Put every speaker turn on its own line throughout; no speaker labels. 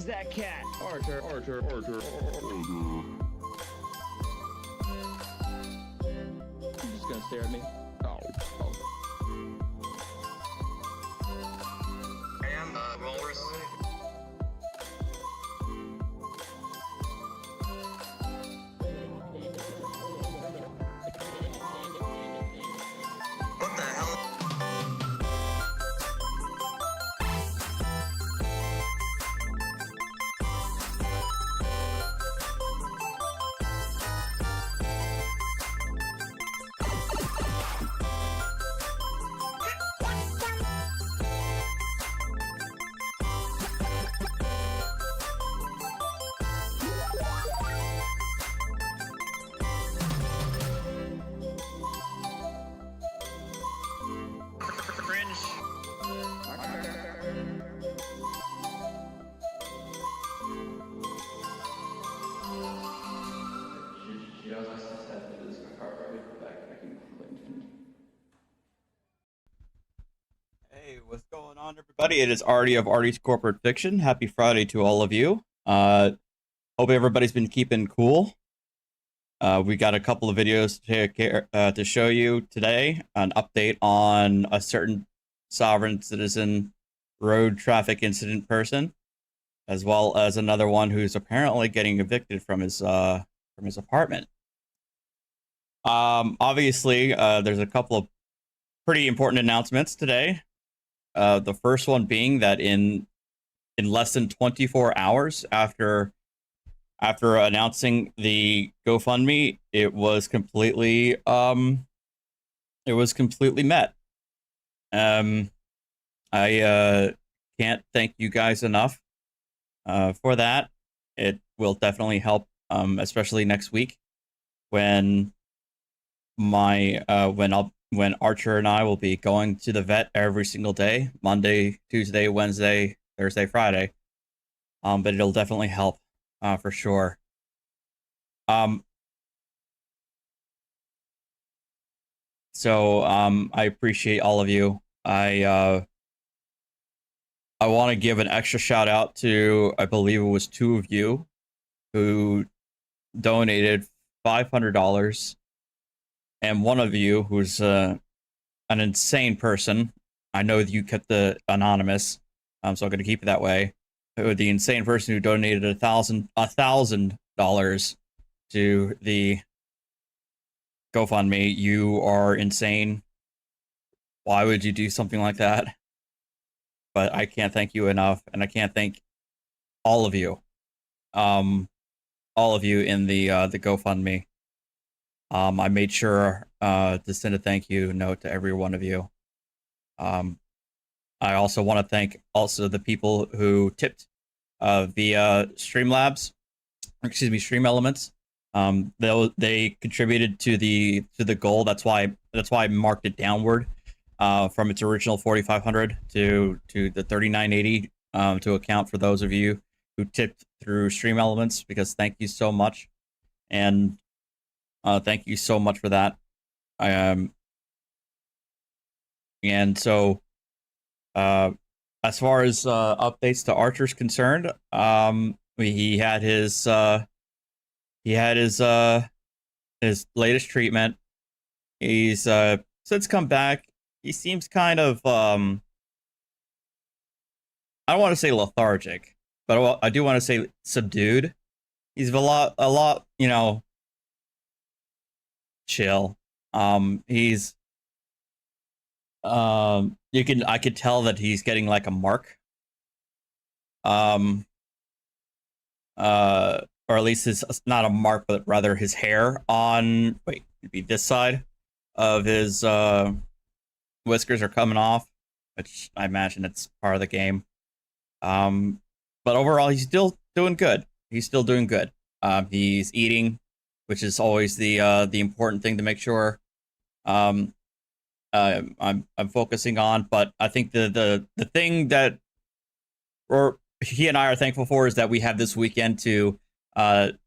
is that cat?
Archer.
You just gonna stare at me?
Oh.
I am rollers. What the hell?
Hey, what's going on, everybody? It is Artie of Artie's Corporate Fiction. Happy Friday to all of you. Hope everybody's been keeping cool. We got a couple of videos to show you today. An update on a certain sovereign citizen road traffic incident person, as well as another one who's apparently getting evicted from his apartment. Obviously, there's a couple of pretty important announcements today. The first one being that in less than 24 hours after announcing the GoFundMe, it was completely met. I can't thank you guys enough for that. It will definitely help, especially next week when when Archer and I will be going to the vet every single day, Monday, Tuesday, Wednesday, Thursday, Friday. But it'll definitely help for sure. So I appreciate all of you. I want to give an extra shout out to, I believe it was 2 of you who donated $500. And one of you, who's an insane person, I know that you kept the anonymous, so I'm going to keep it that way. The insane person who donated $1,000 to the GoFundMe, you are insane. Why would you do something like that? But I can't thank you enough, and I can't thank all of you, in the GoFundMe. I made sure to send a thank you note to every one of you. I also want to thank the people who tipped via Stream Elements. They contributed to the goal. That's why I marked it downward from its original 4,500 to the 3,980 to account for those of you who tipped through Stream Elements, because thank you so much. And thank you so much for that. And so, as far as updates to Archer's concerned, he had his latest treatment. He's since come back. He seems kind of I don't want to say lethargic, but I do want to say subdued. He's a lot, chill. He's I could tell that he's getting like a mark. Or at least his, not a mark, but rather his hair on, it'd be this side of his whiskers are coming off, which I imagine it's part of the game. But overall, he's still doing good. He's eating, which is always the important thing to make sure I'm focusing on. But I think the thing that he and I are thankful for is that we have this weekend to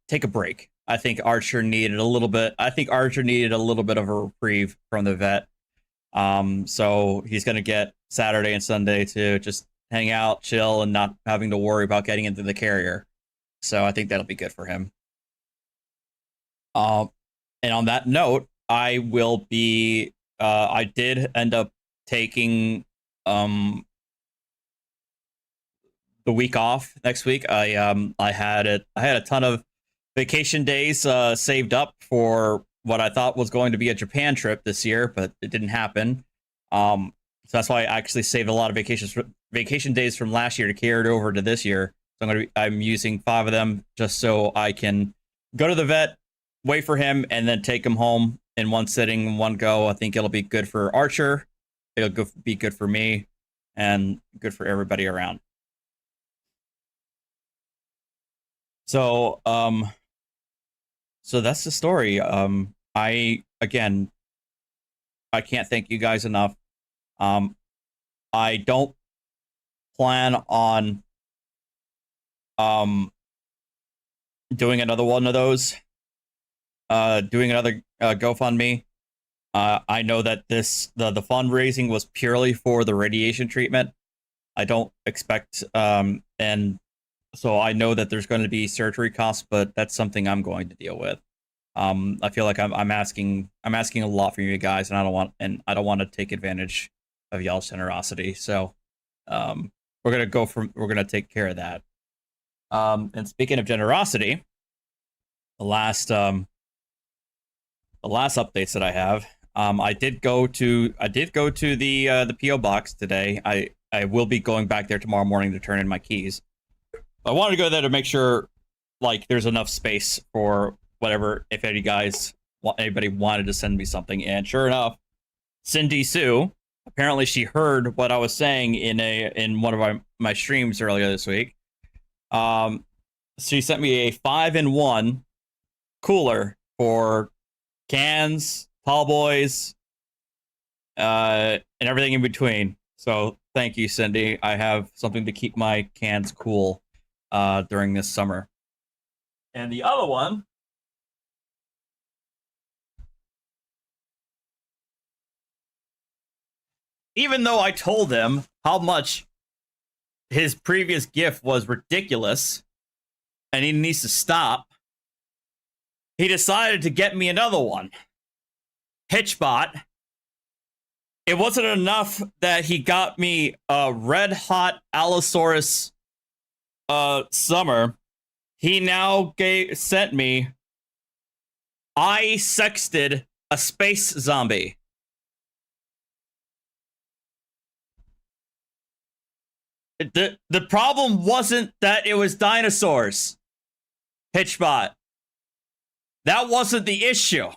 take a break. I think Archer needed a little bit of a reprieve from the vet. So he's gonna get Saturday and Sunday to just hang out, chill, and not having to worry about getting into the carrier. So I think that'll be good for him. And on that note, I will be. I did end up taking the week off next week. I had a ton of vacation days saved up for what I thought was going to be a Japan trip this year, but it didn't happen. So that's why I actually saved a lot of vacation days from last year to carry it over to this year. So I'm using 5 of them just so I can go to the vet, wait for him, and then take him home in one sitting, one go. I think it'll be good for Archer. It'll be good for me, and good for everybody around. So, so that's the story. I can't thank you guys enough. I don't plan on doing another one of those. Doing another GoFundMe. I know that the fundraising was purely for the radiation treatment. I don't expect and so I know that there's going to be surgery costs, but that's something I'm going to deal with. I feel like I'm asking a lot from you guys, and I don't want to take advantage of y'all's generosity. So we're gonna take care of that. And speaking of generosity, the last updates that I have, I did go to the PO box today. I will be going back there tomorrow morning to turn in my keys. I wanted to go there to make sure like there's enough space for whatever, if anybody wanted to send me something. And sure enough, Cindy Sue, apparently she heard what I was saying in one of my streams earlier this week. She sent me a 5-in-1 cooler for cans, tall boys, and everything in between. So thank you, Cindy. I have something to keep my cans cool during this summer. And the other one, even though I told him how much his previous gift was ridiculous and he needs to stop, he decided to get me another one. Hitchbot. It wasn't enough that he got me a red hot Allosaurus summer. He now sent me I sexted a space zombie. The problem wasn't that it was dinosaurs, Hitchbot. That wasn't the issue.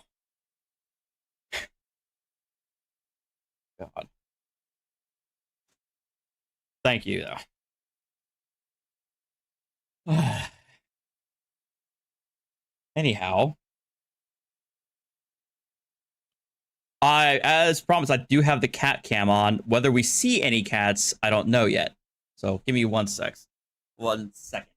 God. Thank you, though. Anyhow, as promised, I do have the cat cam on. Whether we see any cats, I don't know yet. So give me 1 sec. 1 second.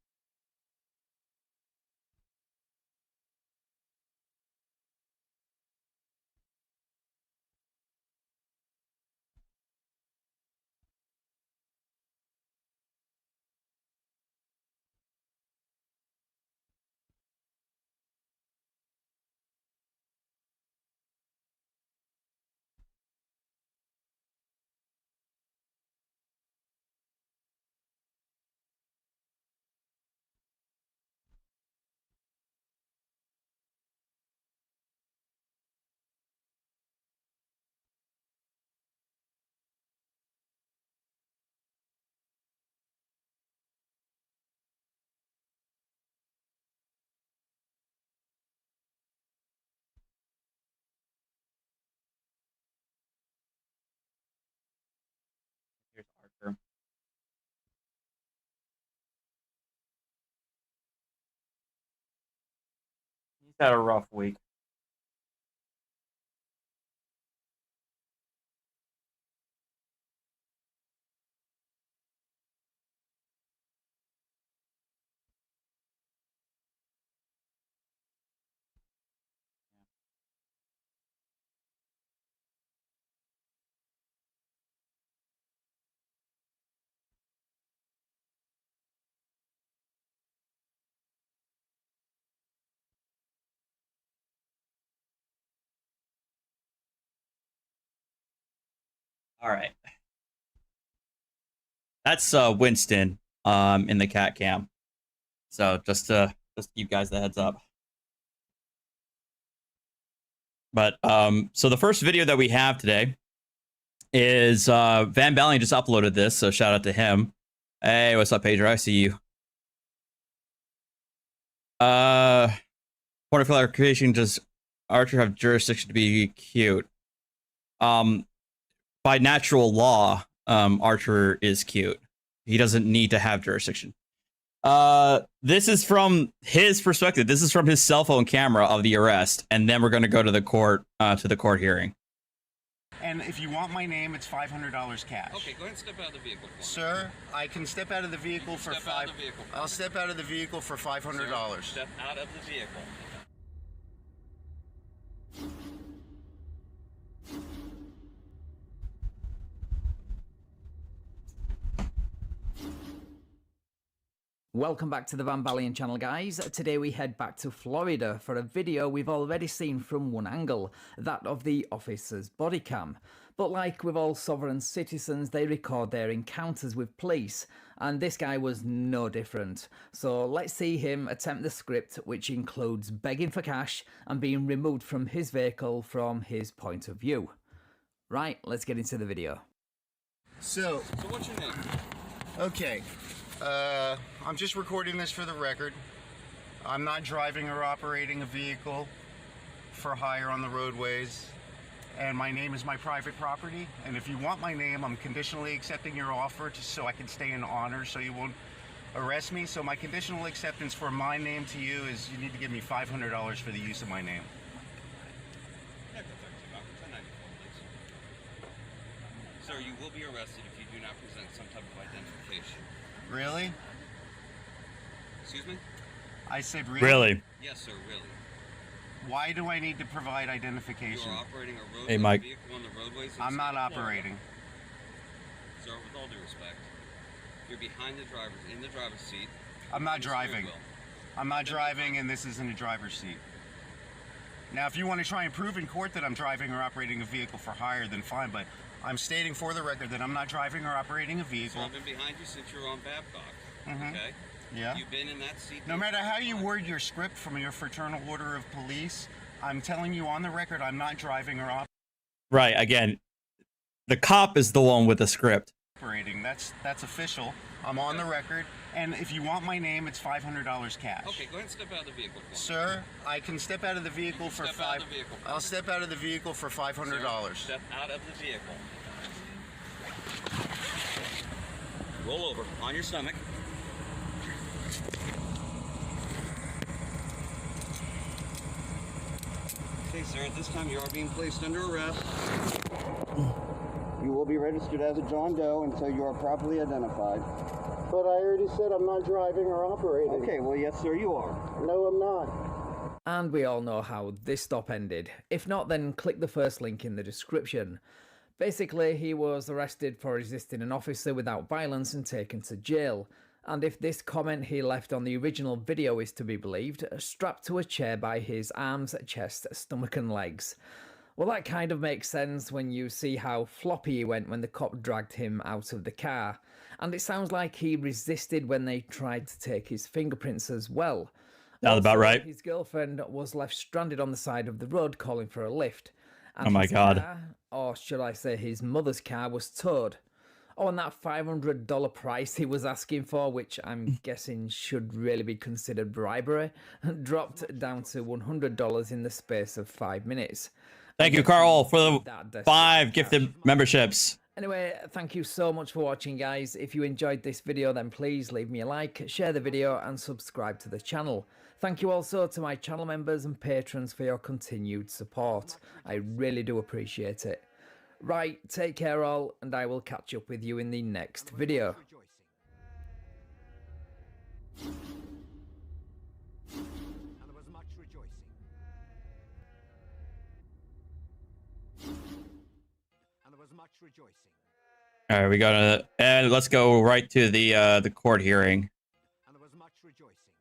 Here's Archer. He's had a rough week. All right. That's Winston in the cat cam. So just to give you guys the heads up. But so the first video that we have today is Van Balen just uploaded this, so shout out to him. Hey, what's up, Pedro? I see you. Point of clarification, does Archer have jurisdiction to be cute? By natural law, Archer is cute. He doesn't need to have jurisdiction. This is from his perspective. This is from his cell phone camera of the arrest, and then we're going to go to the court hearing.
And if you want my name, it's $500 cash.
Okay, go ahead and step out of the vehicle.
Sir, I can step out of the vehicle for I'll step out of the vehicle for $500.
Sir, step out of the vehicle.
Welcome back to the Van Balen channel, guys. Today we head back to Florida for a video we've already seen from one angle, that of the officer's body cam. But like with all sovereign citizens, they record their encounters with police, and this guy was no different. So let's see him attempt the script, which includes begging for cash and being removed from his vehicle from his point of view. Right, let's get into the video.
So
what's your name?
okay. I'm just recording this for the record. I'm not driving or operating a vehicle for hire on the roadways, and my name is my private property. And if you want my name, I'm conditionally accepting your offer just so I can stay in honor so you won't arrest me. So my conditional acceptance for my name to you is you need to give me $500 for the use of my name.
Sir, you will be arrested if you do not present some type of identification.
Really?
Excuse me?
I said really?
Really?
Yes, sir, really.
Why do I need to provide
You
identification?
are operating a roadway
Hey, Mike.
vehicle on the roadways.
I'm not
inside Florida.
operating.
Sir, with all due respect, you're behind the driver, in the driver's seat.
I'm not
on the steering
driving.
wheel.
I'm not driving, and this isn't a driver's seat. Now, if you want to try and prove in court that I'm driving or operating a vehicle for hire, then fine, but I'm stating for the record that I'm not driving or operating a
Sir,
vehicle.
I've been behind you since you were on Babcock.
Mhm.
Okay?
Yeah?
You've been in that seat.
No
the
matter how
entire
you
time.
word your script from your fraternal order of police, I'm telling you on the record I'm not driving or
Right. Again, the cop is the one with the script.
operating. That's official. I'm on the record. And if you want my name, it's $500 cash.
Okay, go ahead and step out of the vehicle for me.
Sir, I can step out of the vehicle for
Step out of the vehicle.
I'll step out of the vehicle for $500.
Sir, step out of the vehicle. Roll over on your stomach. Okay, sir, at this time you are being placed under arrest.
You will be registered as a John Doe until you are properly identified. But I already said I'm not driving or operating. Okay, well, yes, sir, you are. No, I'm not.
And we all know how this stop ended. If not, then click the first link in the description. Basically, he was arrested for resisting an officer without violence and taken to jail. And if this comment he left on the original video is to be believed, strapped to a chair by his arms, chest, stomach and legs. Well, that kind of makes sense when you see how floppy he went when the cop dragged him out of the car. And it sounds like he resisted when they tried to take his fingerprints as well.
Sounds about right.
His girlfriend was left stranded on the side of the road calling for a lift. And
Oh my
his
God.
car, or should I say his mother's car, was towed. Oh, and that $500 price he was asking for, which I'm guessing should really be considered bribery, dropped down to $100 in the space of 5 minutes.
Thank you, Carl, for the
That
5 gifted memberships.
Anyway, thank you so much for watching, guys. If you enjoyed this video, then please leave me a like, share the video and subscribe to the channel. Thank you also to my channel members and patrons for your continued support. I really do appreciate it. Right, take care all, and I will catch up with you in the next video.
And there was much rejoicing. And there was much rejoicing.
All right, we gotta, and let's go right to the court hearing.
And there was much rejoicing.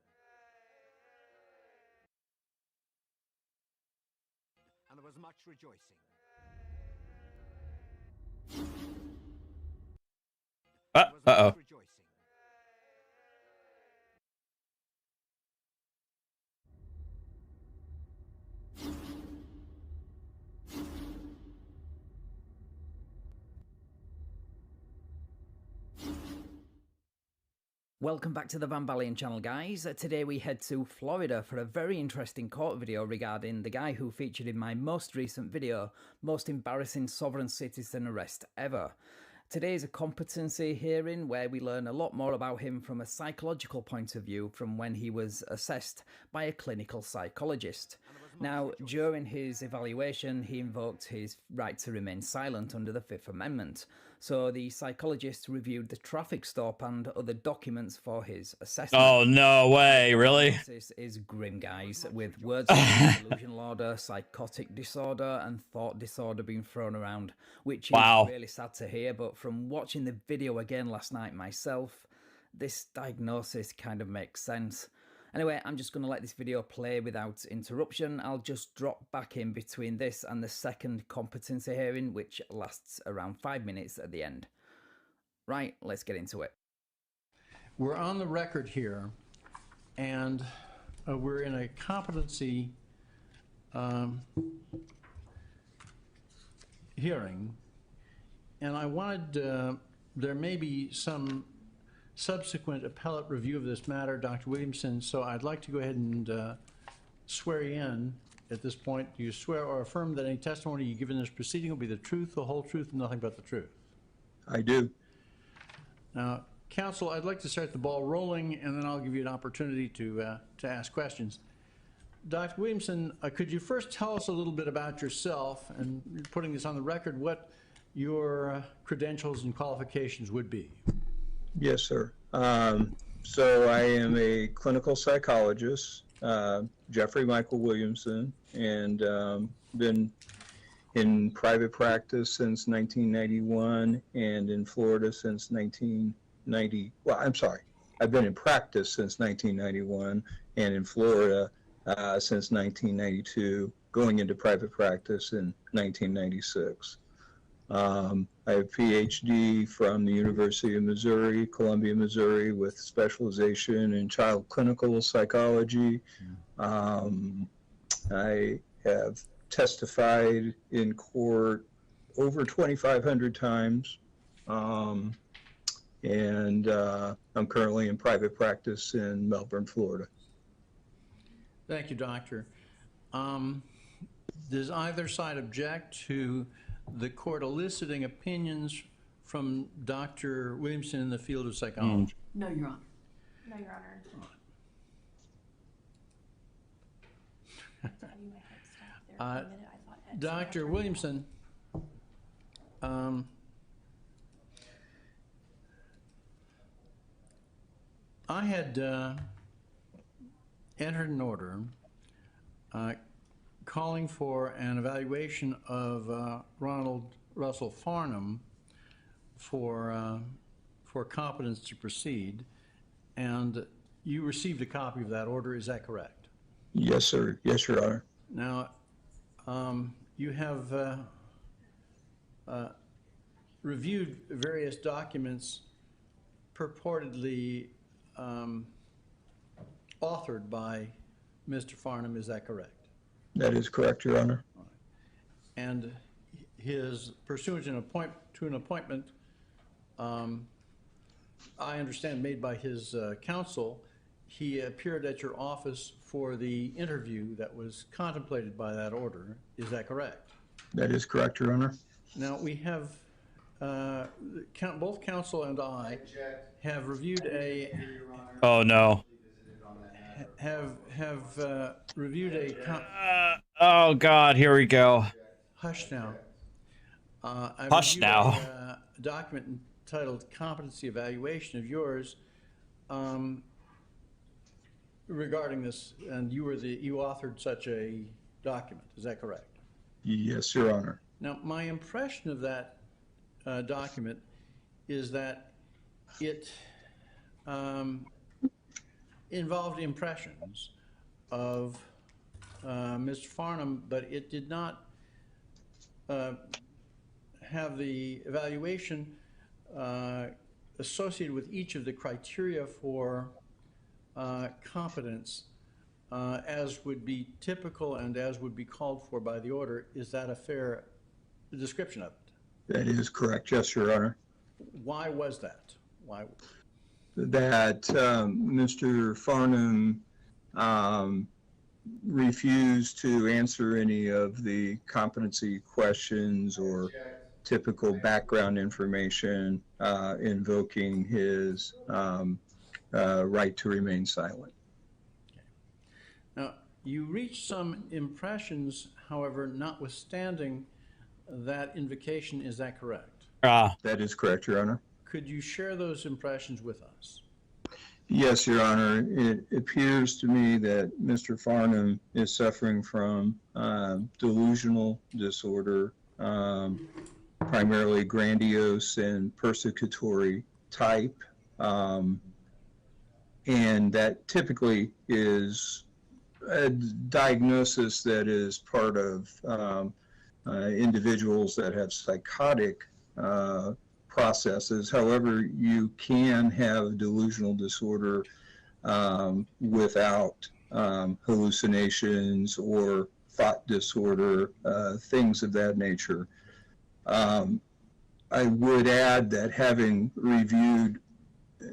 And there was much rejoicing. And there was much
Uh-oh.
rejoicing.
Welcome back to the Van Balian channel, guys. Today we head to Florida for a very interesting court video regarding the guy who featured in my most recent video, Most Embarrassing Sovereign Citizen Arrest Ever. Today is a competency hearing where we learn a lot more about him from a psychological point of view from when he was assessed by a clinical psychologist. Now, during his evaluation, he invoked his right to remain silent under the Fifth Amendment. So the psychologist reviewed the traffic stop and other documents for his assessment.
Oh, no way, really?
This is grim, guys, with words like delusional order, psychotic disorder, and thought disorder being thrown around, which is really sad to hear. But from watching the video again last night myself, this diagnosis kind of makes sense. Anyway, I'm just going to let this video play without interruption. I'll just drop back in between this and the second competency hearing, which lasts around 5 minutes at the end. Right, let's get into it.
We're on the record here, and we're in a competency hearing, and I wanted, there may be some subsequent appellate review of this matter, Dr. Williamson, so I'd like to go ahead and swear you in at this point. Do you swear or affirm that any testimony you give in this proceeding will be the truth, the whole truth, and nothing but the truth?
I do.
Now, counsel, I'd like to start the ball rolling, and then I'll give you an opportunity to ask questions. Dr. Williamson, could you first tell us a little bit about yourself, and putting this on the record, what your credentials and qualifications would be?
Yes, sir. So I am a clinical psychologist, Jeffrey Michael Williamson, and been in private practice since 1991 and in Florida since 1990. Well, I'm sorry. I've been in practice since 1991 and in Florida since 1992, going into private practice in 1996. I have a PhD from the University of Missouri, Columbia, Missouri, with specialization in child clinical psychology. I have testified in court over 2,500 times, and I'm currently in private practice in Melbourne, Florida.
Thank you, doctor. Does either side object to the court eliciting opinions from Dr. Williamson in the field of psychology?
No, Your Honor. No, Your Honor.
Dr. Williamson, I had entered an order calling for an evaluation of Ronald Russell Farnham for competence to proceed, and you received a copy of that order. Is that correct?
Yes, sir. Yes, Your Honor.
Now, you have reviewed various documents purportedly authored by Mr. Farnham. Is that correct?
That is correct, Your Honor.
And his pursuant to an appointment, I understand, made by his counsel, he appeared at your office for the interview that was contemplated by that order. Is that correct?
That is correct, Your Honor.
Now, we have, both counsel and I have reviewed a...
Oh, no.
Have reviewed a...
Oh, God, here we go.
Hush now.
Hush now.
A document entitled Competency Evaluation of yours regarding this, and you authored such a document. Is that correct?
Yes, Your Honor.
Now, my impression of that document is that it involved impressions of Mr. Farnham, but it did not have the evaluation associated with each of the criteria for competence as would be typical and as would be called for by the order. Is that a fair description of it?
That is correct, yes, Your Honor.
Why was that? Why?
That Mr. Farnham refused to answer any of the competency questions or typical background information, invoking his right to remain silent.
Now, you reached some impressions, however, notwithstanding that invocation. Is that correct?
That is correct, Your Honor.
Could you share those impressions with us?
Yes, Your Honor. It appears to me that Mr. Farnham is suffering from delusional disorder, primarily grandiose and persecutory type, and that typically is a diagnosis that is part of individuals that have psychotic processes. However, you can have delusional disorder without hallucinations or thought disorder, things of that nature. I would add that having reviewed,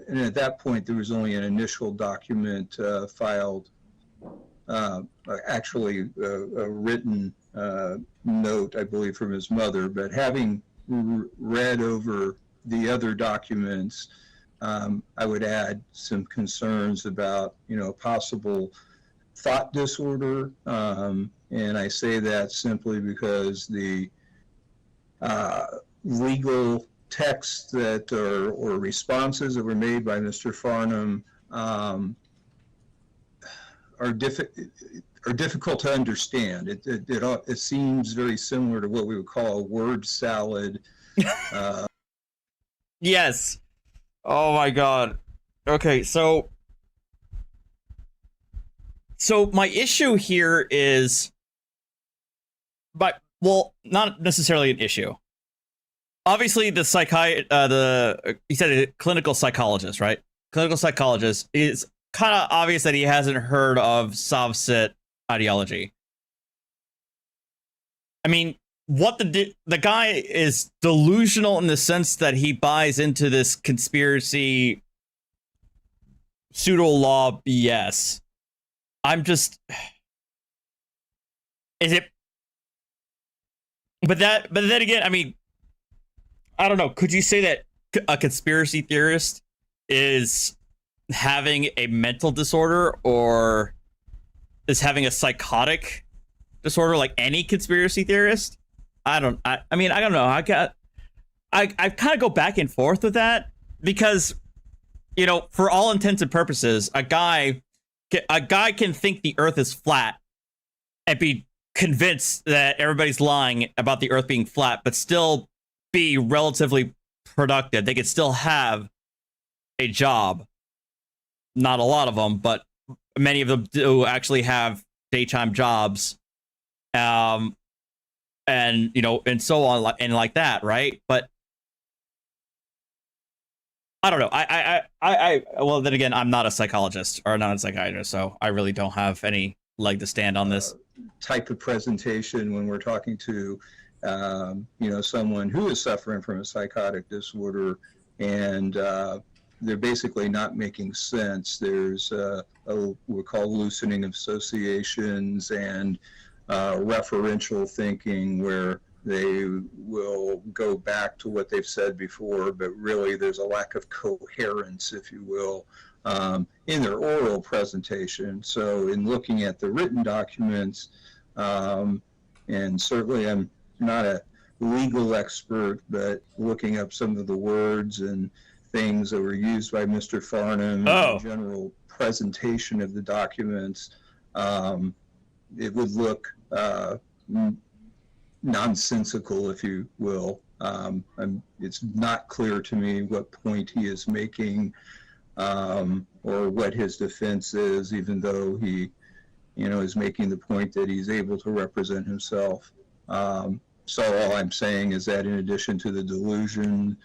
and at that point there was only an initial document filed, actually a written note, I believe, from his mother, but having read over the other documents, I would add some concerns about, possible thought disorder, and I say that simply because the legal texts that or responses that were made by Mr. Farnham are difficult to understand. It seems very similar to what we would call a word salad.
Yes. Oh my God. Okay, so my issue here is, not necessarily an issue. Obviously, you said a clinical psychologist, right? Clinical psychologist is kind of obvious that he hasn't heard of SovCit ideology. I mean, the guy is delusional in the sense that he buys into this conspiracy pseudo law BS. But then again, I mean, I don't know. Could you say that a conspiracy theorist is having a mental disorder or is having a psychotic disorder like any conspiracy theorist? I don't know. I kind of go back and forth with that because, for all intents and purposes, a guy can think the earth is flat and be convinced that everybody's lying about the earth being flat, but still be relatively productive. They could still have a job. Not a lot of them, but many of them do actually have daytime jobs. And so on and like that, right? But I don't know. Well, then again, I'm not a psychologist or not a psychiatrist, so I really don't have any leg to stand on this
type of presentation when we're talking to someone who is suffering from a psychotic disorder and they're basically not making sense. There's what we call loosening of associations and referential thinking, where they will go back to what they've said before, but really there's a lack of coherence, if you will, in their oral presentation. So in looking at the written documents, and certainly I'm not a legal expert, but looking up some of the words and things that were used by Mr. Farnham in the general presentation of the documents, it would look nonsensical, if you will. It's not clear to me what point he is making or what his defense is, even though he, is making the point that he's able to represent himself. So all I'm saying is that in addition to the delusion,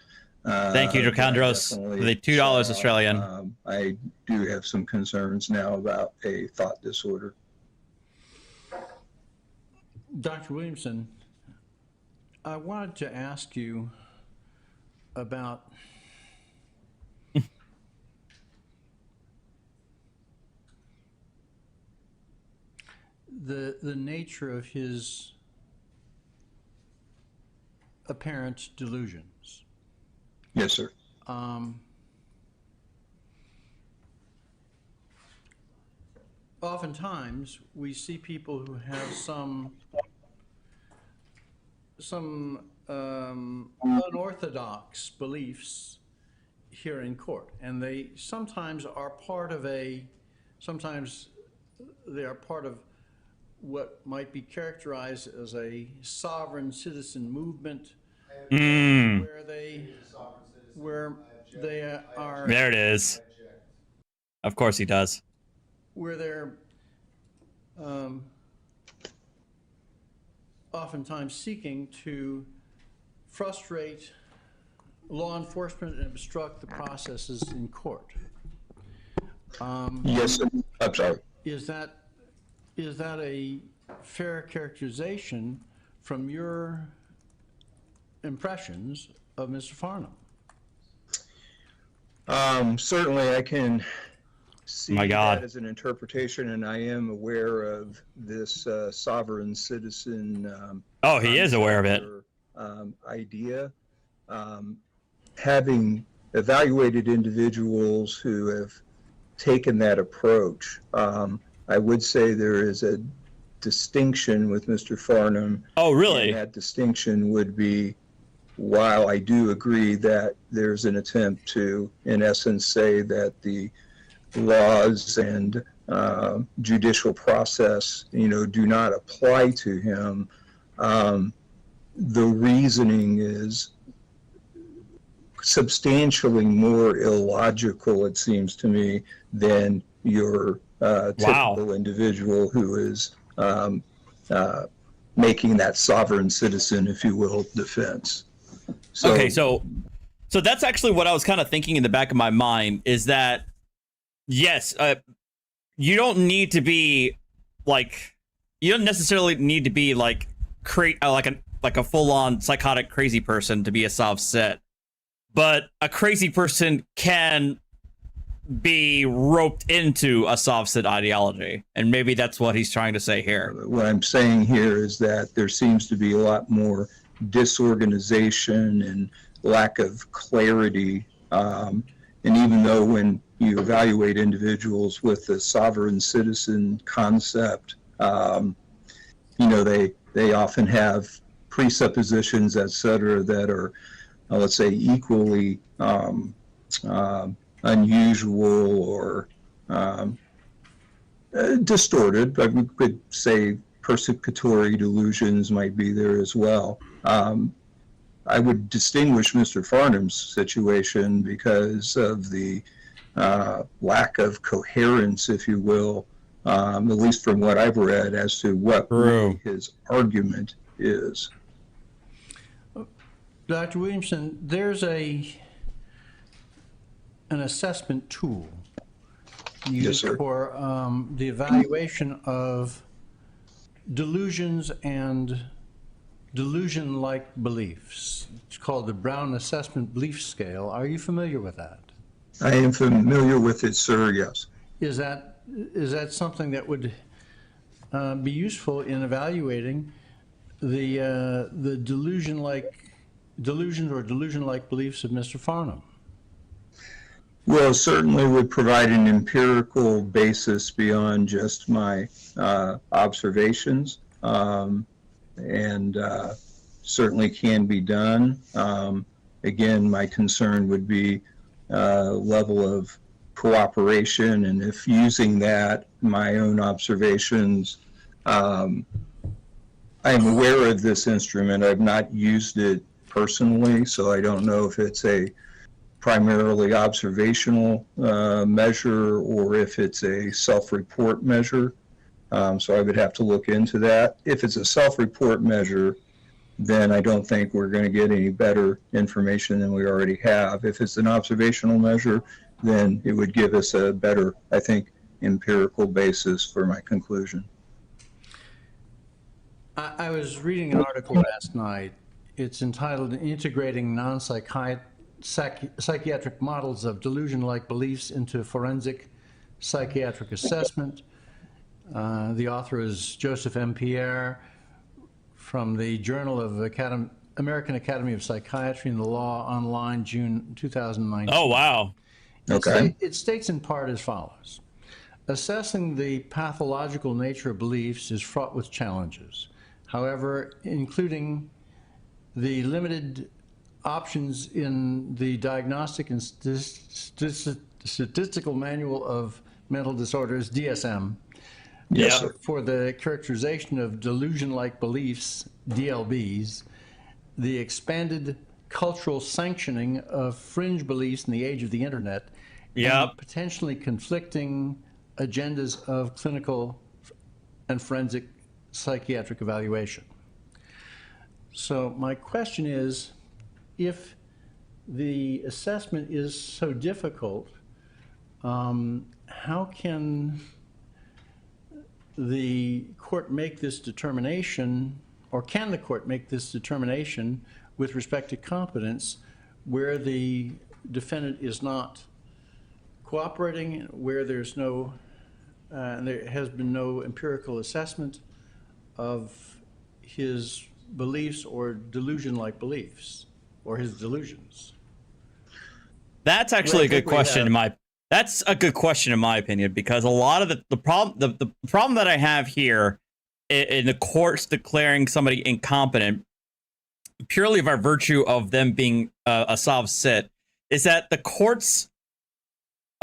Thank you,
that I
Dracandros, for
definitely
the $2
saw.
Australian.
I do have some concerns now about a thought disorder.
Dr. Williamson, I wanted to ask you about the nature of his apparent delusions.
Yes, sir.
Oftentimes, we see people who have some unorthodox beliefs here in court, and they sometimes are part of what might be characterized as a sovereign citizen movement, where they are.
There it is. Of course he does.
Where they're oftentimes seeking to frustrate law enforcement and obstruct the processes in court.
Yes, sir. I'm sorry.
Is that a fair characterization from your impressions of Mr. Farnham?
Certainly I can see
My God.
that as an interpretation, and I am aware of this sovereign citizen
Oh, he is aware of it.
Idea. Having evaluated individuals who have taken that approach, I would say there is a distinction with Mr. Farnham.
Oh, really?
And that distinction would be, while I do agree that there's an attempt to, in essence, say that the laws and judicial process, do not apply to him, the reasoning is substantially more illogical, it seems to me, than your typical individual who is making that sovereign citizen, if you will, defense.
Okay, so that's actually what I was kind of thinking in the back of my mind, is that yes, you don't need to be you don't necessarily need to be like a full-on psychotic crazy person to be a SovCit, but a crazy person can be roped into a SovCit ideology, and maybe that's what he's trying to say here.
What I'm saying here is that there seems to be a lot more disorganization and lack of clarity, and even though when you evaluate individuals with the sovereign citizen concept, they often have presuppositions, et cetera, that are, let's say, equally unusual or distorted, but we could say persecutory delusions might be there as well. I would distinguish Mr. Farnham's situation because of the lack of coherence, if you will, at least from what I've read, as to what really his argument is.
Dr. Williamson, there's an assessment tool used for the evaluation of delusions and delusion-like beliefs. It's called the Brown Assessment Belief Scale. Are you familiar with that?
I am familiar with it, sir, yes.
Is that something that would be useful in evaluating the delusions or delusion-like beliefs of Mr. Farnham?
Well, certainly would provide an empirical basis beyond just my observations, and certainly can be done. Again, my concern would be level of cooperation, and if using that, my own observations, I am aware of this instrument. I've not used it personally, so I don't know if it's a primarily observational measure or if it's a self-report measure. So I would have to look into that. If it's a self-report measure, then I don't think we're going to get any better information than we already have. If it's an observational measure, then it would give us a better, I think, empirical basis for my conclusion.
I was reading an article last night. It's entitled Integrating Non-Psychiatric Models of Delusion-like Beliefs into Forensic Psychiatric Assessment. The author is Joseph M. Pierre from the Journal of American Academy of Psychiatry and the Law Online, June 2019.
Oh, wow.
Okay.
It states in part as follows. Assessing the pathological nature of beliefs is fraught with challenges. However, including the limited options in the Diagnostic and Statistical Manual of Mental Disorders, DSM,
Yes, sir.
for the characterization of delusion-like beliefs, DLBs, the expanded cultural sanctioning of fringe beliefs in the age of the internet, and potentially conflicting agendas of clinical and forensic psychiatric evaluation. So my question is, if the assessment is so difficult, how can the court make this determination, or can the court make this determination with respect to competence where the defendant is not cooperating, where there's no, there has been no empirical assessment of his beliefs or delusion-like beliefs, or his delusions?
That's actually a good question That's a good question in my opinion, because a lot of the problem that I have here in the courts declaring somebody incompetent purely by virtue of them being a SovCit is that the courts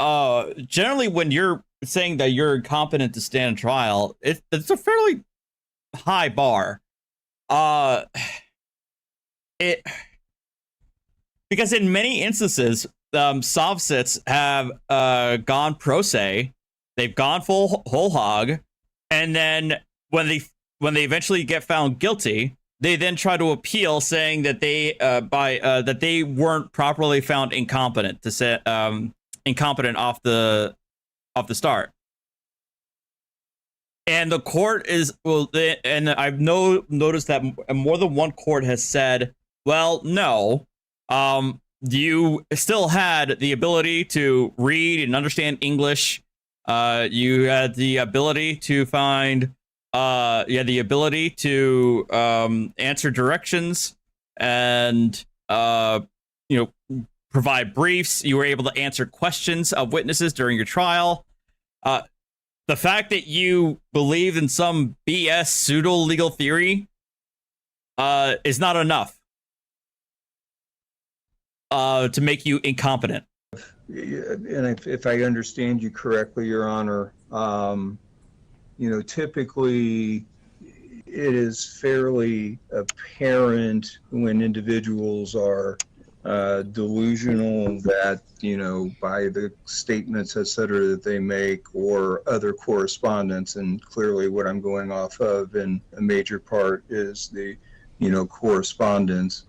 generally, when you're saying that you're incompetent to stand trial, it's a fairly high bar. Because in many instances, SovCits have gone pro se, they've gone whole hog, and then when they eventually get found guilty, they then try to appeal, saying that that they weren't properly found incompetent incompetent off the start. And the court is and I've noticed that more than one court has said, well, no, you still had the ability to read and understand English. You had the ability to find, you had the ability to answer directions and provide briefs. You were able to answer questions of witnesses during your trial. The fact that you believe in some BS pseudo legal theory is not enough to make you incompetent.
And if I understand you correctly, Your Honor, typically it is fairly apparent when individuals are delusional that, by the statements, et cetera, that they make or other correspondence. And clearly what I'm going off of in a major part is the, correspondence.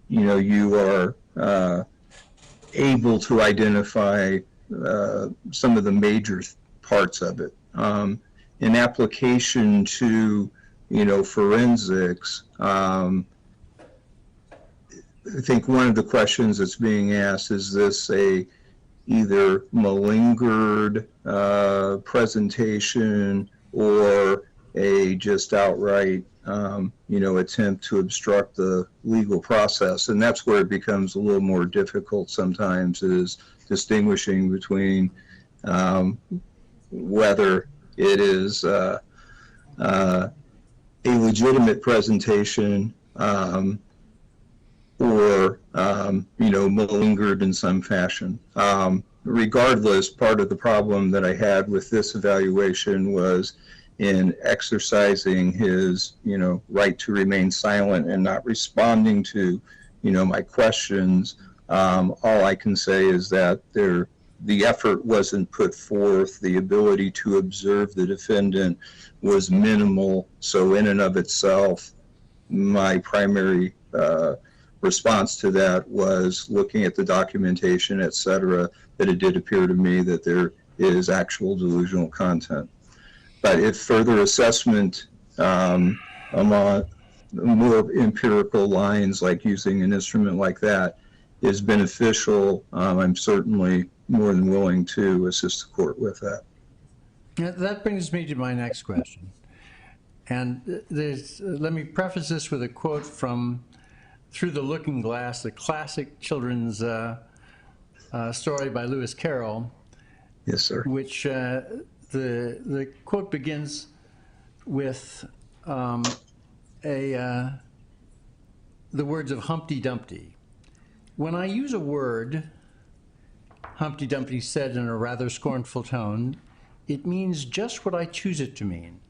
You are able to identify some of the major parts of it. In application to, forensics, I think one of the questions that's being asked is this either malingered presentation or a just outright attempt to obstruct the legal process. And that's where it becomes a little more difficult sometimes, is distinguishing between whether it is a legitimate presentation or malingered in some fashion. Regardless, part of the problem that I had with this evaluation was in exercising his, right to remain silent and not responding to, my questions. All I can say is that the effort wasn't put forth, the ability to observe the defendant was minimal. So in and of itself, my primary response to that was looking at the documentation, et cetera, that it did appear to me that there is actual delusional content. But if further assessment along more empirical lines, like using an instrument like that, is beneficial, I'm certainly more than willing to assist the court with that.
That brings me to my next question. And let me preface this with a quote from Through the Looking Glass, the classic children's story by Lewis Carroll.
Yes, sir.
Which the quote begins with the words of Humpty Dumpty. When I use a word, Humpty Dumpty said in a rather scornful tone, it means just what I choose it to mean,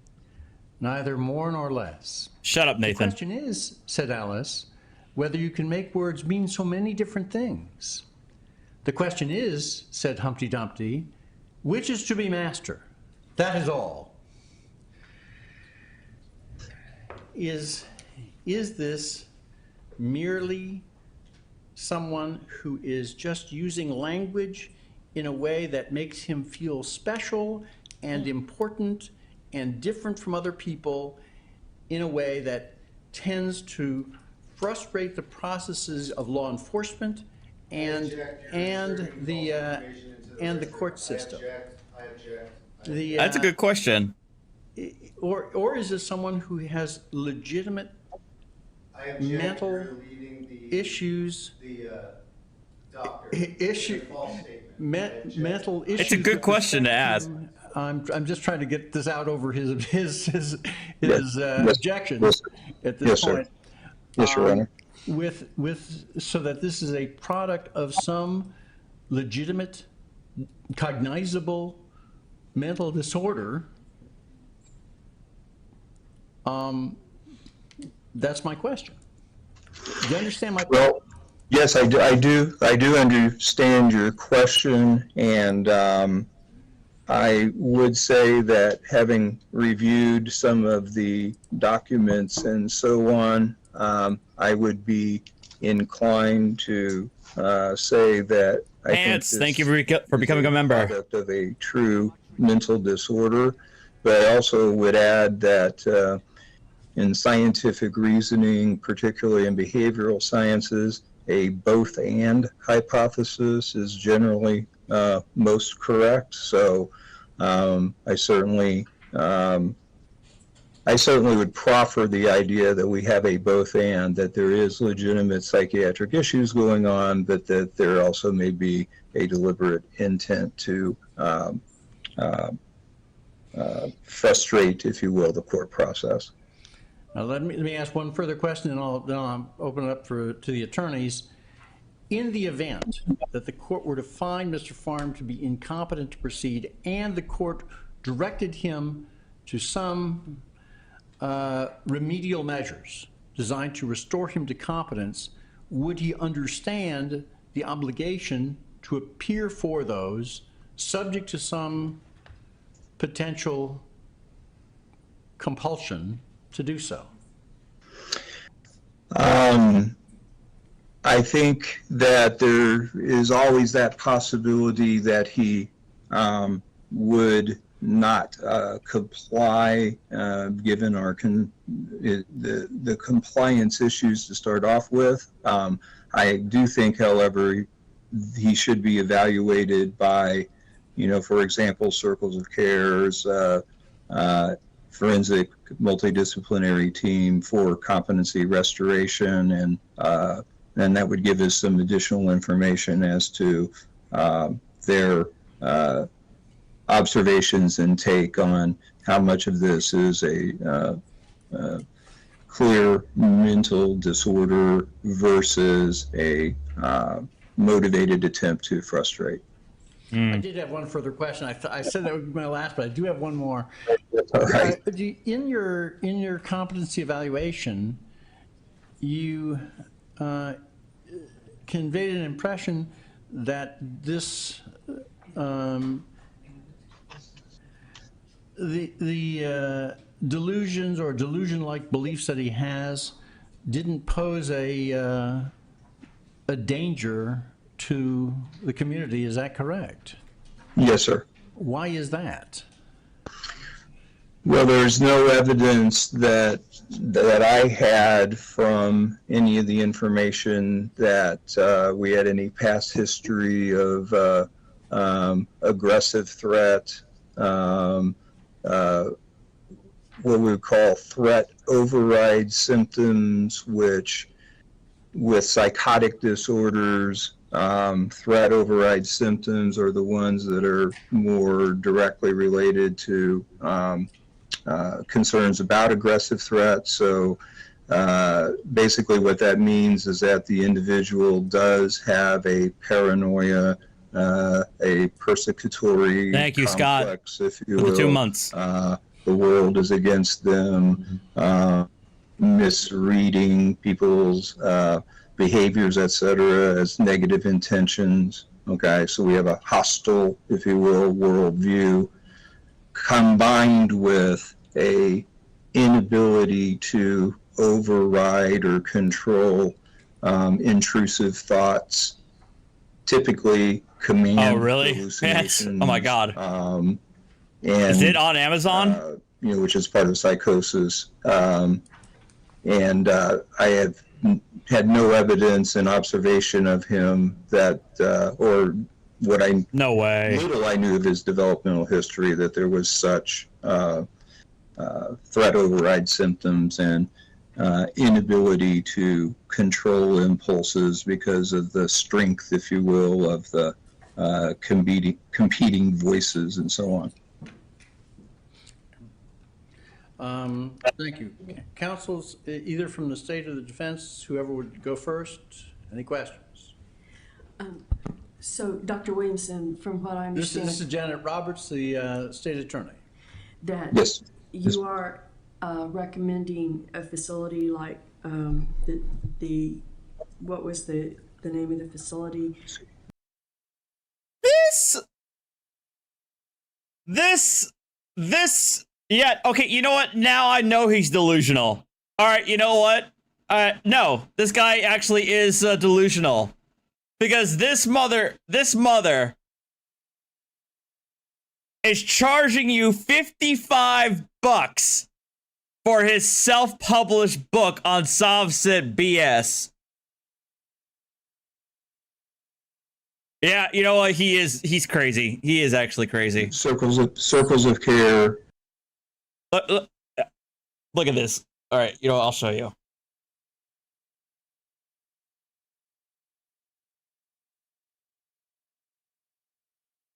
neither more nor less.
Shut up, Nathan.
The question is, said Alice, whether you can make words mean so many different things. The question is, said Humpty Dumpty, which is to be master? That is all. Is this merely someone who is just using language in a way that makes him feel special and important and different from other people in a way that tends to frustrate the processes of law enforcement and the court system?
I object.
That's a good question.
Or is it someone who has legitimate mental issues? Mental issues.
It's a good question to ask.
I'm just trying to get this out over his objections at this point.
Yes, Your Honor.
So that this is a product of some legitimate, cognizable mental disorder. That's my question. Do you understand my question?
Well, yes, I do understand your question, and I would say that having reviewed some of the documents and so on, I would be inclined to say that I think
thank you for becoming a member.
Product of a true mental disorder, but I also would add that in scientific reasoning, particularly in behavioral sciences, a both-and hypothesis is generally most correct. So I certainly would proffer the idea that we have a both-and, that there is legitimate psychiatric issues going on, but that there also may be a deliberate intent to frustrate, if you will, the court process.
Now let me ask one further question, and then I'll open it up to the attorneys. In the event that the court were to find Mr. Farm to be incompetent to proceed, and the court directed him to some remedial measures designed to restore him to competence, would he understand the obligation to appear for those, subject to some potential compulsion to do so?
I think that there is always that possibility that he would not comply, given our the compliance issues to start off with. I do think, however, he should be evaluated by, for example, circles of cares, forensic multidisciplinary team for competency restoration, and that would give us some additional information as to their observations and take on how much of this is a clear mental disorder versus a motivated attempt to frustrate.
I did have one further question. I said that would be my last, but I do have one more.
All right.
In your competency evaluation, you conveyed an impression that this the delusions or delusion-like beliefs that he has didn't pose a danger to the community. Is that correct?
Yes, sir.
Why is that?
Well, there's no evidence that I had from any of the information that we had any past history of aggressive threat, what we would call threat override symptoms, which with psychotic disorders, threat override symptoms are the ones that are more directly related to concerns about aggressive threats. So basically what that means is that the individual does have a paranoia, a persecutory
Thank you,
complex,
Scott,
if you
for
will.
the 2 months.
The world is against them, misreading people's behaviors, etc., as negative intentions. Okay, so we have a hostile, if you will, worldview, combined with a inability to override or control intrusive thoughts, typically command
Oh, really?
hallucinations.
Oh my God.
And,
Is it on Amazon?
Which is part of psychosis. And I have had no evidence and observation of him that, or what I
No way.
little I knew of his developmental history, that there was such threat override symptoms and inability to control impulses because of the strength, if you will, of the competing voices and so on.
Thank you. Counsels, either from the state or the defense, whoever would go first, any questions?
So, Dr. Williamson, from what I understand...
This is Janet Roberts, the state attorney.
That
Yes.
you are recommending a facility like what was the name of the facility?
This, yeah, okay, you know what? Now I know he's delusional. All right, you know what? No, this guy actually is delusional. Because this mother is charging you $55 for his self-published book on SovCit BS. Yeah, you know what? He's crazy. He is actually crazy.
Circles of care.
Look at this. All right, you know what? I'll show you.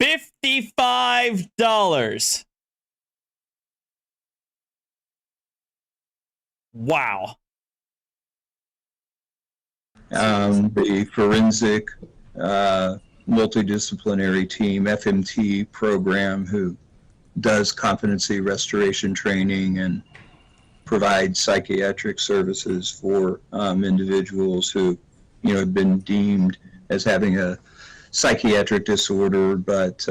$55. Wow.
The forensic multidisciplinary team, FMT program, who does competency restoration training and provides psychiatric services for individuals who, have been deemed as having a psychiatric disorder, but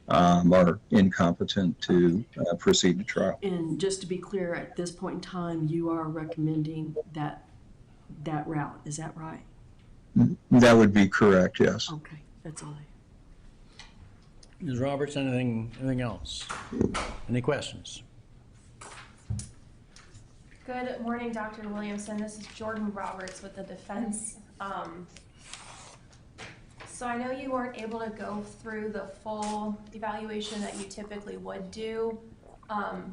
are incompetent to proceed to trial.
And just to be clear, at this point in time, you are recommending that route. Is that right?
That would be correct, yes.
Okay, that's all.
Ms. Roberts, anything else? Any questions?
Good morning, Dr. Williamson. This is Jordan Roberts with the defense. So I know you weren't able to go through the full evaluation that you typically would do,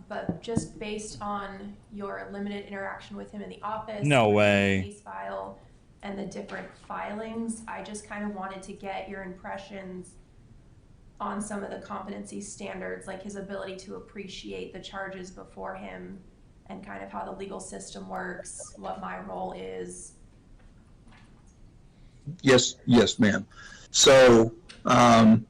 but just based on your limited interaction with him in the office,
No way.
case file, and the different filings, I just kind of wanted to get your impressions on some of the competency standards, like his ability to appreciate the charges before him and kind of how the legal system works, what my role is.
Yes, ma'am. So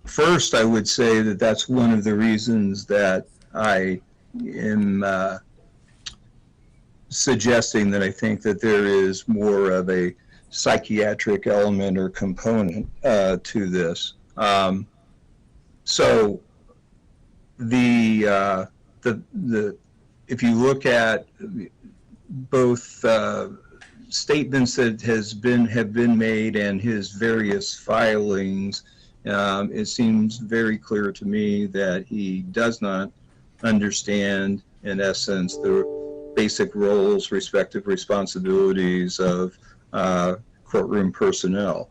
first, I would say that that's one of the reasons that I am suggesting that I think that there is more of a psychiatric element or component to this. So if you look at both statements that have been made and his various filings, it seems very clear to me that he does not understand, in essence, the basic roles, respective responsibilities of courtroom personnel.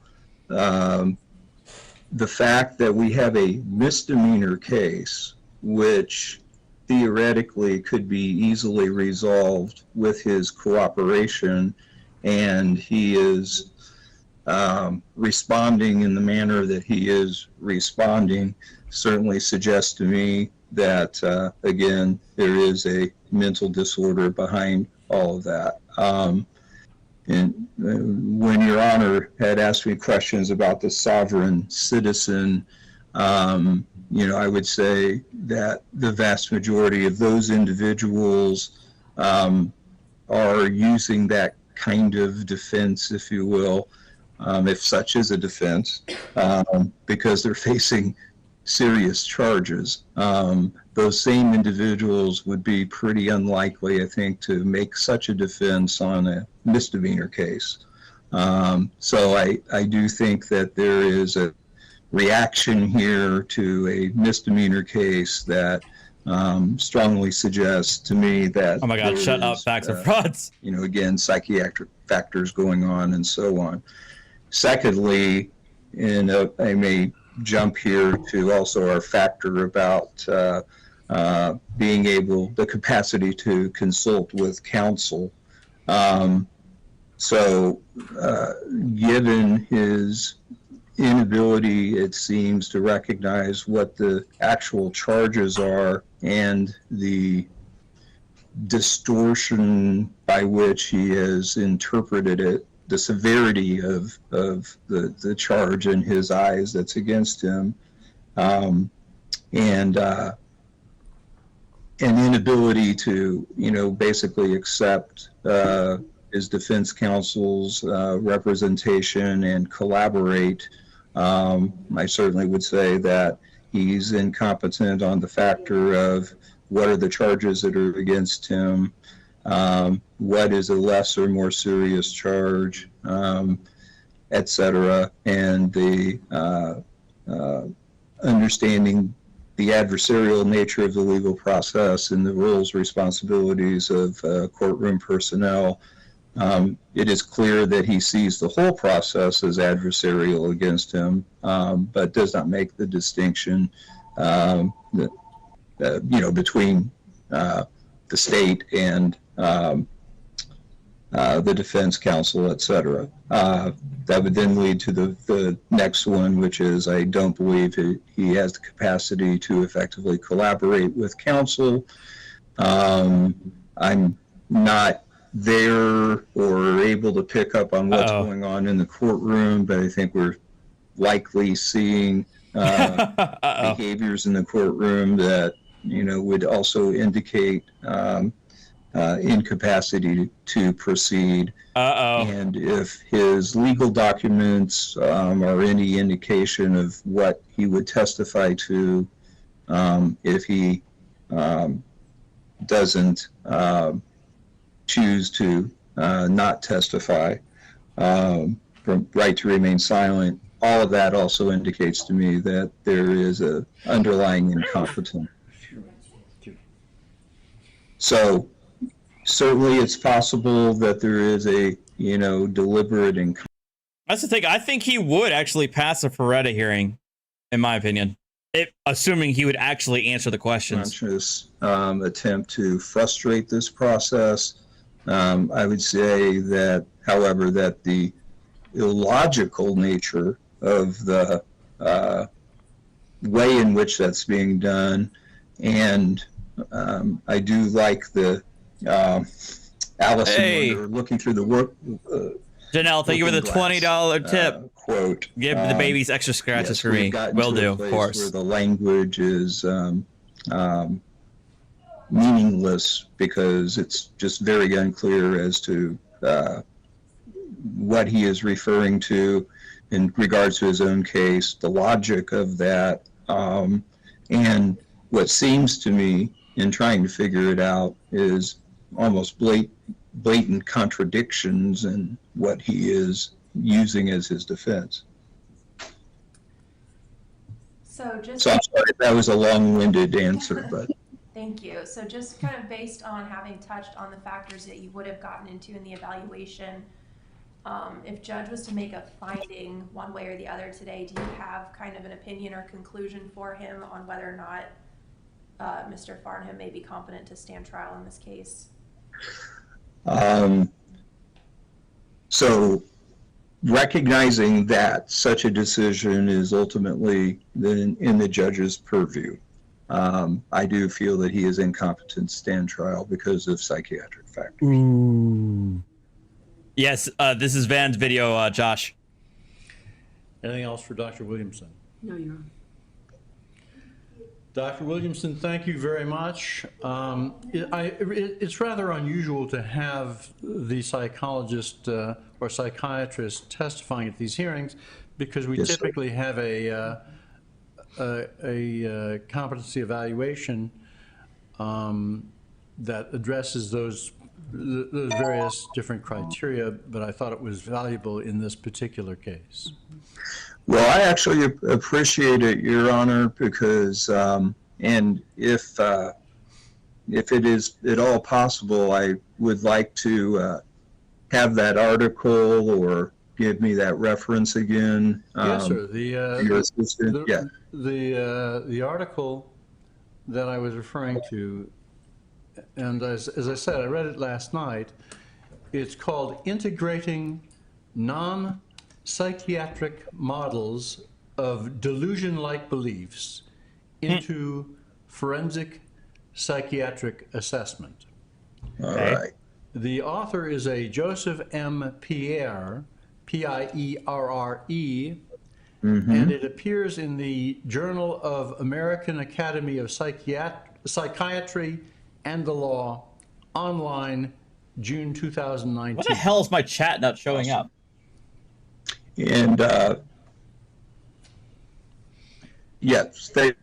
The fact that we have a misdemeanor case, which theoretically could be easily resolved with his cooperation, and he is responding in the manner that he is responding, certainly suggests to me that, again, there is a mental disorder behind all of that. And when Your Honor had asked me questions about the sovereign citizen, I would say that the vast majority of those individuals are using that kind of defense, if you will, if such is a defense, because they're facing serious charges. Those same individuals would be pretty unlikely, I think, to make such a defense on a misdemeanor case. So I do think that there is a reaction here to a misdemeanor case that strongly suggests to me that
Oh my God, shut up, facts and frauds.
Again, psychiatric factors going on and so on. Secondly, and I may jump here to also our factor about being able, the capacity to consult with counsel. Given his inability, it seems, to recognize what the actual charges are and the distortion by which he has interpreted it, the severity of the charge in his eyes that's against him, and an inability to, basically accept his defense counsel's representation and collaborate. I certainly would say that he's incompetent on the factor of what are the charges that are against him, what is a less or more serious charge, etc., and the understanding the adversarial nature of the legal process and the roles, responsibilities of courtroom personnel. It is clear that he sees the whole process as adversarial against him, but does not make the distinction between the state and the defense counsel, etc. That would then lead to the next one, which is I don't believe he has the capacity to effectively collaborate with counsel. I'm not there or able to pick up on what's going on in the courtroom, but I think we're likely seeing behaviors in the courtroom that would also indicate incapacity to proceed. And if his legal documents are any indication of what he would testify to, if he doesn't choose to not testify, from right to remain silent, all of that also indicates to me that there is a underlying incompetence. So certainly it's possible that there is a, deliberate incompetence.
That's the thing. I think he would actually pass a Ferretta hearing, in my opinion, assuming he would actually answer the questions.
Conscious attempt to frustrate this process. I would say that, however, that the illogical nature of the way in which that's being done, and I do like the Allison Wonder looking through the work.
Janelle, thank you for the $20 tip.
Quote.
Give the babies extra scratches for me. Will do, of course.
Where the language is meaningless because it's just very unclear as to what he is referring to in regards to his own case, the logic of that, and what seems to me in trying to figure it out is almost blatant contradictions in what he is using as his defense.
So just
So I'm sorry, that was a long-winded answer, but
thank you. So just kind of based on having touched on the factors that you would have gotten into in the evaluation, if judge was to make a finding one way or the other today, do you have kind of an opinion or conclusion for him on whether or not Mr. Farnham may be competent to stand trial in this case?
So recognizing that such a decision is ultimately in the judge's purview, I do feel that he is incompetent to stand trial because of psychiatric factors.
Ooh. Yes, this is Van's video, Josh.
Anything else for Dr. Williamson?
No, Your Honor.
Dr. Williamson, thank you very much. It's rather unusual to have the psychologist or psychiatrist testifying at these hearings because we typically have a competency evaluation that addresses those various different criteria, but I thought it was valuable in this particular case.
Well, I actually appreciate it, Your Honor, because, and if it is at all possible, I would like to have that article or give me that reference again.
Yes, sir.
Your assistant, yeah.
The article that I was referring to, and as I said, I read it last night. It's called Integrating Non-Psychiatric Models of Delusion-like Beliefs into Forensic Psychiatric Assessment.
All right.
The author is a Joseph M. Pierre, Pierre, and it appears in the Journal of American Academy of Psychiatry and the Law, online, June 2019.
What the hell is my chat not showing up?
And yes, thank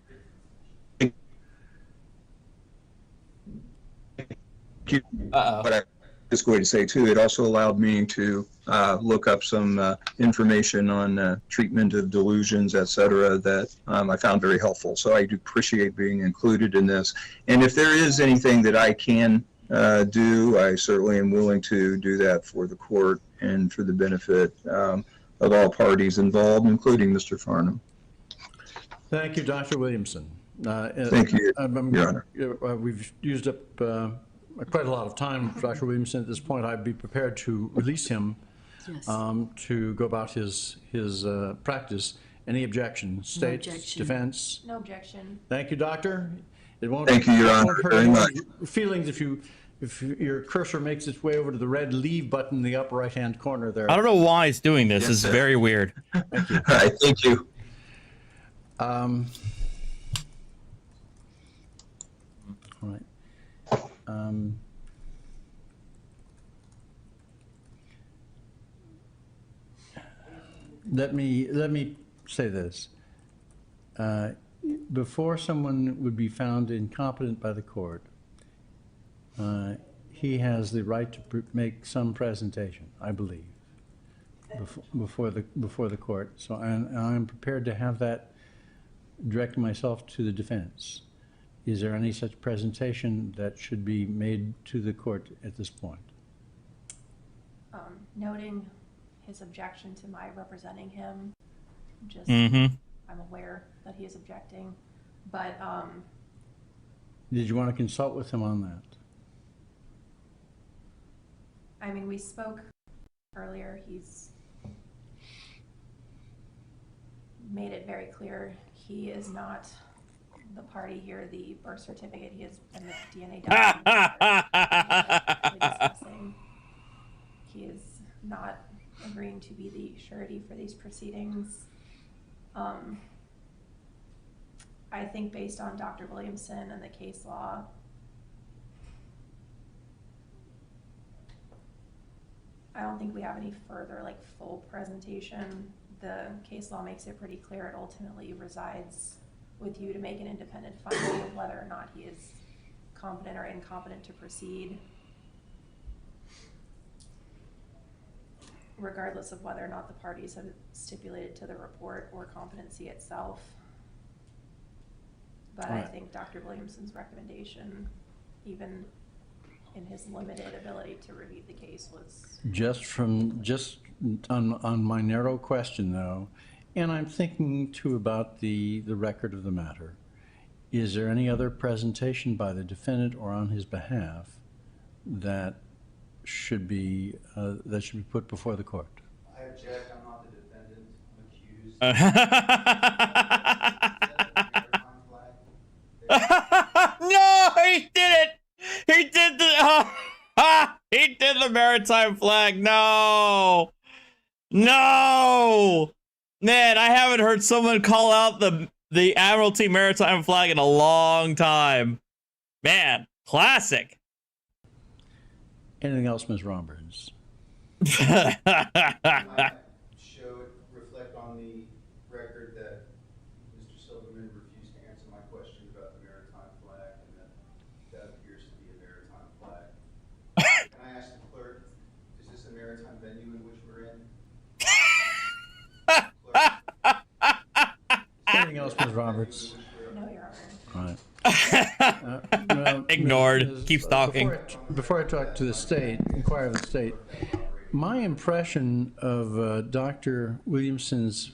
you. But I was going to say too, it also allowed me to look up some information on treatment of delusions, etc., that I found very helpful. So I do appreciate being included in this. And if there is anything that I can do, I certainly am willing to do that for the court and for the benefit of all parties involved, including Mr. Farnham.
Thank you, Dr. Williamson.
Thank you, Your Honor.
We've used up quite a lot of time, Dr. Williamson. At this point, I'd be prepared to release him to go about his practice. Any objection? State, defense?
No objection.
Thank you, Doctor. It won't.
Thank you, Your Honor, very much.
Feelings if your cursor makes its way over to the red leave button in the upper right-hand corner there.
I don't know why it's doing this. It's very weird.
Thank you.
All right, thank you.
All right. Let me say this. Before someone would be found incompetent by the court, he has the right to make some presentation, I believe, before the court. So I'm prepared to have that, direct myself to the defense. Is there any such presentation that should be made to the court at this point?
Noting his objection to my representing him, just I'm aware that he is objecting, but
did you want to consult with him on that?
I mean, we spoke earlier. He's made it very clear he is not the party here. The birth certificate he is and the DNA document. He is not agreeing to be the surety for these proceedings. I think based on Dr. Williamson and the case law, I don't think we have any further full presentation. The case law makes it pretty clear it ultimately resides with you to make an independent finding of whether or not he is competent or incompetent to proceed. regardless of whether or not the parties have stipulated to the report or competency itself. But I think Dr. Williamson's recommendation, even in his limited ability to review the case, was
Just on my narrow question though, and I'm thinking too about the record of the matter. Is there any other presentation by the defendant or on his behalf that should be put before the court?
I object. I'm not the defendant. I'm accused.
No, he did it. He did he did the maritime flag. No, man, I haven't heard someone call out the Admiralty maritime flag in a long time. Man, classic.
Anything else, Ms. Roberts?
Reflect on the record that Mr. Silverman refused to answer my question about the maritime flag, and that appears to be a maritime flag. Can I ask the clerk, is this a maritime venue in which we're in?
Anything else, Ms. Roberts?
no, Your Honor.
All right.
Ignored. Keep stalking.
Before I talk to the state, inquire of the state, my impression of Dr. Williamson's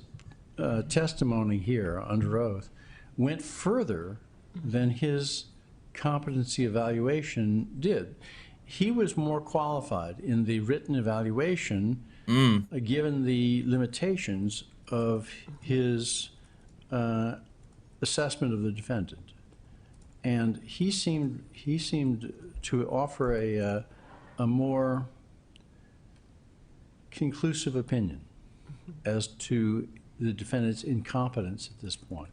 testimony here under oath went further than his competency evaluation did. He was more qualified in the written evaluation, given the limitations of his assessment of the defendant. And he seemed to offer a more conclusive opinion as to the defendant's incompetence at this point.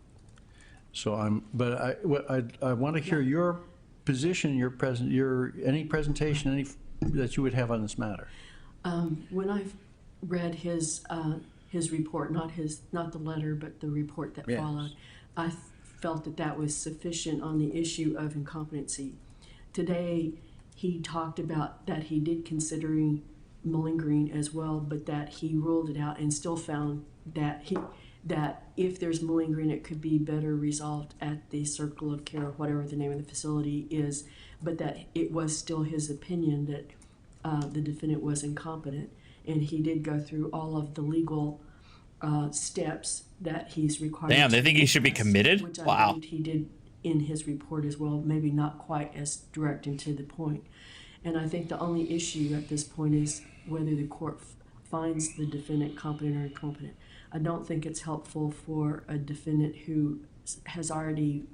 So I want to hear your position, any presentation that you would have on this matter.
When I've read his report, not the letter, but the report that followed, I felt that was sufficient on the issue of incompetency. Today, he talked about that he did considering malingering as well, but that he ruled it out and still found that if there's malingering, it could be better resolved at the circle of care, whatever the name of the facility is, but that it was still his opinion that the defendant was incompetent. And he did go through all of the legal steps that he's required.
Damn, they think he should be committed?
Which I
Wow.
believed he did in his report as well, maybe not quite as direct and to the point. And I think the only issue at this point is whether the court finds the defendant competent or incompetent. I don't think it's helpful for a defendant who has already,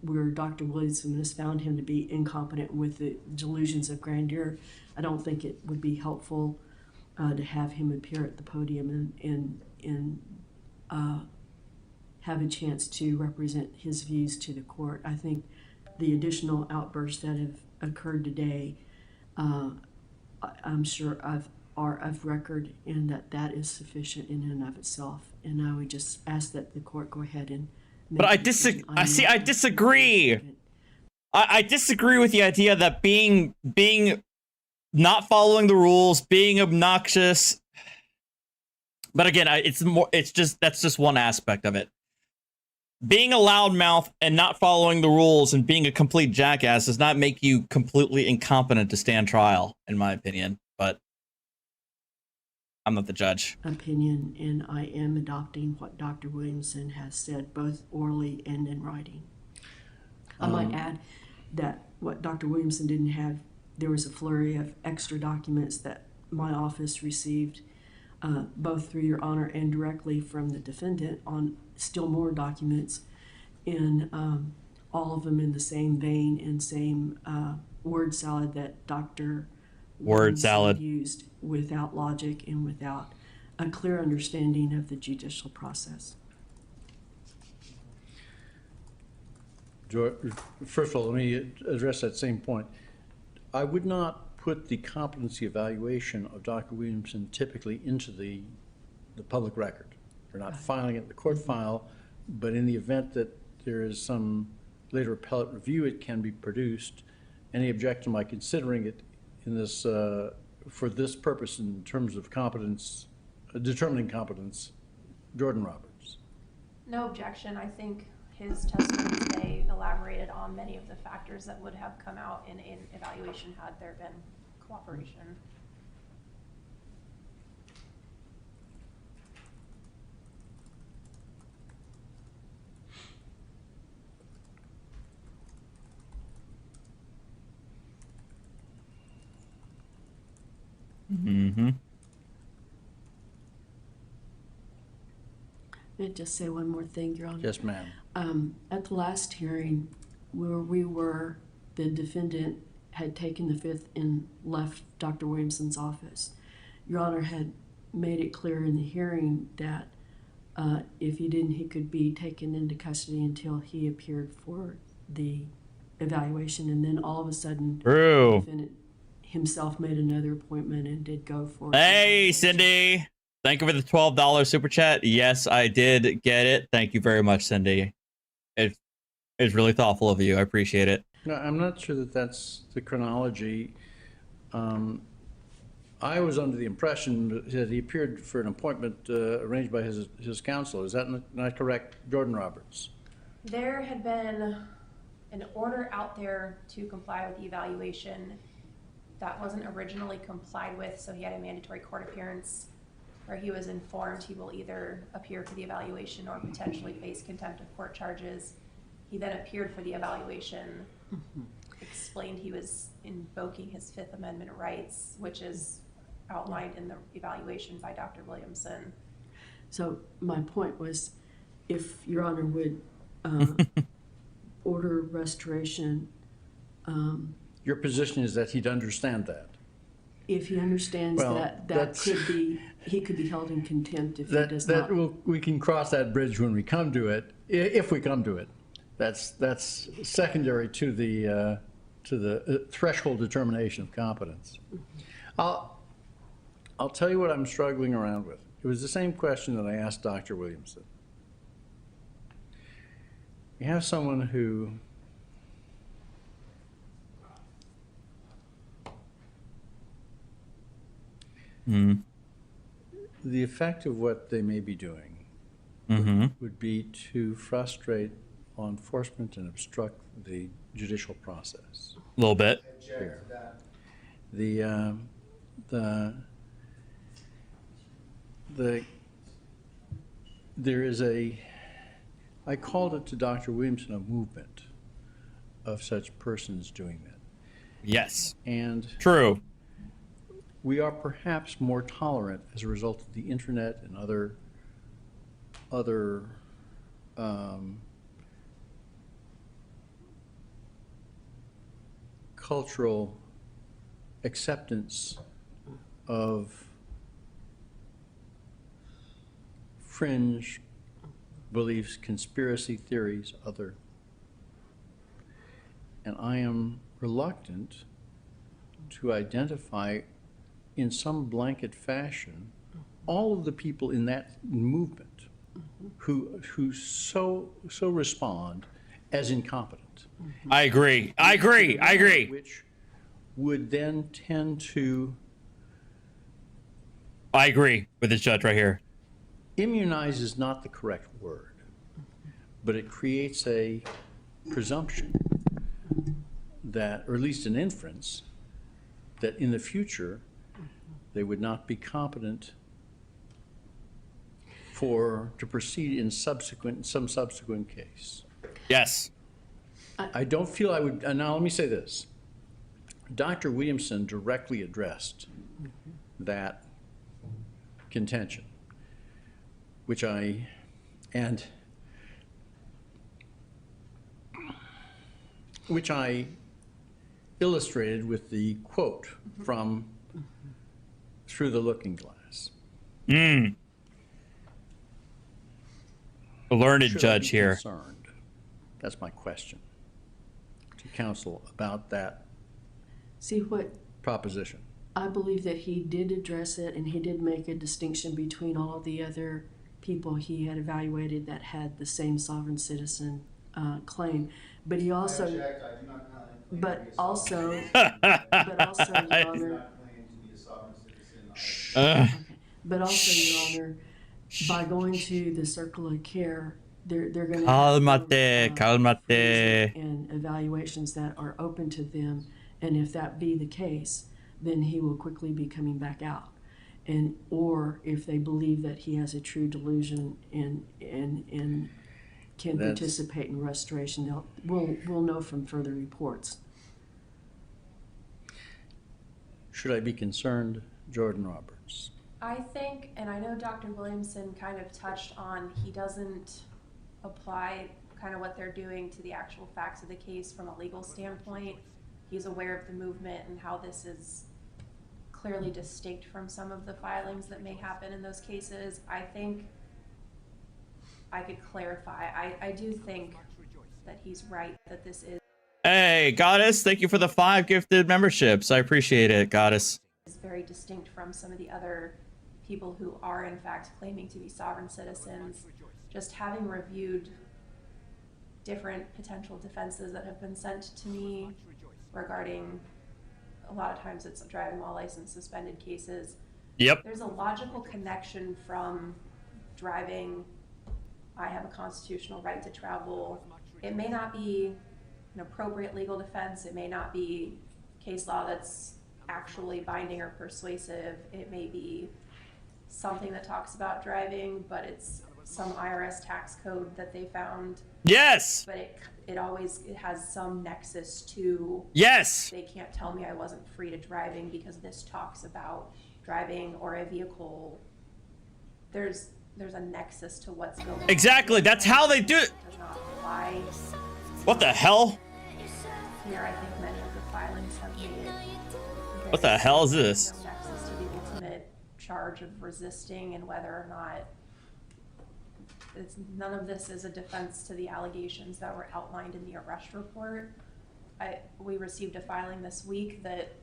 where Dr. Williamson has found him to be incompetent with the delusions of grandeur. I don't think it would be helpful to have him appear at the podium and have a chance to represent his views to the court. I think the additional outbursts that have occurred today, I'm sure are of record, and that is sufficient in and of itself. And I would just ask that the court go ahead and make
But I
a decision.
I disagree. I disagree with the idea that being not following the rules, being obnoxious. But again, that's just one aspect of it. Being a loudmouth and not following the rules and being a complete jackass does not make you completely incompetent to stand trial, in my opinion. But I'm not the judge.
Opinion, and I am adopting what Dr. Williamson has said, both orally and in writing. I might add that what Dr. Williamson didn't have, there was a flurry of extra documents that my office received, both through Your Honor and directly from the defendant, on still more documents, in all of them in the same vein and same word salad that Dr. Williamson used, without logic and without a clear understanding of the judicial process.
First of all, let me address that same point. I would not put the competency evaluation of Dr. Williamson typically into the public record. We're not filing it in the court file, but in the event that there is some later appellate review, it can be produced. Any objection by considering it in this for this purpose in terms of competence, determining competence, Jordan Roberts?
No objection. I think his testimony today elaborated on many of the factors that would have come out in an evaluation had there been cooperation.
Mm-hmm.
May I just say one more thing, Your Honor?
Yes, ma'am.
At the last hearing, where we were, the defendant had taken the fifth and left Dr. Williamson's office. Your Honor had made it clear in the hearing that if he didn't, he could be taken into custody until he appeared for the evaluation, and then all of a sudden,
True.
the defendant himself made another appointment and did go for
Hey, Cindy. Thank you for the $12 super chat. Yes, I did get it. Thank you very much, Cindy. It's really thoughtful of you. I appreciate it.
No, I'm not sure that that's the chronology. I was under the impression that he appeared for an appointment arranged by his counsel. Is that not correct, Jordan Roberts?
There had been an order out there to comply with the evaluation that wasn't originally complied with, so he had a mandatory court appearance where he was informed he will either appear for the evaluation or potentially face contempt of court charges. He then appeared for the evaluation, explained he was invoking his Fifth Amendment rights, which is outlined in the evaluation by Dr. Williamson.
So my point was, if Your Honor would order restoration.
Your position is that he'd understand that?
If he understands
Well,
that could be, he could be held in contempt if he does not.
We can cross that bridge when we come to it, if we come to it. That's secondary to the threshold determination of competence. I'll tell you what I'm struggling around with. It was the same question that I asked Dr. Williamson. You have someone who the effect of what they may be doing would be to frustrate law enforcement and obstruct the judicial process.
A little bit.
Here. There is I called it to Dr. Williamson a movement of such persons doing that.
Yes.
And
true.
We are perhaps more tolerant as a result of the internet and other cultural acceptance of fringe beliefs, conspiracy theories, and I am reluctant to identify in some blanket fashion all of the people in that movement who so respond as incompetent.
I agree.
Which would then tend to...
I agree with this judge right here.
Immunize is not the correct word, but it creates a presumption that, or at least an inference, that in the future they would not be competent to proceed in some subsequent case.
Yes.
I don't feel I would, now let me say this. Dr. Williamson directly addressed that contention, which I illustrated with the quote from Through the Looking Glass.
A learned judge here.
Concerned. That's my question to counsel about that proposition.
I believe that he did address it, and he did make a distinction between all of the other people he had evaluated that had the same sovereign citizen claim. But he also, Your Honor, Okay. But also, Your Honor, by going to the circle of care, they're going to
Calmate.
and evaluations that are open to them, and if that be the case, then he will quickly be coming back out. And or if they believe that he has a true delusion and can participate in restoration, we'll know from further reports.
Should I be concerned, Jordan Roberts?
I think, and I know Dr. Williamson kind of touched on, he doesn't apply kind of what they're doing to the actual facts of the case from a legal standpoint. He's aware of the movement and how this is clearly distinct from some of the filings that may happen in those cases. I think I could clarify. I do think that he's right that this is
Hey, Goddess, thank you for the 5 gifted memberships. I appreciate it, Goddess.
very distinct from some of the other people who are in fact claiming to be sovereign citizens. Just having reviewed different potential defenses that have been sent to me regarding, a lot of times it's driving while license suspended cases.
Yep.
There's a logical connection from driving, I have a constitutional right to travel. It may not be an appropriate legal defense. It may not be case law that's actually binding or persuasive. It may be something that talks about driving, but it's some IRS tax code that they found.
Yes.
But it has some nexus to.
Yes.
They can't tell me I wasn't free to driving because this talks about driving or a vehicle. There's a nexus to what's going on.
Exactly. That's how they do it.
Does not apply.
What the hell?
Here, I think many of the filings have made it.
What the hell is this?
No nexus to the ultimate charge of resisting and whether or not none of this is a defense to the allegations that were outlined in the arrest report. We received a filing this week that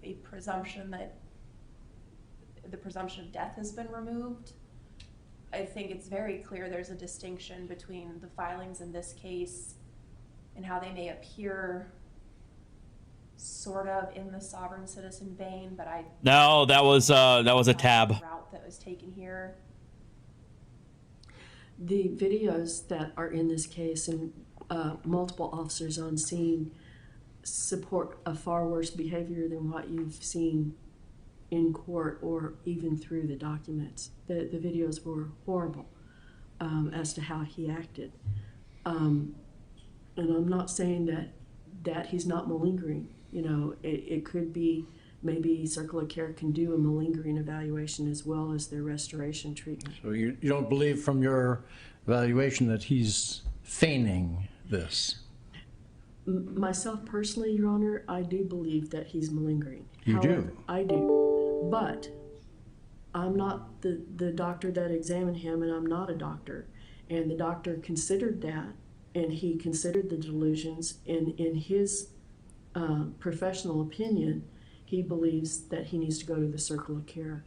the presumption of death has been removed. I think it's very clear there's a distinction between the filings in this case and how they may appear sort of in the sovereign citizen vein, but
No, that was a tab.
route that was taken here.
The videos that are in this case and multiple officers on scene support a far worse behavior than what you've seen in court or even through the documents. The videos were horrible as to how he acted. And I'm not saying that he's not malingering. You know, it could be maybe Circle of Care can do a malingering evaluation as well as their restoration treatment.
So you don't believe from your evaluation that he's feigning this?
Myself personally, Your Honor, I do believe that he's malingering.
You
However,
do?
I do. But I'm not the doctor that examined him, and I'm not a doctor. And the doctor considered that, and he considered the delusions, and in his professional opinion, he believes that he needs to go to the Circle of Care.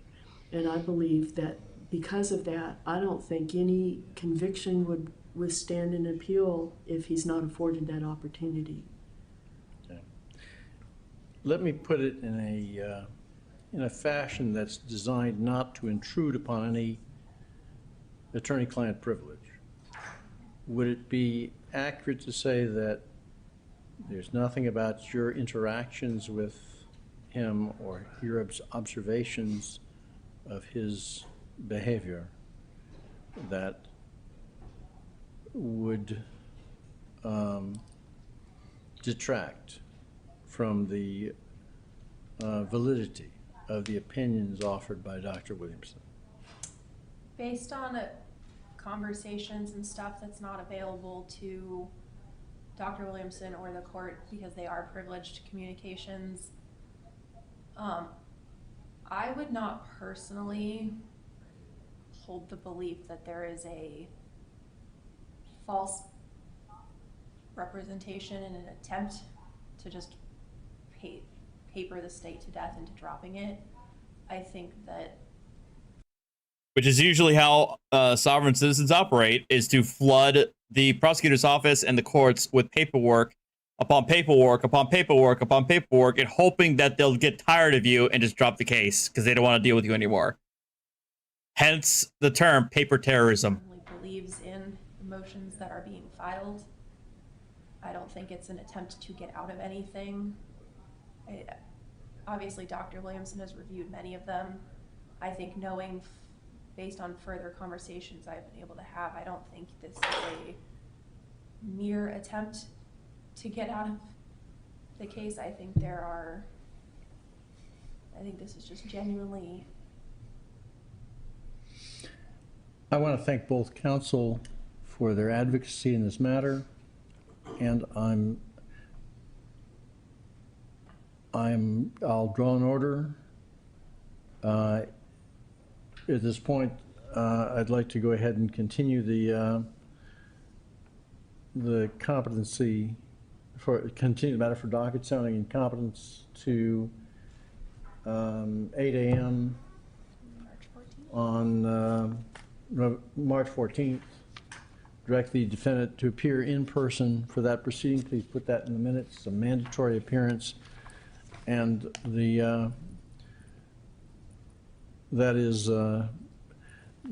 And I believe that because of that, I don't think any conviction would withstand an appeal if he's not afforded that opportunity.
Okay. Let me put it in a fashion that's designed not to intrude upon any attorney-client privilege. Would it be accurate to say that there's nothing about your interactions with him or your observations of his behavior that would detract from the validity of the opinions offered by Dr. Williamson?
Based on conversations and stuff that's not available to Dr. Williamson or the court because they are privileged communications, I would not personally hold the belief that there is a false representation in an attempt to just paper the state to death into dropping it. I think that,
which is usually how sovereign citizens operate, is to flood the prosecutor's office and the courts with paperwork upon paperwork, upon paperwork, upon paperwork, and hoping that they'll get tired of you and just drop the case because they don't want to deal with you anymore. Hence the term paper terrorism.
Believes in the motions that are being filed. I don't think it's an attempt to get out of anything. Obviously, Dr. Williamson has reviewed many of them. I think knowing, based on further conversations I've been able to have, I don't think this is a mere attempt to get out of the case. I think this is just genuinely.
I want to thank both counsel for their advocacy in this matter, and I'll draw an order. At this point, I'd like to go ahead and continue the competency continue the matter for docket sounding incompetence to 8 a.m. on March 14th. Direct the defendant to appear in person for that proceeding. Please put that in the minutes. It's a mandatory appearance, and that is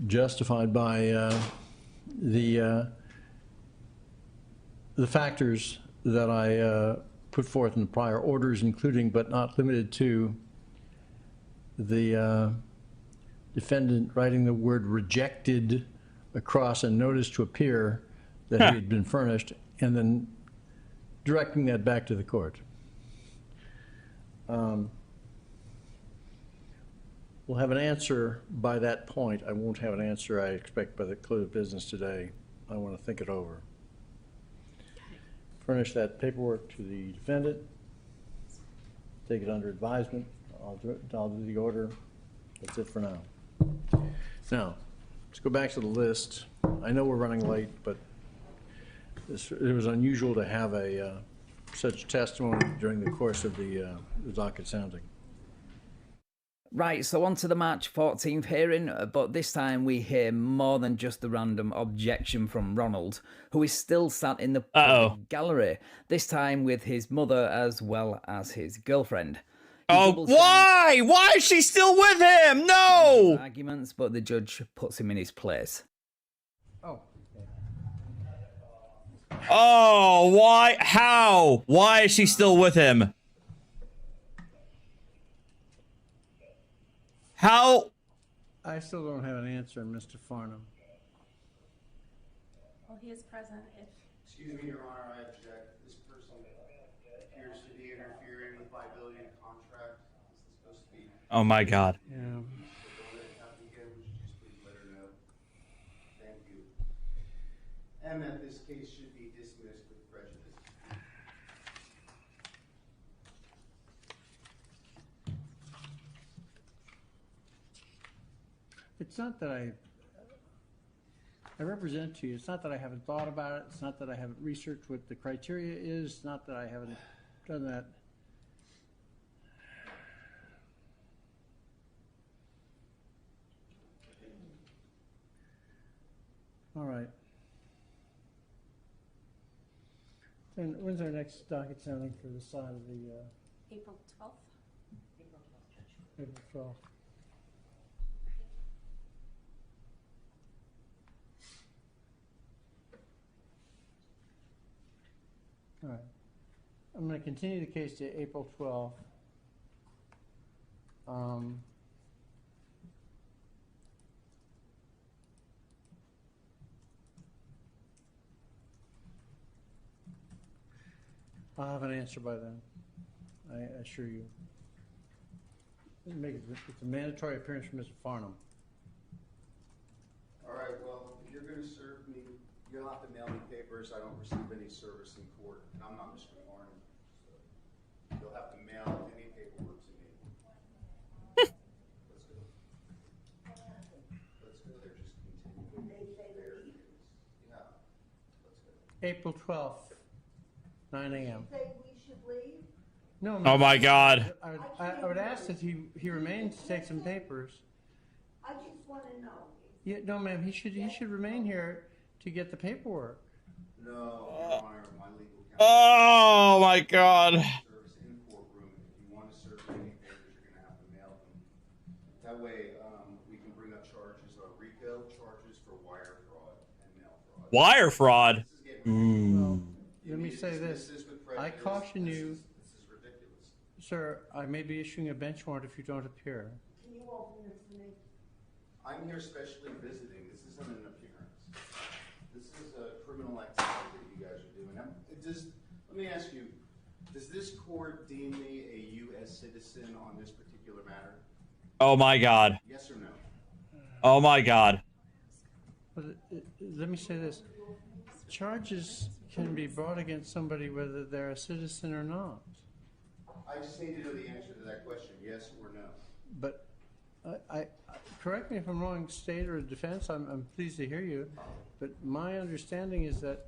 justified by the factors that I put forth in the prior orders, including but not limited to the defendant writing the word rejected across a notice to appear that he had been furnished, and then directing that back to the court. We'll have an answer by that point. I won't have an answer, I expect, by the close of business today. I want to think it over. Furnish that paperwork to the defendant. Take it under advisement. I'll do the order. That's it for now. Now, let's go back to the list. I know we're running late, but it was unusual to have such testimony during the course of the docket sounding.
Right, so on to the March 14th hearing, but this time we hear more than just the random objection from Ronald, who is still sat in the gallery, this time with his mother as well as his girlfriend.
Why? Why is she still with him? No!
Arguments, but the judge puts him in his place.
Oh, why? How? Why is she still with him? How?
I still don't have an answer, Mr. Farnham.
Well, he is present if...
Excuse me, Your Honor, I object. This person appears to be interfering with liability in a contract. This is supposed to be...
Oh my God.
Yeah.
Thank you. And that this case should be dismissed with prejudice.
It's not that I represent to you. It's not that I haven't thought about it. It's not that I haven't researched what the criteria is. It's not that I haven't done that. All right. And when's our next docket sounding for the side of the...
April 12th?
April 12th. All right. I'm going to continue the case to April 12th. I'll have an answer by then, I assure you. It's a mandatory appearance from Mr. Farnham.
All right, well, if you're going to serve me, you'll have to mail me papers. I don't receive any service in court. And I'm not Mr. Farnham. So you'll have to mail any paperwork to me. Let's go. Let's go there. Just continue. Yeah. Let's go.
April 12th, 9 a.m.
Say we should leave?
No,
Oh my God.
I would ask that he remains to take some papers.
I just want to know.
Yeah, no, ma'am, he should remain here to get the paperwork.
No, Your Honor, my legal counsel.
Oh my god.
Service in courtroom. If you want to serve any papers, you're going to have to mail them. That way, we can bring up charges on RICO, charges for wire fraud and mail fraud.
Wire fraud?
Well, let me say this. I caution you,
This is ridiculous.
sir, I may be issuing a bench warrant if you don't appear.
Can you open this for me?
I'm here specially visiting. This isn't an appearance. This is a criminal activity that you guys are doing. Let me ask you, does this court deem me a U.S. citizen on this particular matter?
Oh my god.
Yes or no?
Oh my god.
But let me say this. Charges can be brought against somebody whether they're a citizen or not.
I just need to know the answer to that question, yes or no.
But I correct me if I'm wrong, state or defense, I'm pleased to hear you, but my understanding is that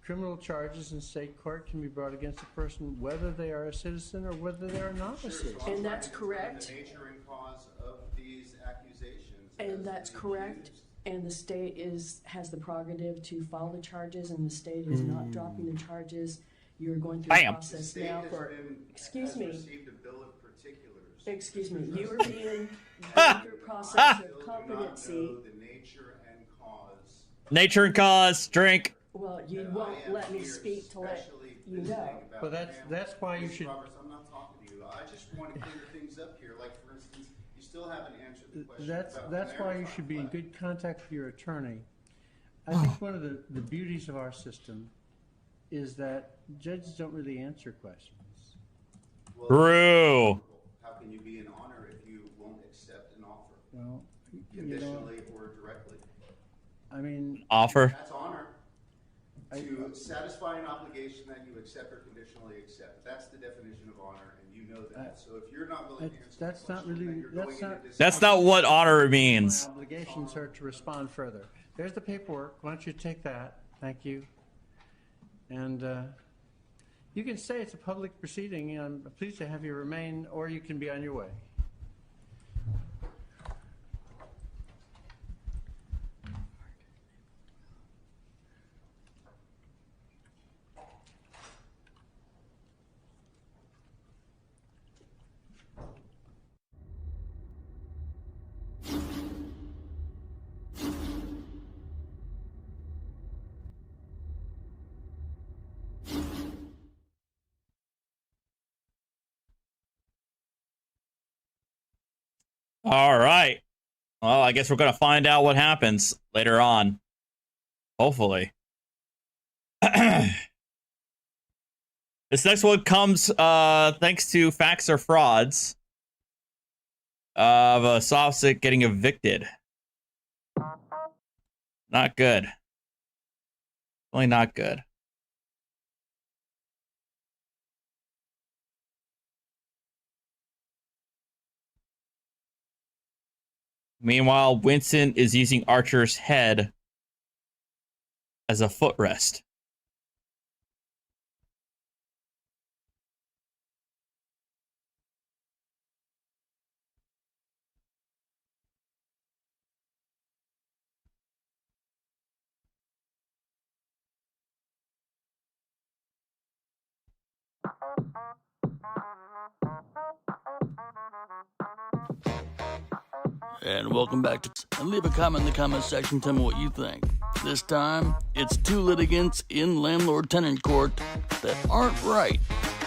criminal charges in state court can be brought against a person whether they are a citizen or whether they are not a citizen.
And that's correct.
The nature and cause of these accusations.
And that's correct. And the state has the prerogative to file the charges, and the state is not dropping the charges. You're going through the process now for, excuse me.
Received a bill of particulars.
Excuse me, you are being going through a process of competency.
The nature and cause.
Nature and cause, drink.
Well, you won't let me speak to let you know.
Well, that's why you should.
Roberts, I'm not talking to you. I just want to clear things up here. Like, for instance, you still haven't answered the question.
That's why you should be in good contact with your attorney. I think one of the beauties of our system is that judges don't really answer questions.
Well,
True.
how can you be an honor if you won't accept an offer?
Well,
Conditionally or directly?
I mean,
Offer.
That's honor. To satisfy an obligation that you accept or conditionally accept. That's the definition of honor, and you know that. So if you're not willing to answer
that's
the
not
question,
really
then you're going into
That's not what honor means.
my obligations are to respond further. There's the paperwork. Why don't you take that? Thank you. And you can say it's a public proceeding. I'm pleased to have you remain, or you can be on your way.
All right. Well, I guess we're going to find out what happens later on. Hopefully. This next one comes thanks to facts or frauds of a SovCit getting evicted. Not good. Really not good. Meanwhile, Winston is using Archer's head as a footrest.
And welcome back to... And leave a comment in the comment section, tell me what you think. This time, it's two litigants in landlord-tenant court that aren't right,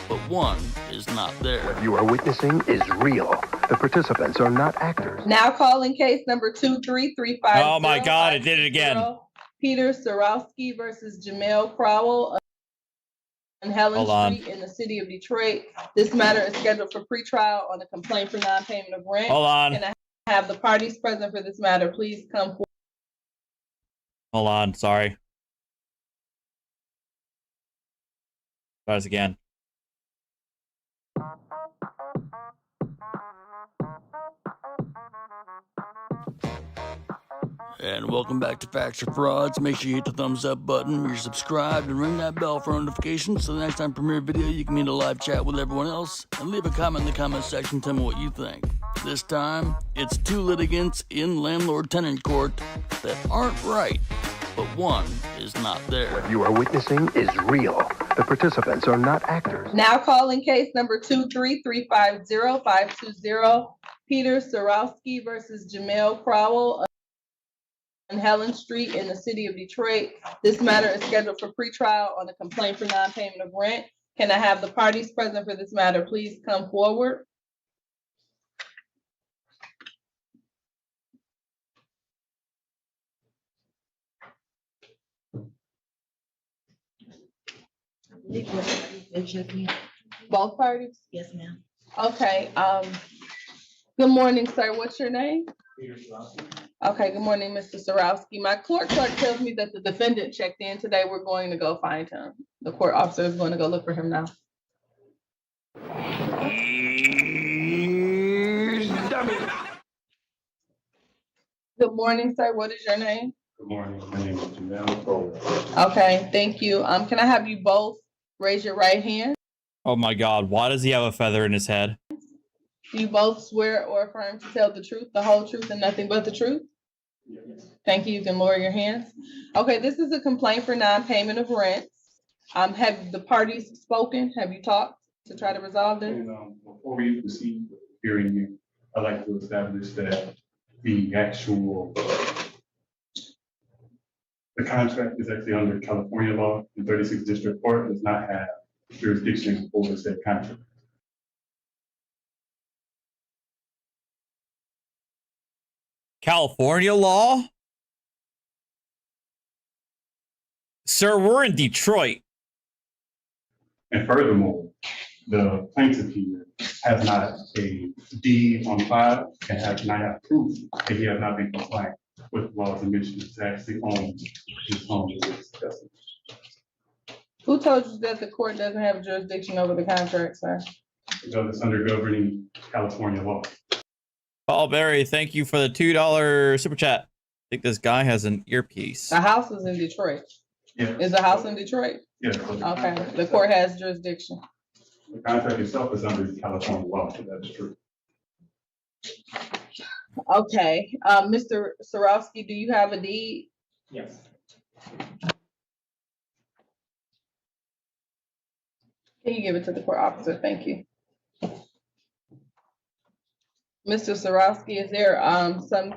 but one is not there.
What you are witnessing is real. The participants are not actors.
Now calling case number 23350.
Oh my God, it did it again.
Peter Sarowski versus Jamel Crowell on Helen Street in the city of Detroit. This matter is scheduled for pretrial on a complaint for non-payment of rent.
Hold on.
Can I have the parties present for this matter please come forward?
Hold on, sorry. Try this again.
And welcome back to Facts or Frauds. Make sure you hit the thumbs up button, you're subscribed, and ring that bell for notifications so the next time I premiere a video you can meet a live chat with everyone else. And leave a comment in the comment section, tell me what you think. This time, it's two litigants in landlord-tenant court that aren't right, but one is not there.
What you are witnessing is real. The participants are not actors.
Now calling case number 23350-520, Peter Sarowski versus Jamel Crowell on Helen Street in the city of Detroit. This matter is scheduled for pretrial on a complaint for non-payment of rent. Can I have the parties present for this matter please come forward? Both parties?
Yes, ma'am.
Okay, good morning, sir. What's your name?
Peter Sarowski.
Okay, good morning, Mr. Sarowski. My court clerk tells me that the defendant checked in today. We're going to go find him. The court officer is going to go look for him now. Good morning, sir. What is your name?
Good morning. My name is Jamel Crowell.
Okay, thank you. Can I have you both raise your right hand?
Oh my God, why does he have a feather in his head?
Do you both swear or affirm to tell the truth, the whole truth, and nothing but the truth?
Yes.
Thank you. You can lower your hands. Okay, this is a complaint for non-payment of rents. Have the parties spoken? Have you talked to try to resolve this?
And before we proceed with the hearing here, I'd like to establish that the actual the contract is actually under California law. The 36th District Court does not have jurisdiction over said contract.
California law? Sir, we're in Detroit.
And furthermore, the plaintiff here has not a deed on file and has not had proof that he has not been compliant with laws and missions to actually own his home.
Who told you that the court doesn't have jurisdiction over the contract, sir?
Because it's under governing California law.
Paul Berry, thank you for the $2 super chat. I think this guy has an earpiece.
The house is in Detroit.
Yeah.
Is the house in Detroit?
Yes.
Okay, the court has jurisdiction.
The contract itself is under California law, so that's true.
Okay, Mr. Sarowski, do you have a deed?
Yes.
Can you give it to the court officer? Thank you. Mr. Sarowski, is there some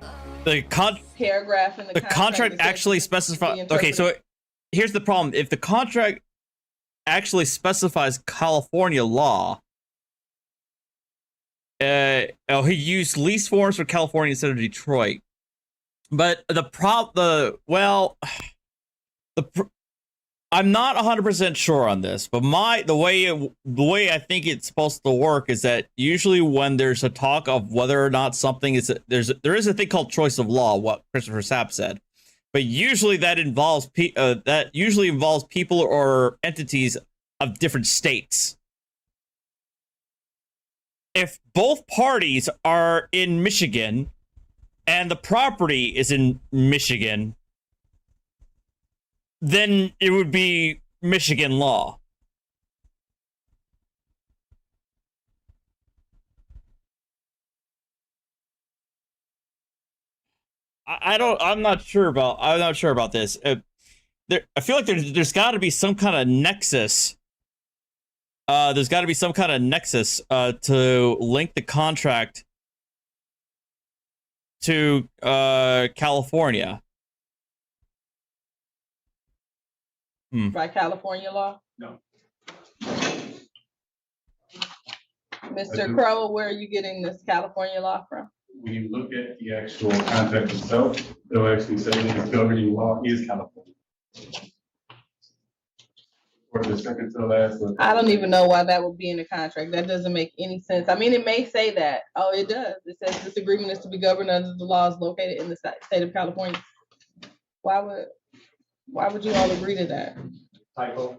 paragraph in
the contract actually specifies? Okay, so here's the problem. If the contract actually specifies California law, he used lease forms for California instead of Detroit. But I'm not 100% sure on this, but the way I think it's supposed to work is that usually when there's a talk of whether or not something is there is a thing called choice of law, what Christopher Sapp said, but usually that involves people or entities of different states. If both parties are in Michigan and the property is in Michigan, then it would be Michigan law. I'm not sure about this. I feel like there's got to be some kind of nexus. There's got to be some kind of nexus to link the contract to California.
By California law?
No.
Mr. Crowell, where are you getting this California law from?
When you look at the actual contract itself, it'll actually say that the governing law is California. Or the second to last one.
I don't even know why that would be in the contract. That doesn't make any sense. I mean, it may say that. Oh, it does. It says this agreement is to be governed under the laws located in the state of California. Why would you all agree to that?
Typo.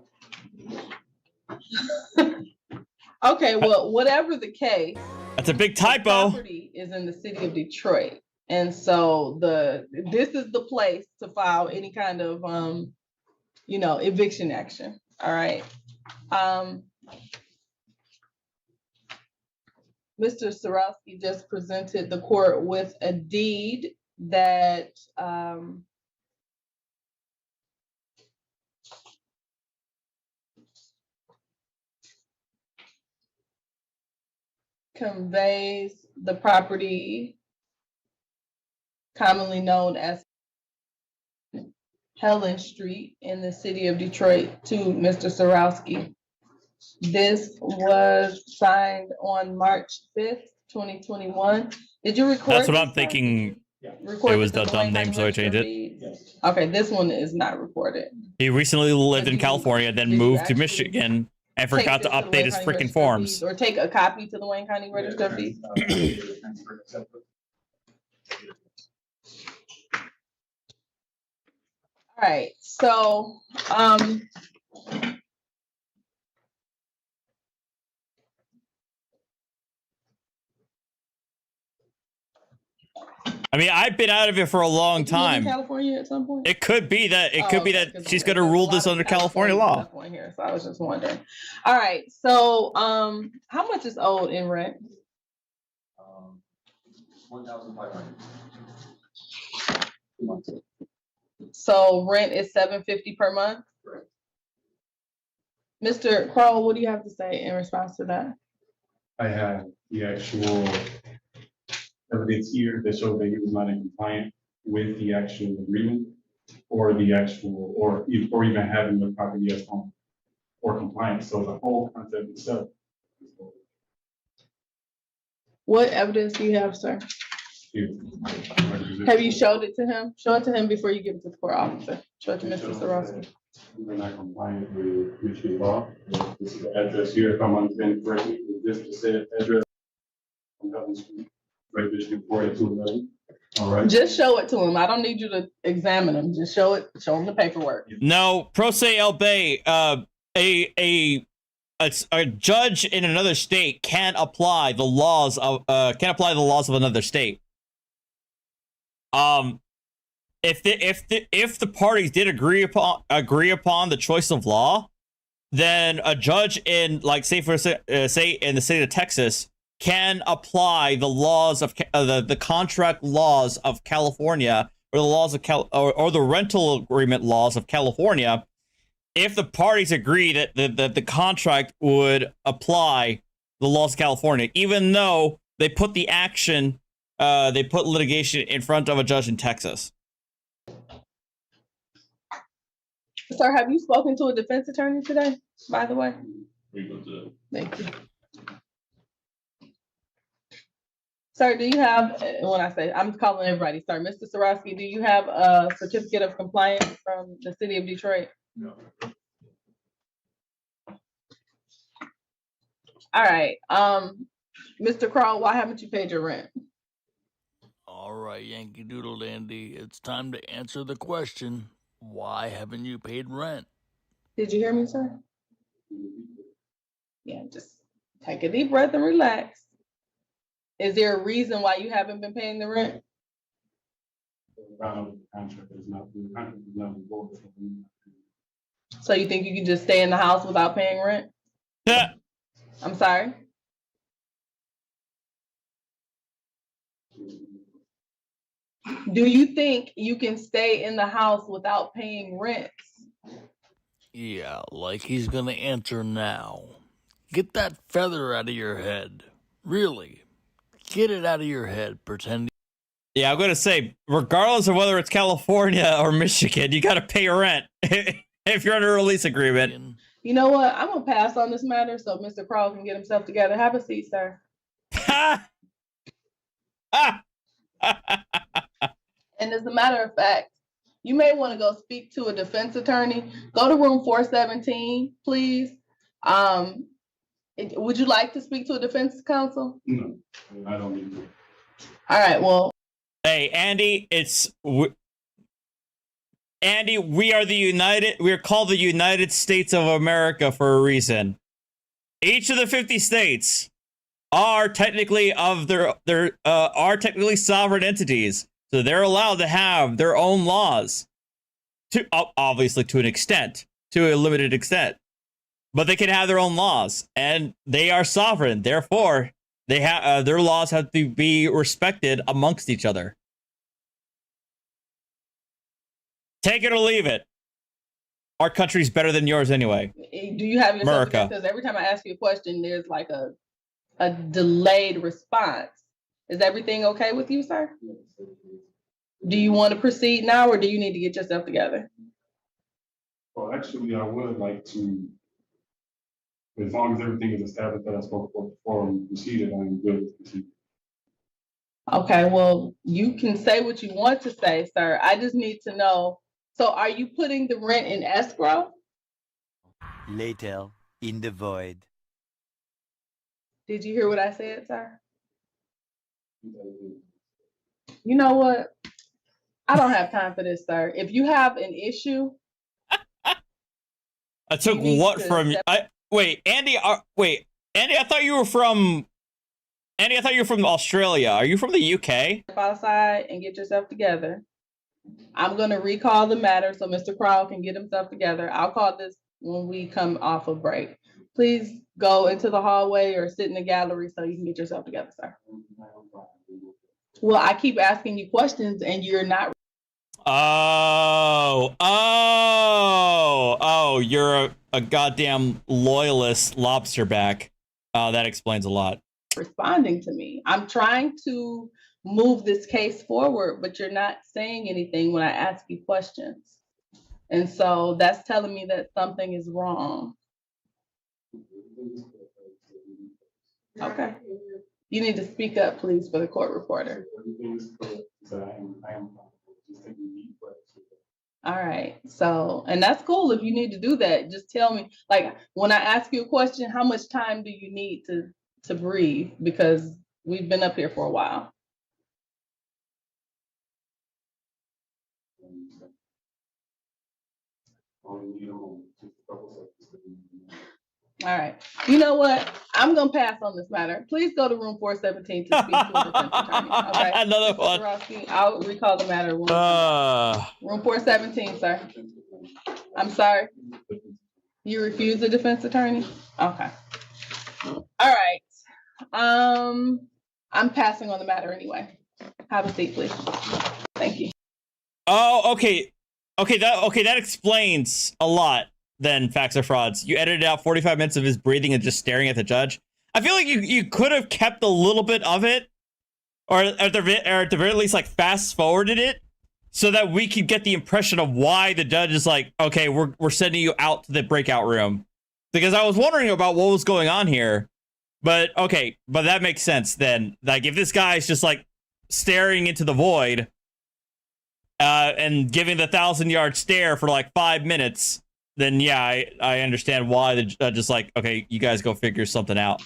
Okay, well, whatever the case.
That's a big typo.
The property is in the city of Detroit. And so this is the place to file any kind of eviction action. All right. Mr. Sarowski just presented the court with a deed that conveys the property commonly known as Helen Street in the city of Detroit to Mr. Sorowski. This was signed on March 5th, 2021. Did you record?
That's what
this,
I'm thinking.
Record
It was
this
the
in
dumb
Wayne
name,
County
so I
Register
changed
of
it.
Deeds? Okay, this one is not recorded.
He recently lived in
you-
California, then
did you
moved to
actually
Michigan, and
Take
forgot to
this the
update
Wayne
his
County
freaking
Register of
forms.
Deeds, or take a copy to the Wayne County Register of Deeds. All right, so
I mean, I've been out of it for a long
did you live in
time.
California at some point?
It could be that
Okay, 'cause
she's
there's
going to rule
a lot
this
of
under California law.
stuff on here, so I was just wondering. All right, so how much is owed in rent?
1,500.
So rent is $750 per month?
Correct.
Mr. Crow, what do you have to say in response to that?
I have the actual evidence here that showed that he was not in compliance with the actual agreement or the actual, or even having the property as home or compliance. So the whole concept itself.
What evidence do you have, sir? Have you showed it to him? Show it to him before you give it to the court officer. Show it to Mr. Sorowski.
We're not compliant with Michigan law. This is the address here, if I'm understanding correctly, this is the address on Helen Street, right, Michigan 4211. All right.
Just show it to him. I don't need you to examine him. Just show it. Show him the paperwork.
No, Pro Se El Bay, a judge in another state can't apply the laws of another state. If the parties did agree upon the choice of law, then a judge in, like, say in the state of Texas can apply the laws of the contract laws of California, or the laws of or the rental agreement laws of California, if the parties agree that the contract would apply the laws of California, even though they put the action, they put litigation in front of a judge in Texas.
Sir, have you spoken to a defense attorney today, by the way? Thank you. Sir, do you have, when I say, I'm calling everybody, sir, Mr. Sorowski, do you have a certificate of compliance from the city of Detroit?
No.
All right, Mr. Crow, why haven't you paid your rent?
All right, Yankee Doodle Dandy, it's time to answer the question. Why haven't you paid rent?
Did you hear me, sir? Yeah, just take a deep breath and relax. Is there a reason why you haven't been paying the rent? So you think you can just stay in the house without paying rent?
Yeah.
I'm sorry? Do you think you can stay in the house without paying rent?
Yeah, like he's gonna answer now. Get that feather out of your head. Really. Get it out of your head, pretend.
Yeah, I'm gonna say, regardless of whether it's California or Michigan, you gotta pay rent if you're under a lease agreement.
You know what? I'm gonna pass on this matter so Mr. Crow can get himself together. Have a seat, sir. And as a matter of fact, you may want to go speak to a defense attorney. Go to room 417, please. Would you like to speak to a defense counsel?
No, I don't need to.
All right, well.
Hey, Andy, Andy, we are called the United States of America for a reason. Each of the 50 states are technically are technically sovereign entities. So they're allowed to have their own laws, obviously to a limited extent, but they can have their own laws, and they are sovereign. Therefore, they have their laws have to be respected amongst each other. Take it or leave it. Our country's better than yours anyway.
Do you have yourself?
America?
Because every time I ask you a question, there's like a a delayed response. Is everything okay with you, sir? Do you want to proceed now, or do you need to get yourself together?
Well, actually, I would like to, as long as everything is established that I spoke about before we proceeded, I'm good with proceeding.
Okay, well, you can say what you want to say, sir. I just need to know. So are you putting the rent in escrow?
Later, in the void.
Did you hear what I said, sir? You know what? I don't have time for this, sir. If you have an issue.
I took what from wait, Andy, Andy, I thought you were from Australia. Are you from the UK?
Step outside and get yourself together. I'm going to recall the matter so Mr. Crowell can get himself together. I'll call this when we come off of break. Please go into the hallway or sit in the gallery so you can get yourself together, sir. Well, I keep asking you questions and you're not.
Oh, you're a goddamn loyalist lobsterback. That explains a lot.
Responding to me. I'm trying to move this case forward, but you're not saying anything when I ask you questions. And so that's telling me that something is wrong. Okay. You need to speak up, please, for the court reporter. All right. So, and that's cool if you need to do that. Just tell me, like, when I ask you a question, how much time do you need to breathe? Because we've been up here for a while. All right. You know what? I'm going to pass on this matter. Please go to room 417 to speak to a defense attorney. Okay.
Another one.
Sorowski, I'll recall the matter. Room 417, sir. I'm sorry. You refuse the defense attorney? Okay. All right. I'm passing on the matter anyway. Have a seat, please. Thank you.
Oh, okay. That explains a lot then, Facts or Frauds. You edited out 45 minutes of his breathing and just staring at the judge. I feel like you could have kept a little bit of it, or at the very least, like, fast forwarded it so that we could get the impression of why the judge is like, okay, we're sending you out to the breakout room. Because I was wondering about what was going on here. But okay, but that makes sense then. Like, if this guy is just like staring into the void and giving the 1,000-yard stare for like 5 minutes, then yeah, I understand why the judge is like, okay, you guys go figure something out.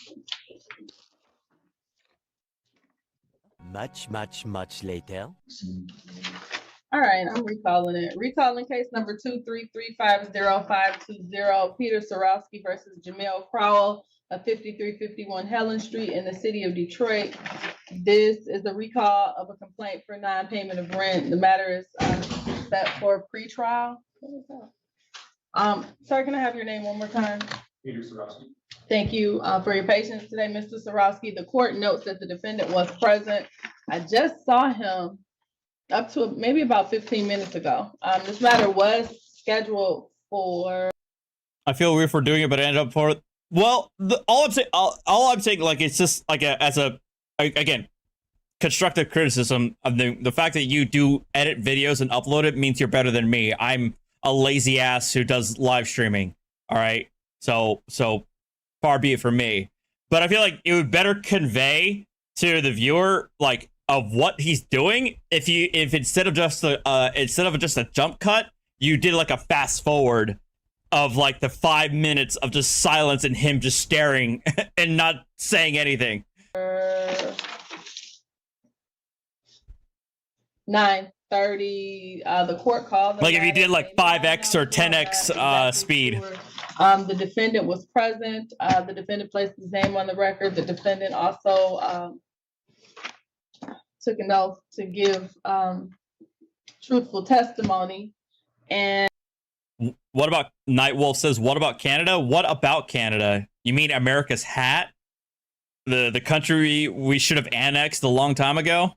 Much later.
All right, I'm recalling it. Recalling case number 233500520, Peter Sorowski versus Jamel Crowell of 5351 Helen Street in the city of Detroit. This is a recall of a complaint for non-payment of rent. The matter is set for pre-trial. Sir, can I have your name one more time?
Peter Sorowski.
Thank you for your patience today, Mr. Sorowski. The court notes that the defendant was present. I just saw him up to maybe about 15 minutes ago. This matter was scheduled for.
I feel weird for doing it, but I ended up for. Well, all I'm saying, like, it's just like again, constructive criticism of the fact that you do edit videos and upload it means you're better than me. I'm a lazy ass who does live streaming. All right, so far be it from me. But I feel like it would better convey to the viewer, like, of what he's doing if instead of just a jump cut, you did like a fast forward of like the 5 minutes of just silence and him just staring and not saying anything.
9:30. The court called.
Like if you did like 5x or 10x speed.
The defendant was present. The defendant placed his name on the record. The defendant also took an oath to give truthful testimony. And
what about Nightwolf says, what about Canada? What about Canada? You mean America's hat? The country we should have annexed a long time ago?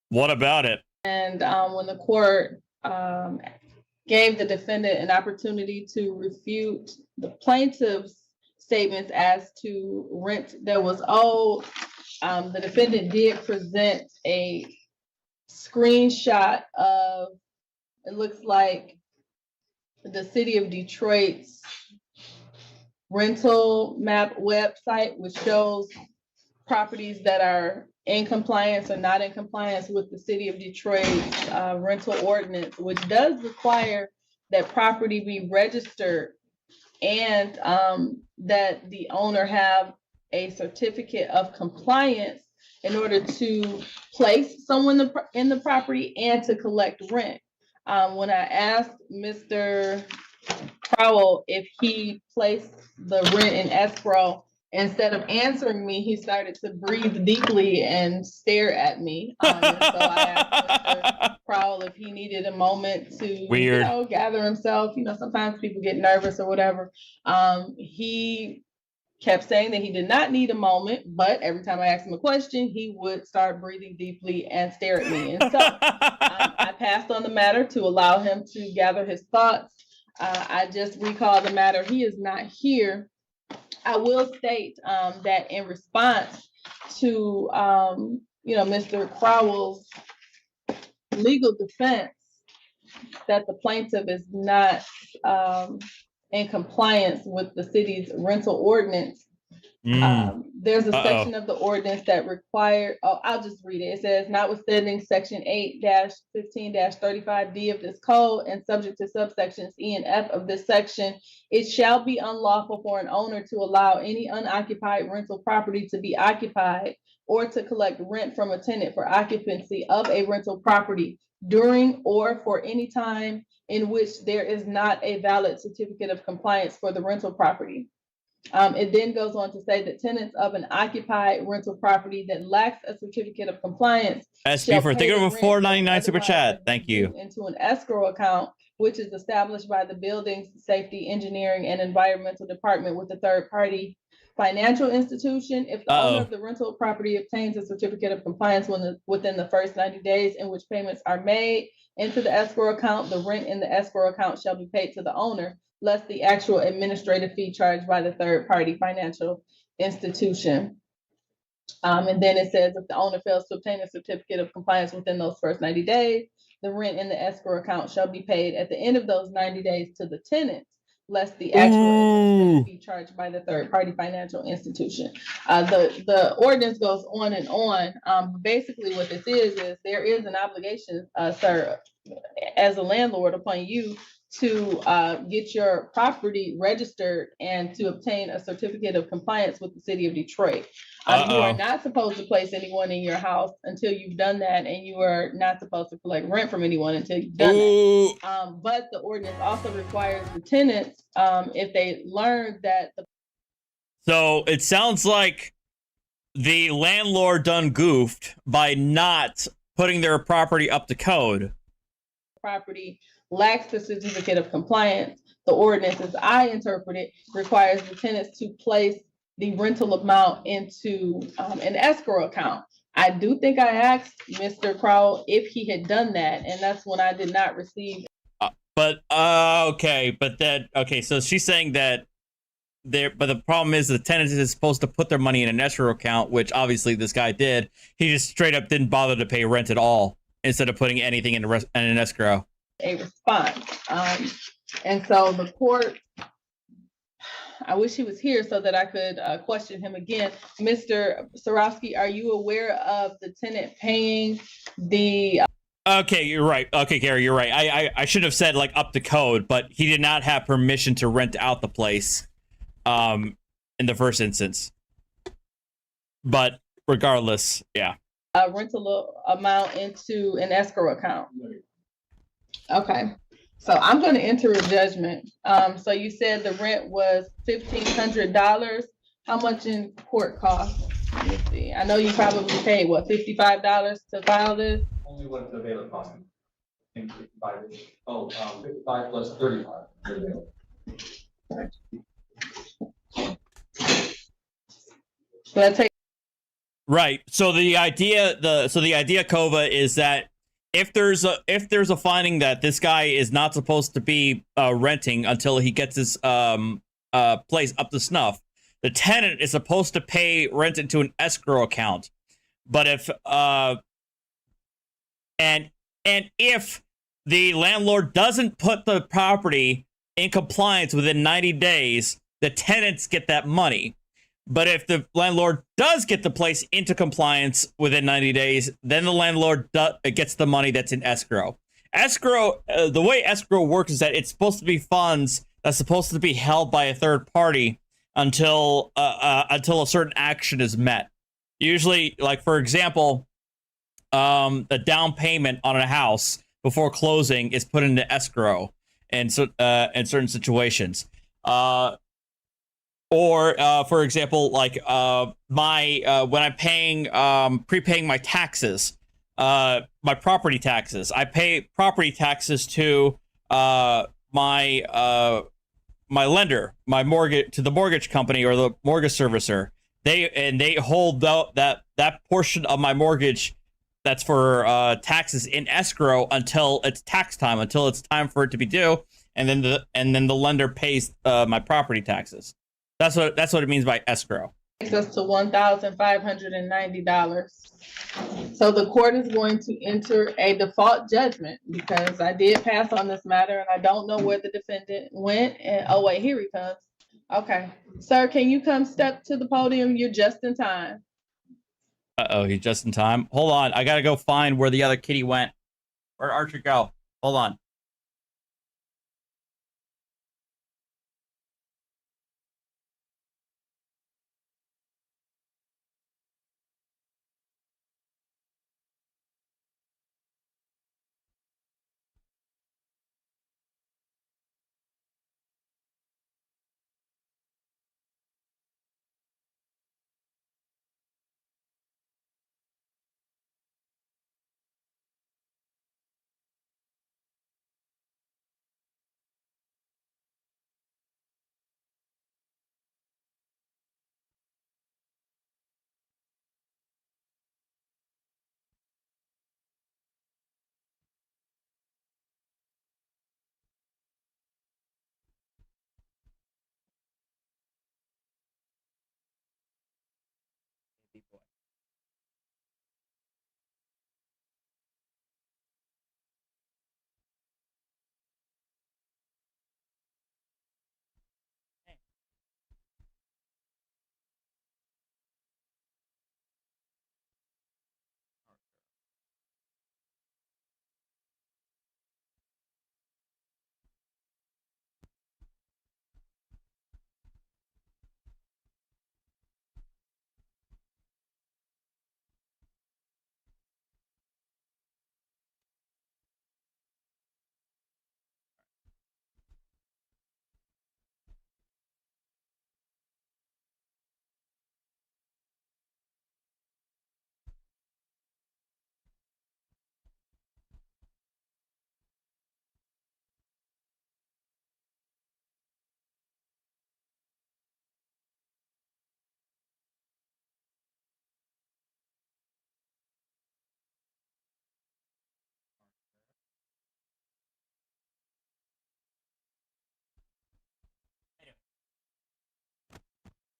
What about it?
And when the court gave the defendant an opportunity to refute the plaintiff's statements as to rent that was owed. The defendant did present a screenshot of, it looks like, the city of Detroit's rental map website, which shows properties that are in compliance or not in compliance with the city of Detroit's rental ordinance, which does require that property be registered and that the owner have a certificate of compliance in order to place someone in the property and to collect rent. When I asked Mr. Crowell if he placed the rent in escrow, instead of answering me, he started to breathe deeply and stare at me. And so I asked Mr. Crowell if he needed a moment to, gather himself. Sometimes people get nervous or whatever. He kept saying that he did not need a moment, but every time I asked him a question, he would start breathing deeply and stare at me. And so I passed on the matter to allow him to gather his thoughts. I just recall the matter. He is not here. I will state that in response to Mr. Crowell's legal defense that the plaintiff is not in compliance with the city's rental ordinance. There's a section of the ordinance that require, I'll just read it. It says, notwithstanding section 8-15-35D of this code and subject to subsections E and F of this section, it shall be unlawful for an owner to allow any unoccupied rental property to be occupied or to collect rent from a tenant for occupancy of a rental property during or for any time in which there is not a valid certificate of compliance for the rental property. It then goes on to say that tenants of an occupied rental property that lacks a certificate of compliance
SB for thinking of a $4.99 super chat. Thank you.
Into an escrow account, which is established by the Buildings, Safety, Engineering, and Environmental Department with a third-party financial institution. If the owner of the rental property obtains a certificate of compliance within the first 90 days in which payments are made into the escrow account, the rent in the escrow account shall be paid to the owner, less the actual administrative fee charged by the third-party financial institution. And then it says if the owner fails to obtain a certificate of compliance within those first 90 days, the rent in the escrow account shall be paid at the end of those 90 days to the tenant, less the actual administrative fee charged by the third-party financial institution. The ordinance goes on and on. Basically what this is there is an obligation, sir, as a landlord upon you to get your property registered and to obtain a certificate of compliance with the city of Detroit. You are not supposed to place anyone in your house until you've done that, and you are not supposed to collect rent from anyone until you've done that. But the ordinance also requires the tenants, if they learn that the
So it sounds like the landlord done goofed by not putting their property up to code.
Property lacks the certificate of compliance, the ordinance, as I interpret it, requires the tenants to place the rental amount into an escrow account. I do think I asked Mr. Crowell if he had done that, and that's when I did not receive.
So she's saying that but the problem is the tenant is supposed to put their money in an escrow account, which obviously this guy did. He just straight up didn't bother to pay rent at all instead of putting anything in an escrow.
A response. And so the court, I wish he was here so that I could question him again. Mr. Sorowski, are you aware of the tenant paying the...
Okay, you're right. Okay, Gary, you're right. I should have said like up to code, but he did not have permission to rent out the place in the first instance. But regardless, yeah.
A rental amount into an escrow account. Okay, so I'm going to enter a judgment. So you said the rent was $1,500. How much in court costs? Let me see. I know you probably paid what, $55 to file this?
Only what the available cost. I think 55. 55 plus 35.
So that takes.
Right. So the idea, Kova, is that if there's a finding that this guy is not supposed to be renting until he gets his place up to snuff, the tenant is supposed to pay rent into an escrow account. But if and if the landlord doesn't put the property in compliance within 90 days, the tenants get that money. But if the landlord does get the place into compliance within 90 days, then the landlord gets the money that's in escrow. Escrow, the way escrow works is that it's supposed to be funds that's supposed to be held by a third party until a certain action is met. Usually, like for example, the down payment on a house before closing is put into escrow, and so in certain situations. Or, for example, like when I'm paying prepaying my taxes, my property taxes, I pay property taxes to my lender, my mortgage, to the mortgage company or the mortgage servicer. They hold that portion of my mortgage that's for taxes in escrow until it's tax time, until it's time for it to be due, and then the lender pays my property taxes. That's what it means by escrow.
Takes us to $1,590. So the court is going to enter a default judgment because I did pass on this matter and I don't know where the defendant went. And oh wait, here he comes. Okay, sir, can you come step to the podium? You're just in time.
Uh-oh, he's just in time. Hold on, I gotta go find where the other kitty went. Where'd Archer go? Hold on.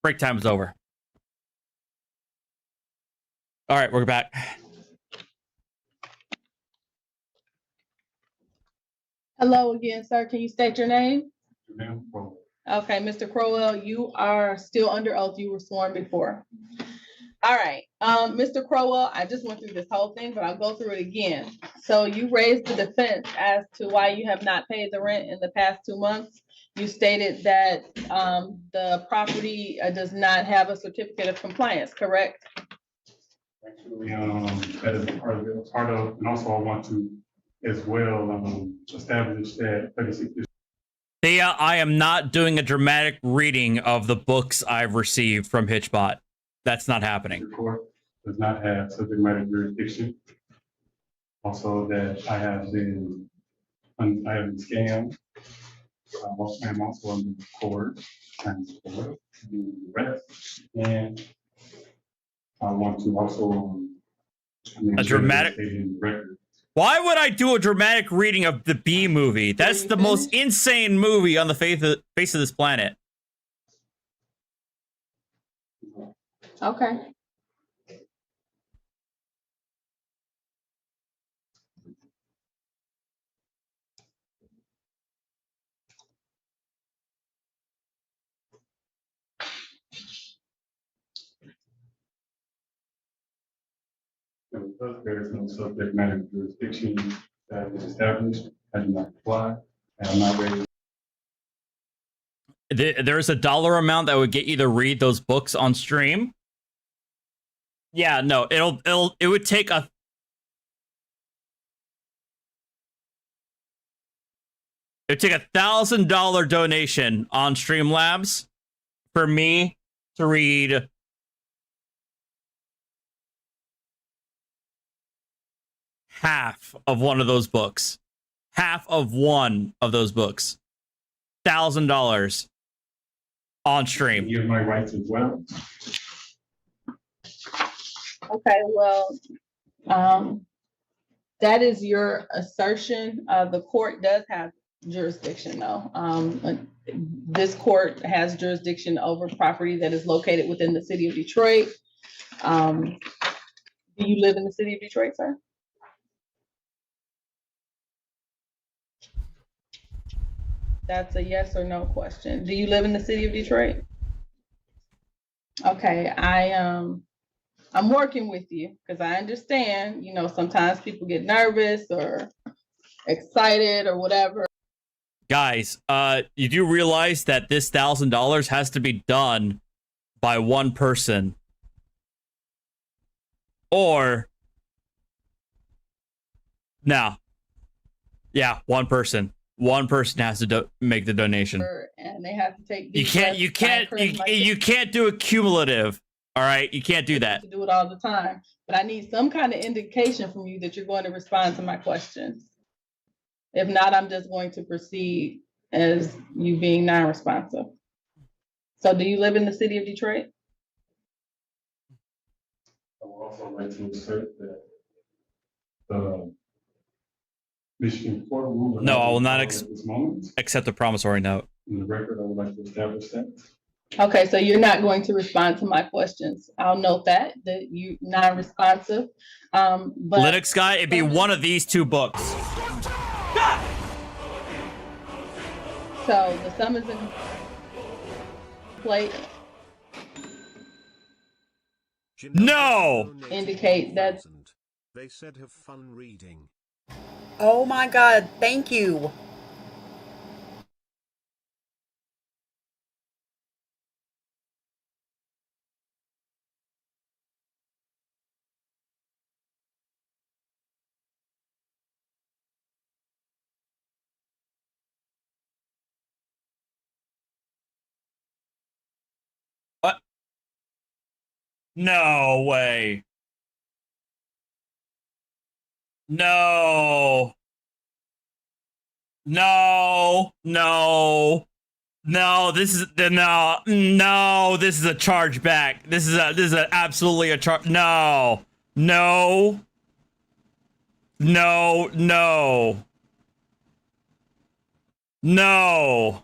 Break time is over. All right, we're back.
Hello again, sir. Can you state your name? Okay, Mr. Crowell, you are still under oath. You were sworn before. All right, Mr. Crowell, I just went through this whole thing, but I'll go through it again. So you raised the defense as to why you have not paid the rent in the past 2 months. You stated that the property does not have a certificate of compliance, correct?
Actually, that is part of, and also I want to as well establish that 36.
Thea, I am not doing a dramatic reading of the books I've received from Hitchbot. That's not happening.
The court does not have subject matter jurisdiction. Also, that I have been scammed. I'm also under court, the arrest, and I want to also
a dramatic
record.
Why would I do a dramatic reading of the Bee Movie? That's the most insane movie on the face of this planet.
Okay.
And because there is no subject matter jurisdiction that is established, I do not apply, and I'm not ready.
There's a dollar amount that would get you to read those books on stream. Yeah, no, it would take a $1,000 donation on Streamlabs for me to read half of one of those books. Half of one of those books. $1,000 on stream.
You have my rights as well.
Okay, well, that is your assertion. The court does have jurisdiction though. This court has jurisdiction over property that is located within the city of Detroit. Do you live in the city of Detroit, sir? That's a yes or no question. Do you live in the city of Detroit? Okay, I'm working with you because I understand, you know, sometimes people get nervous or excited or whatever.
Guys, you do realize that this $1,000 has to be done by one person. Or no. Yeah, one person. One person has to make the donation.
And they have to take.
You can't do it cumulative. All right, you can't do that.
To do it all the time, but I need some kind of indication from you that you're going to respond to my questions. If not, I'm just going to proceed as you being non-responsive. So, do you live in the city of Detroit?
I would also like to assert that the Michigan court rules.
No, I will not
at this moment.
accept the promissory note.
In the record, I would like to establish that.
Okay, so you're not going to respond to my questions. I'll note that you non-responsive. But
Linux guy, it'd be one of these two books.
So the summons and plate.
No.
Indicate that
they said have fun reading.
Oh my God! Thank you.
What? No way. No. No. No. No, this is no, this is a chargeback. This is absolutely a charge. No. No. No, no. No.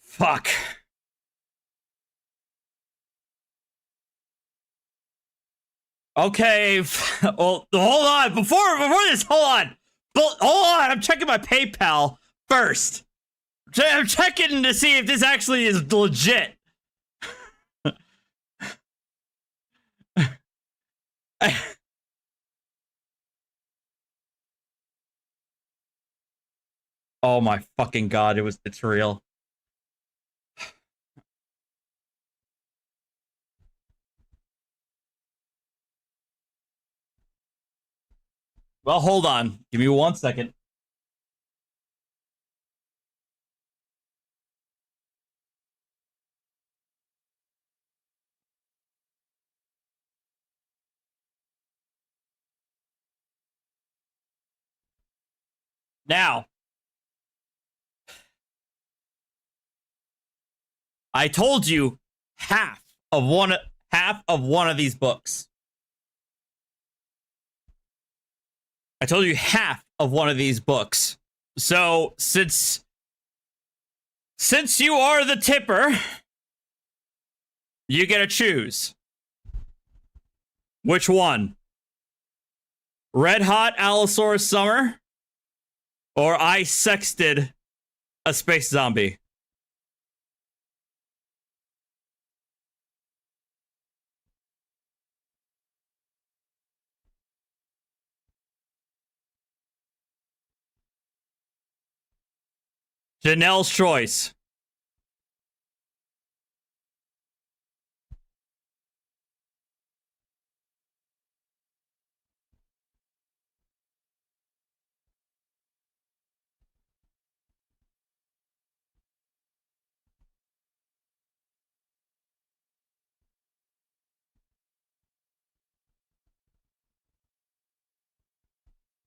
Fuck. Okay, well, hold on. Before this, hold on. Hold on, I'm checking my PayPal first. I'm checking to see if this actually is legit. Oh my fucking God, it's real. Well, hold on. Give me 1 second. Now, I told you half of one of these books. I told you half of one of these books. So since you are the tipper, you get to choose. Which one? Red Hot Allosaurus Summer or I Sexted a Space Zombie? Janelle's choice.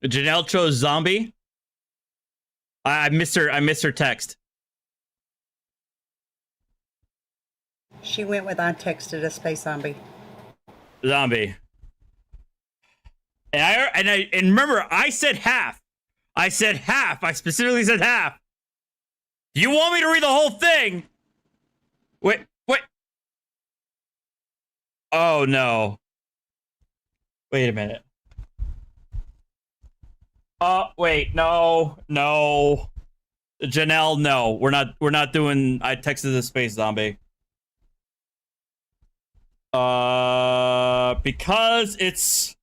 Janelle chose zombie. I missed her text.
She went with I texted a space zombie.
Zombie. And remember, I said half. I said half. I specifically said half. Do you want me to read the whole thing? Wait. Oh no. Wait a minute. Wait, no. Janelle, no. We're not doing I texted a space zombie. Because it's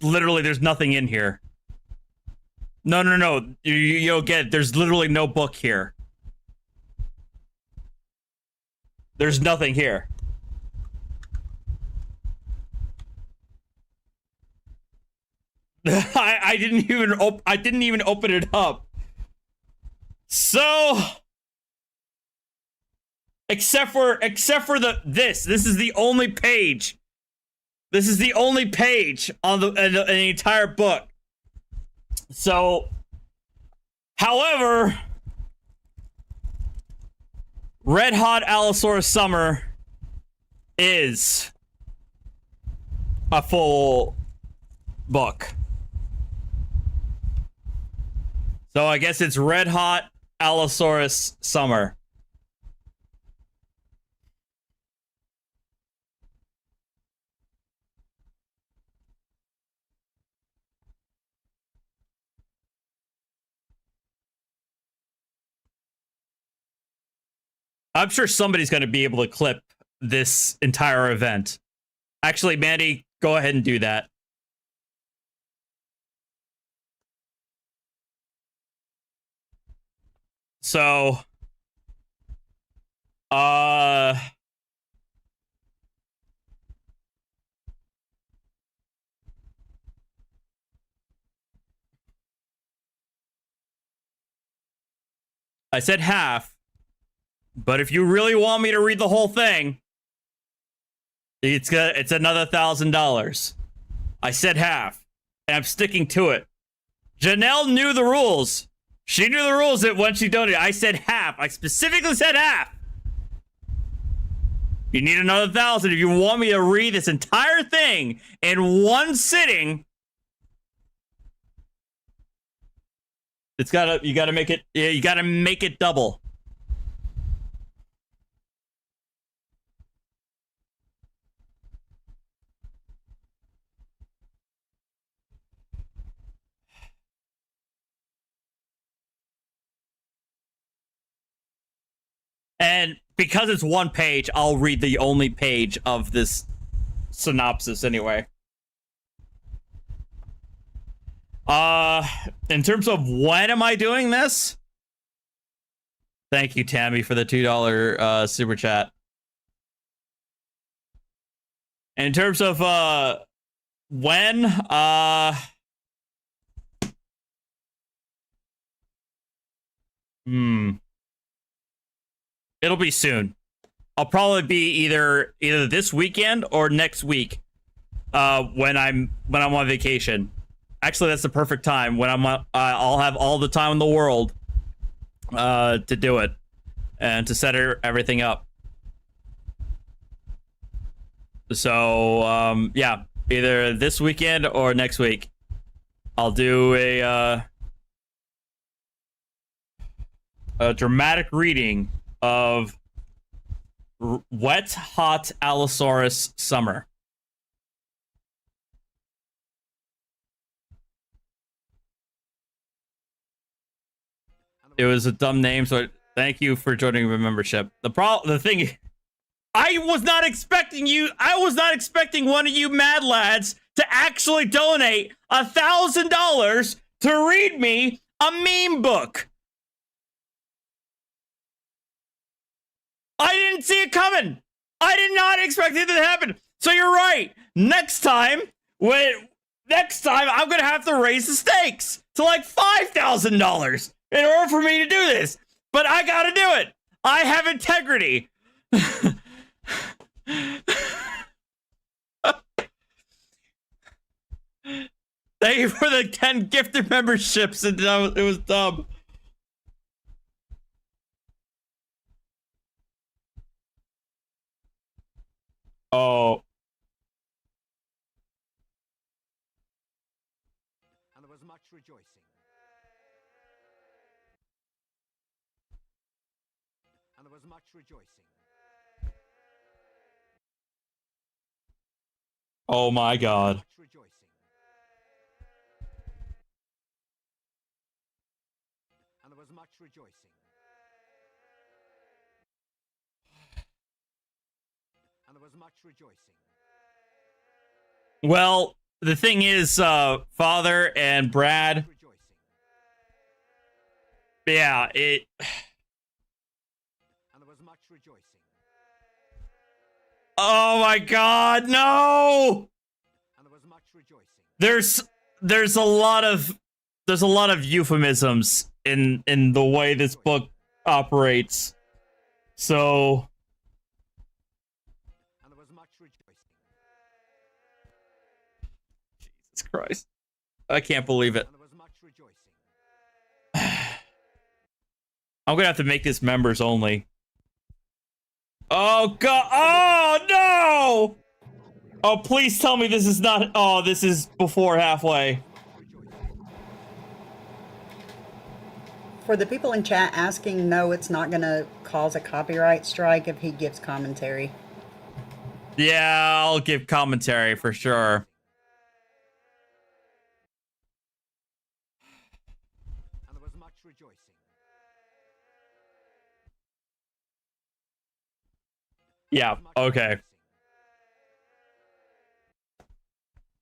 literally, there's nothing in here. No. You'll get it. There's literally no book here. There's nothing here. I didn't even open it up. So, except for this is the only page. This is the only page on the entire book. So, however, Red Hot Allosaurus Summer is a full book. So I guess it's Red Hot Allosaurus Summer. I'm sure somebody's going to be able to clip this entire event. Actually, Mandy, go ahead and do that. So, I said half, but if you really want me to read the whole thing, it's another $1,000. I said half, and I'm sticking to it. Janelle knew the rules. She knew the rules that when she donated. I said half. I specifically said half. You need another 1,000 if you want me to read this entire thing in one sitting. You gotta make it. Yeah, you gotta make it double. And because it's one page, I'll read the only page of this synopsis anyway. In terms of when am I doing this? Thank you, Tammy, for the $2 super chat. In terms of when, it'll be soon. I'll probably be either this weekend or next week. When I'm on vacation. Actually, that's the perfect time when I'll have all the time in the world to do it. and to set everything up. So, yeah, either this weekend or next week, I'll do a dramatic reading of Wet Hot Allosaurus Summer. It was a dumb name, so thank you for joining the membership. The thing, I was not expecting one of you mad lads to actually donate $1,000 to read me a meme book. I didn't see it coming. I did not expect it to happen. So you're right. Next time I'm gonna have to raise the stakes to like $5,000 in order for me to do this. But I gotta do it. I have integrity. Thank you for the 10 gifted memberships. It was dumb. Oh.
And there was much rejoicing. And there was much rejoicing.
Oh my God.
Much rejoicing. And there was much rejoicing. And there was much rejoicing.
Well, the thing is, Father and Brad. Yeah, it.
And there was much rejoicing.
Oh my God, no!
And there was much rejoicing.
There's a lot of euphemisms in the way this book operates. So.
And there was much rejoicing.
Jesus Christ. I can't believe it.
And there was much rejoicing.
I'm gonna have to make this members only. Oh God! Oh no! Oh, please tell me this is not. Oh, this is before halfway.
For the people in chat asking, no, it's not going to cause a copyright strike if he gives commentary.
Yeah, I'll give commentary for sure.
And there was much rejoicing.
Yeah, okay.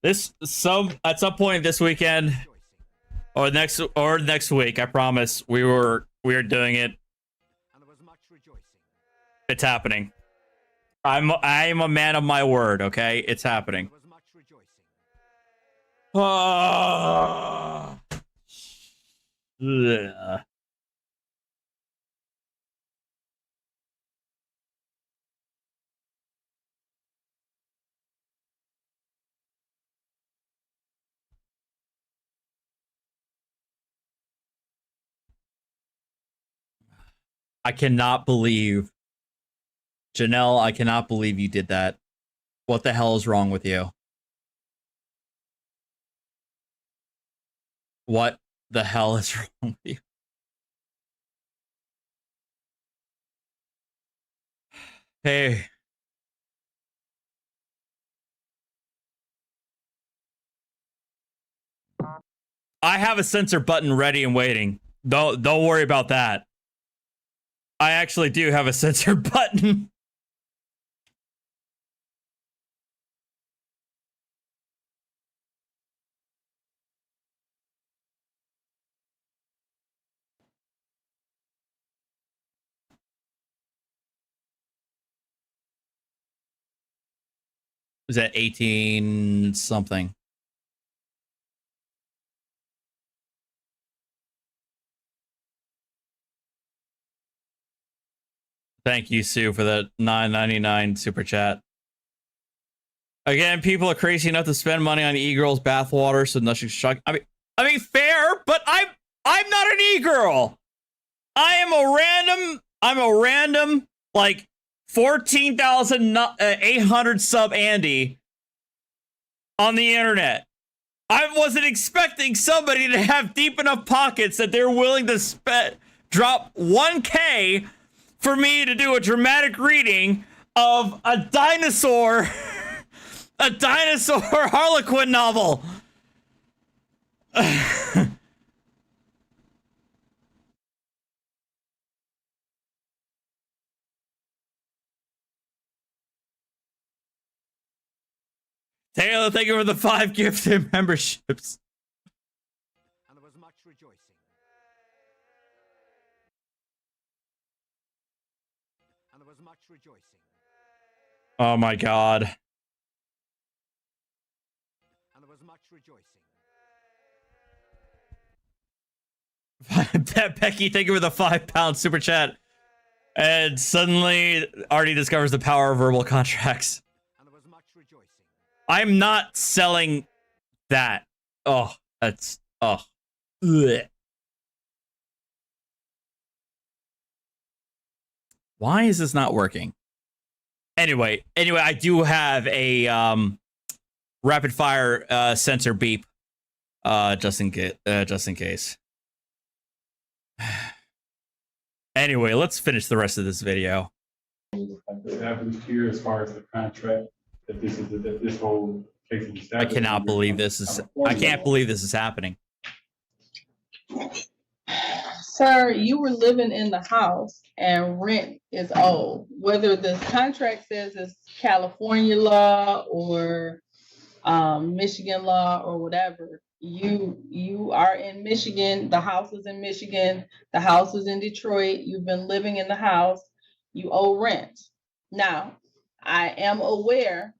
At some point this weekend or next week, I promise we are doing it.
And there was much rejoicing.
It's happening. I am a man of my word, okay? It's happening.
There was much rejoicing.
Ugh. I cannot believe, Janelle, I cannot believe you did that. What the hell is wrong with you? What the hell is wrong with you? Hey. I have a censor button ready and waiting. Don't worry about that. I actually do have a censor button. Was that 18 something? Thank you, Sue, for the $9.99 super chat. Again, people are crazy enough to spend money on e-girls bathwater, so nothing's shocking. I mean, fair, but I'm not an e-girl. I am a random I'm a random, like, 14,800 sub Andy on the internet. I wasn't expecting somebody to have deep enough pockets that they're willing to drop 1K for me to do a dramatic reading of a dinosaur, a dinosaur Harlequin novel. Taylor, thank you for the 5 gifted memberships.
And there was much rejoicing. And there was much rejoicing.
Oh my god.
And there was much rejoicing.
Becky, thank you for the £5 super chat. And suddenly, Artie discovers the power of verbal contracts.
And there was much rejoicing.
I'm not selling that. Oh, that's... Oh. Ugh. Why is this not working? Anyway, I do have a rapid fire sensor beep. Just in case. Anyway, let's finish the rest of this video.
Established here as far as the contract that this whole case is established.
I cannot believe this is. I can't believe this is happening.
Sir, you were living in the house and rent is owed. Whether the contract says it's California law or Michigan law or whatever, you are in Michigan. The house is in Michigan. The house is in Detroit. You've been living in the house. You owe rent. Now, I am aware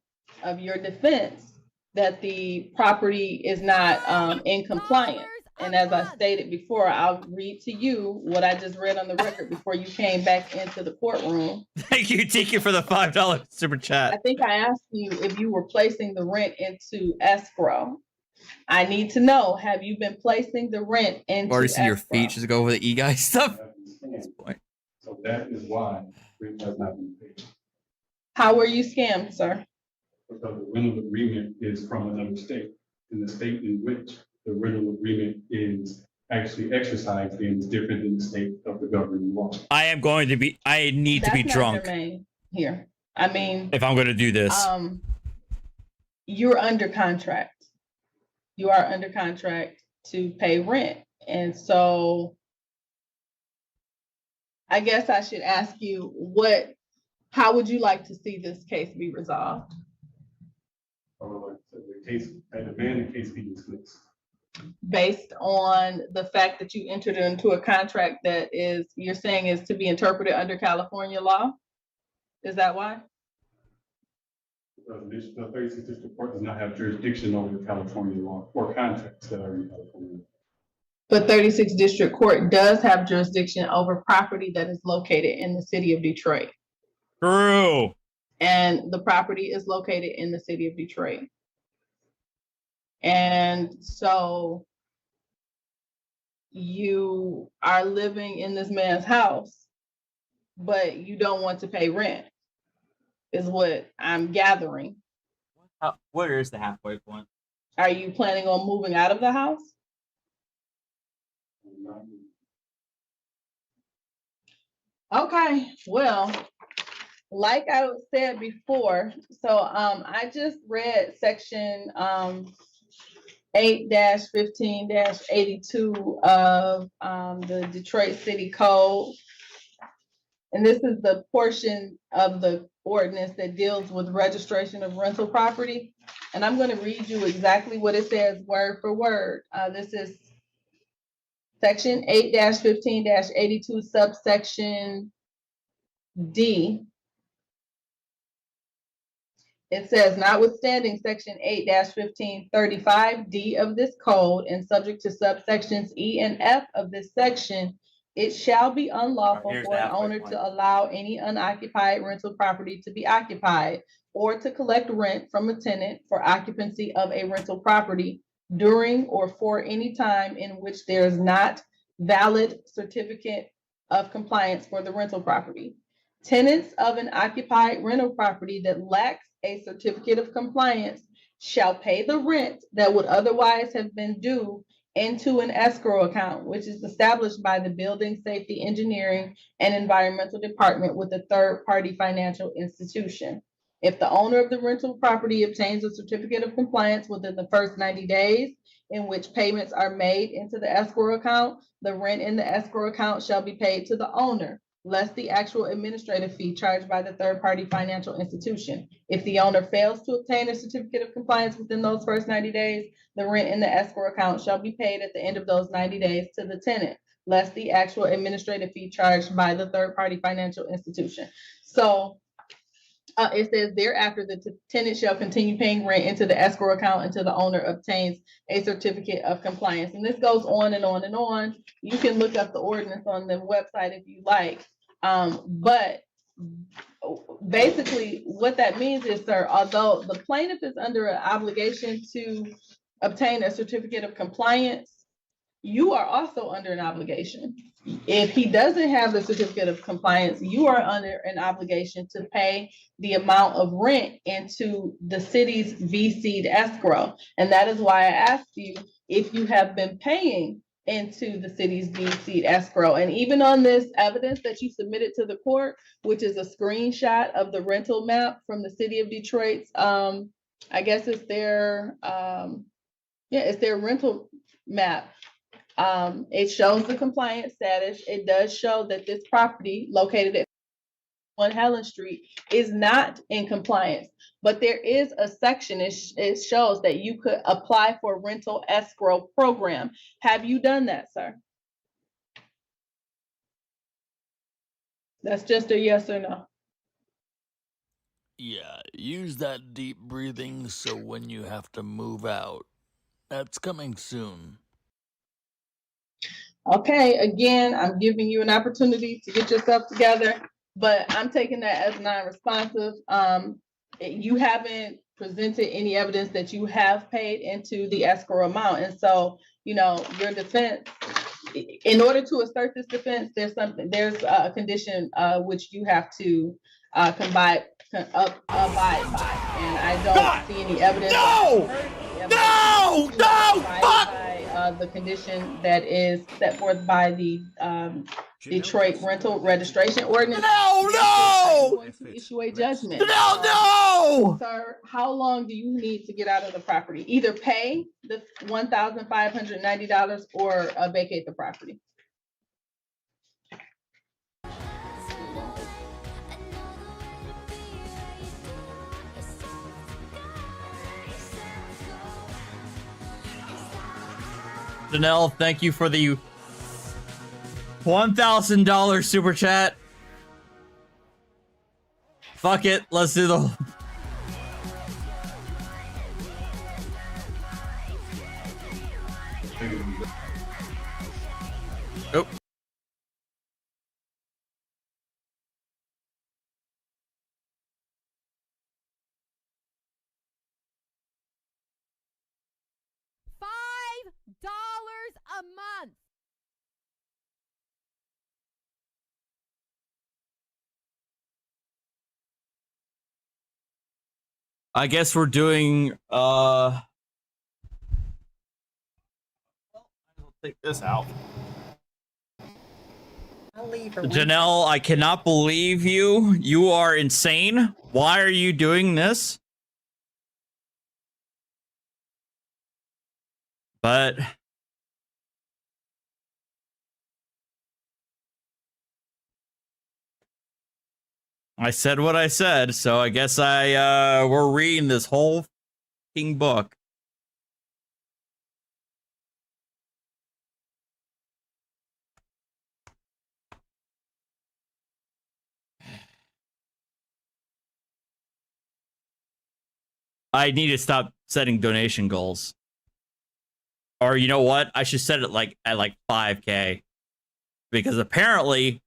of your defense that the property is not in compliance. And as I stated before, I'll read to you what I just read on the record before you came back into the courtroom.
Thank you, Tiki, for the $5 super chat.
I think I asked you if you were placing the rent into escrow. I need to know, have you been placing the rent into
Already seen your
escrow?
feet just go over the e-guy stuff.
So that is why rent has not been paid.
How were you scammed, sir?
Because the rental agreement is from another state, and the state in which the rental agreement is actually exercised in is different than the state of the governing law.
I need to be drunk.
That's not germane here. I mean,
if I'm going to do this.
You're under contract. You are under contract to pay rent. And so I guess I should ask you, how would you like to see this case be resolved?
I demand the case be dismissed.
Based on the fact that you entered into a contract that you're saying is to be interpreted under California law? Is that why?
Because the 36th District Court does not have jurisdiction over California law or contracts that are in California.
But 36th District Court does have jurisdiction over property that is located in the city of Detroit.
True.
And the property is located in the city of Detroit. And so you are living in this man's house, but you don't want to pay rent, is what I'm gathering.
Where is the halfway point?
Are you planning on moving out of the house? Okay, well, like I said before, so I just read section 8-15-82 of the Detroit City Code. And this is the portion of the ordinance that deals with registration of rental property. And I'm going to read you exactly what it says word for word. This is section 8-15-82 subsection D. It says, notwithstanding section 8-1535D of this code and subject to subsections E and F of this section, it shall be unlawful for an owner to allow any unoccupied rental property to be occupied or to collect rent from a tenant for occupancy of a rental property during or for any time in which there is not valid certificate of compliance for the rental property. Tenants of an occupied rental property that lacks a certificate of compliance shall pay the rent that would otherwise have been due into an escrow account, which is established by the Building Safety Engineering and Environmental Department with a third-party financial institution. If the owner of the rental property obtains a certificate of compliance within the first 90 days in which payments are made into the escrow account, the rent in the escrow account shall be paid to the owner, less the actual administrative fee charged by the third-party financial institution. If the owner fails to obtain a certificate of compliance within those first 90 days, the rent in the escrow account shall be paid at the end of those 90 days to the tenant, less the actual administrative fee charged by the third-party financial institution. So it says thereafter the tenant shall continue paying rent into the escrow account until the owner obtains a certificate of compliance. And this goes on and on and on. You can look up the ordinance on the website if you like. But basically what that means is, sir, although the plaintiff is under an obligation to obtain a certificate of compliance, you are also under an obligation. If he doesn't have the certificate of compliance, you are under an obligation to pay the amount of rent into the city's VC'd escrow. And that is why I asked you if you have been paying into the city's VC'd escrow. And even on this evidence that you submitted to the court, which is a screenshot of the rental map from the city of Detroit's, I guess it's their, it's their rental map. It shows the compliance status. It does show that this property located at 1 Helen Street is not in compliance, but there is a section, it shows that you could apply for a rental escrow program. Have you done that, sir? That's just a yes or no.
Yeah, use that deep breathing so when you have to move out. That's coming soon.
Okay, again, I'm giving you an opportunity to get yourself together, but I'm taking that as non-responsive. You haven't presented any evidence that you have paid into the escrow amount. And so, you know, your defense, in order to assert this defense, there's a condition which you have to abide by. And I don't see any evidence. The condition that is set forth by the Detroit Rental Registration Ordinance. I'm going to issue a judgment. Sir, how long do you need to get out of the property? Either pay the $1,590 or vacate the property.
Janelle, thank you for the $1,000 super chat. Fuck it, let's do the... Oh.
$5 a month.
I guess we're doing I'll take this out.
I'll leave her.
Janelle, I cannot believe you. You are insane. Why are you doing this? But I said what I said, so I guess we're reading this whole fucking book. I need to stop setting donation goals. Or you know what? I should set it at 5K. Because apparently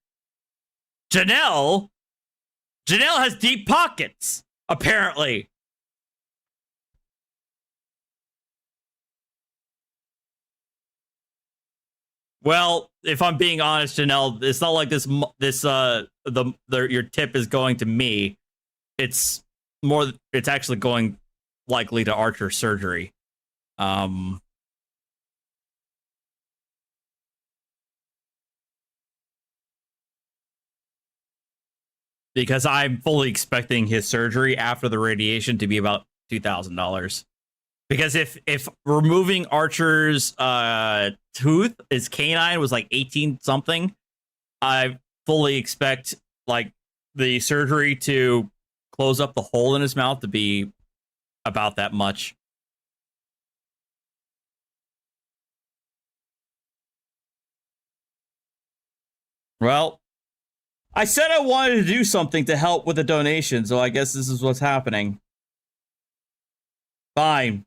Janelle has deep pockets, apparently. Well, if I'm being honest, Janelle, it's not like your tip is going to me. It's actually going likely to Archer's surgery. Because I'm fully expecting his surgery after the radiation to be about $2,000. Because if removing Archer's tooth, his canine was like 18 something, I fully expect like the surgery to close up the hole in his mouth to be about that much. Well, I said I wanted to do something to help with the donation, so I guess this is what's happening. Fine.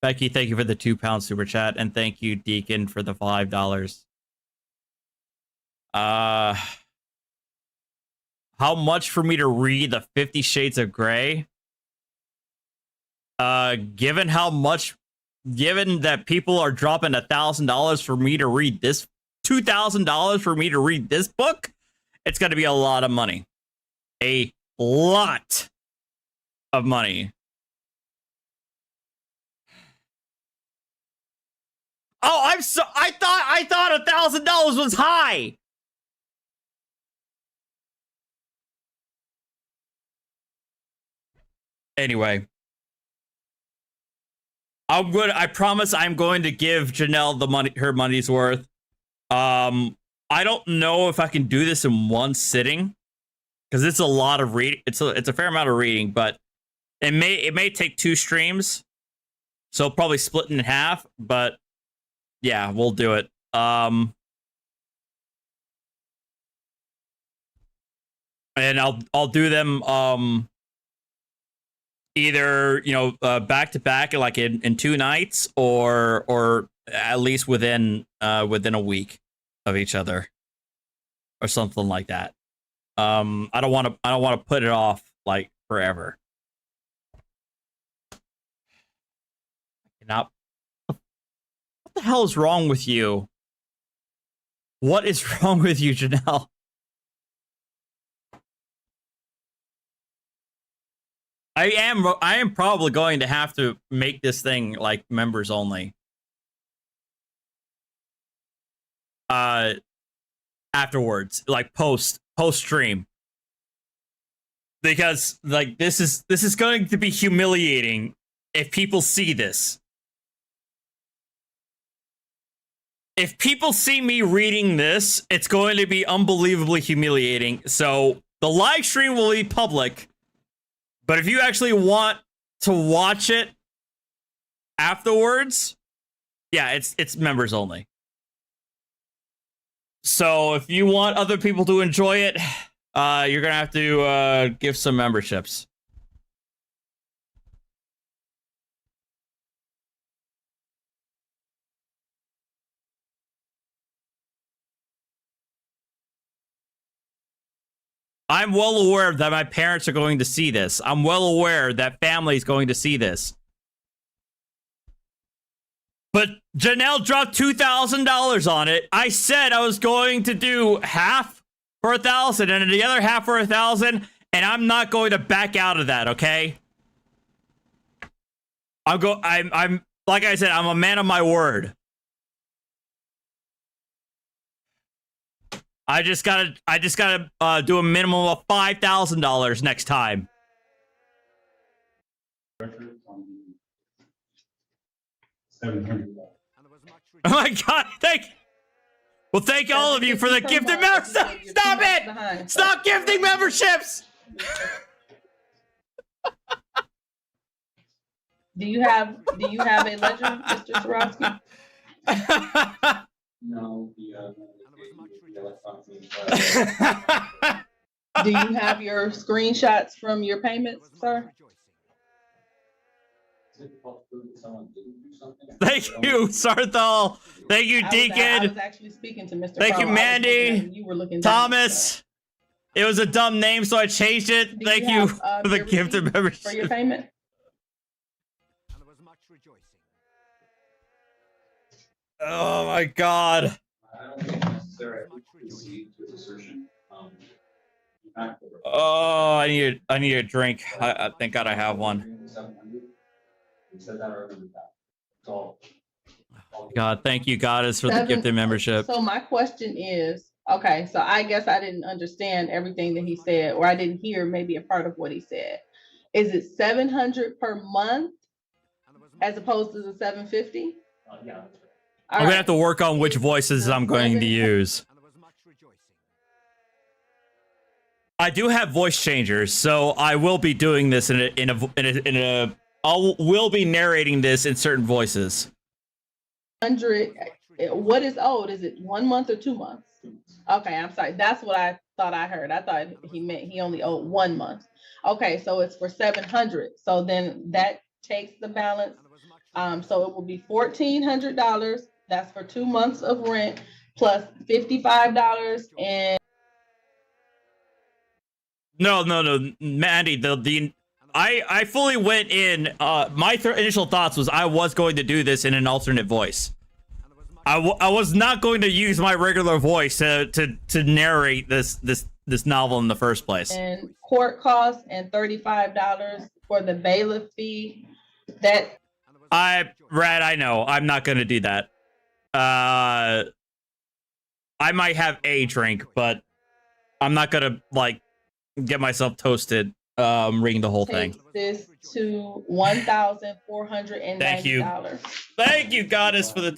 Becky, thank you for the £2 super chat, and thank you, Deacon, for the $5. How much for me to read the 50 Shades of Grey? Given that people are dropping $1,000 for me to read this, $2,000 for me to read this book, it's going to be a lot of money. A lot of money. Oh, I thought $1,000 was high. Anyway. I promise I'm going to give Janelle her money's worth. I don't know if I can do this in one sitting, because it's a lot of reading. It's a fair amount of reading, but it may take 2 streams, so probably split in half. But yeah, we'll do it. And I'll do them either, back to back, like in 2 nights, or at least within a week of each other, or something like that. I don't want to put it off like forever. What the hell is wrong with you? What is wrong with you, Janelle? I am probably going to have to make this thing like members only. Afterwards, like post stream. Because like this is going to be humiliating if people see this. If people see me reading this, it's going to be unbelievably humiliating. So the live stream will be public. But if you actually want to watch it afterwards, yeah, it's members only. So if you want other people to enjoy it, you're gonna have to give some memberships. I'm well aware that my parents are going to see this. I'm well aware that family is going to see this. But Janelle dropped $2,000 on it. I said I was going to do half for $1,000 and the other half for $1,000, and I'm not going to back out of that, okay? I'm like I said, I'm a man of my word. I just gotta do a minimum of $5,000 next time. Oh my God! Thank all of you for the gifted memberships. Stop it! Stop gifting memberships.
Do you have a ledger, Mr. Sorowski?
No,
Do you have your screenshots from your payments, sir?
Thank you, Sarthal. Thank you, Deacon.
I was actually speaking to Mr.
Thank you,
Crowell.
Mandy.
You were looking
Thomas. It was a dumb name, so I changed it. Thank you for the gift of membership.
For your payment?
much rejoicing.
Oh my god.
I don't think it's necessary. I concede to his assertion.
Oh, I need a drink. Thank God I have one.
700. We said that or remember that. It's all.
God, thank you, Goddess, for the gifted membership.
So my question is, okay, so I guess I didn't understand everything that he said, or I didn't hear maybe a part of what he said. Is it 700 per month as opposed to the 750?
Yeah.
I'm gonna have to work on which voices I'm going to use. I do have voice changers, so I will be doing this will be narrating this in certain voices.
100. What is owed? Is it 1 month or 2 months? Okay, I'm sorry. That's what I thought I heard. I thought he meant he only owed 1 month. Okay, so it's for 700. So then that takes the balance. So it will be $1,400. That's for 2 months of rent plus $55 and.
No, Mandy. I fully went in. My initial thoughts was I was going to do this in an alternate voice. I was not going to use my regular voice to narrate this novel in the first place.
And court costs and $35 for the bailiff fee.
I know. I'm not going to do that. I might have a drink, but I'm not going to get myself toasted reading the whole thing.
This to $1,490.
Thank you, Goddess, for the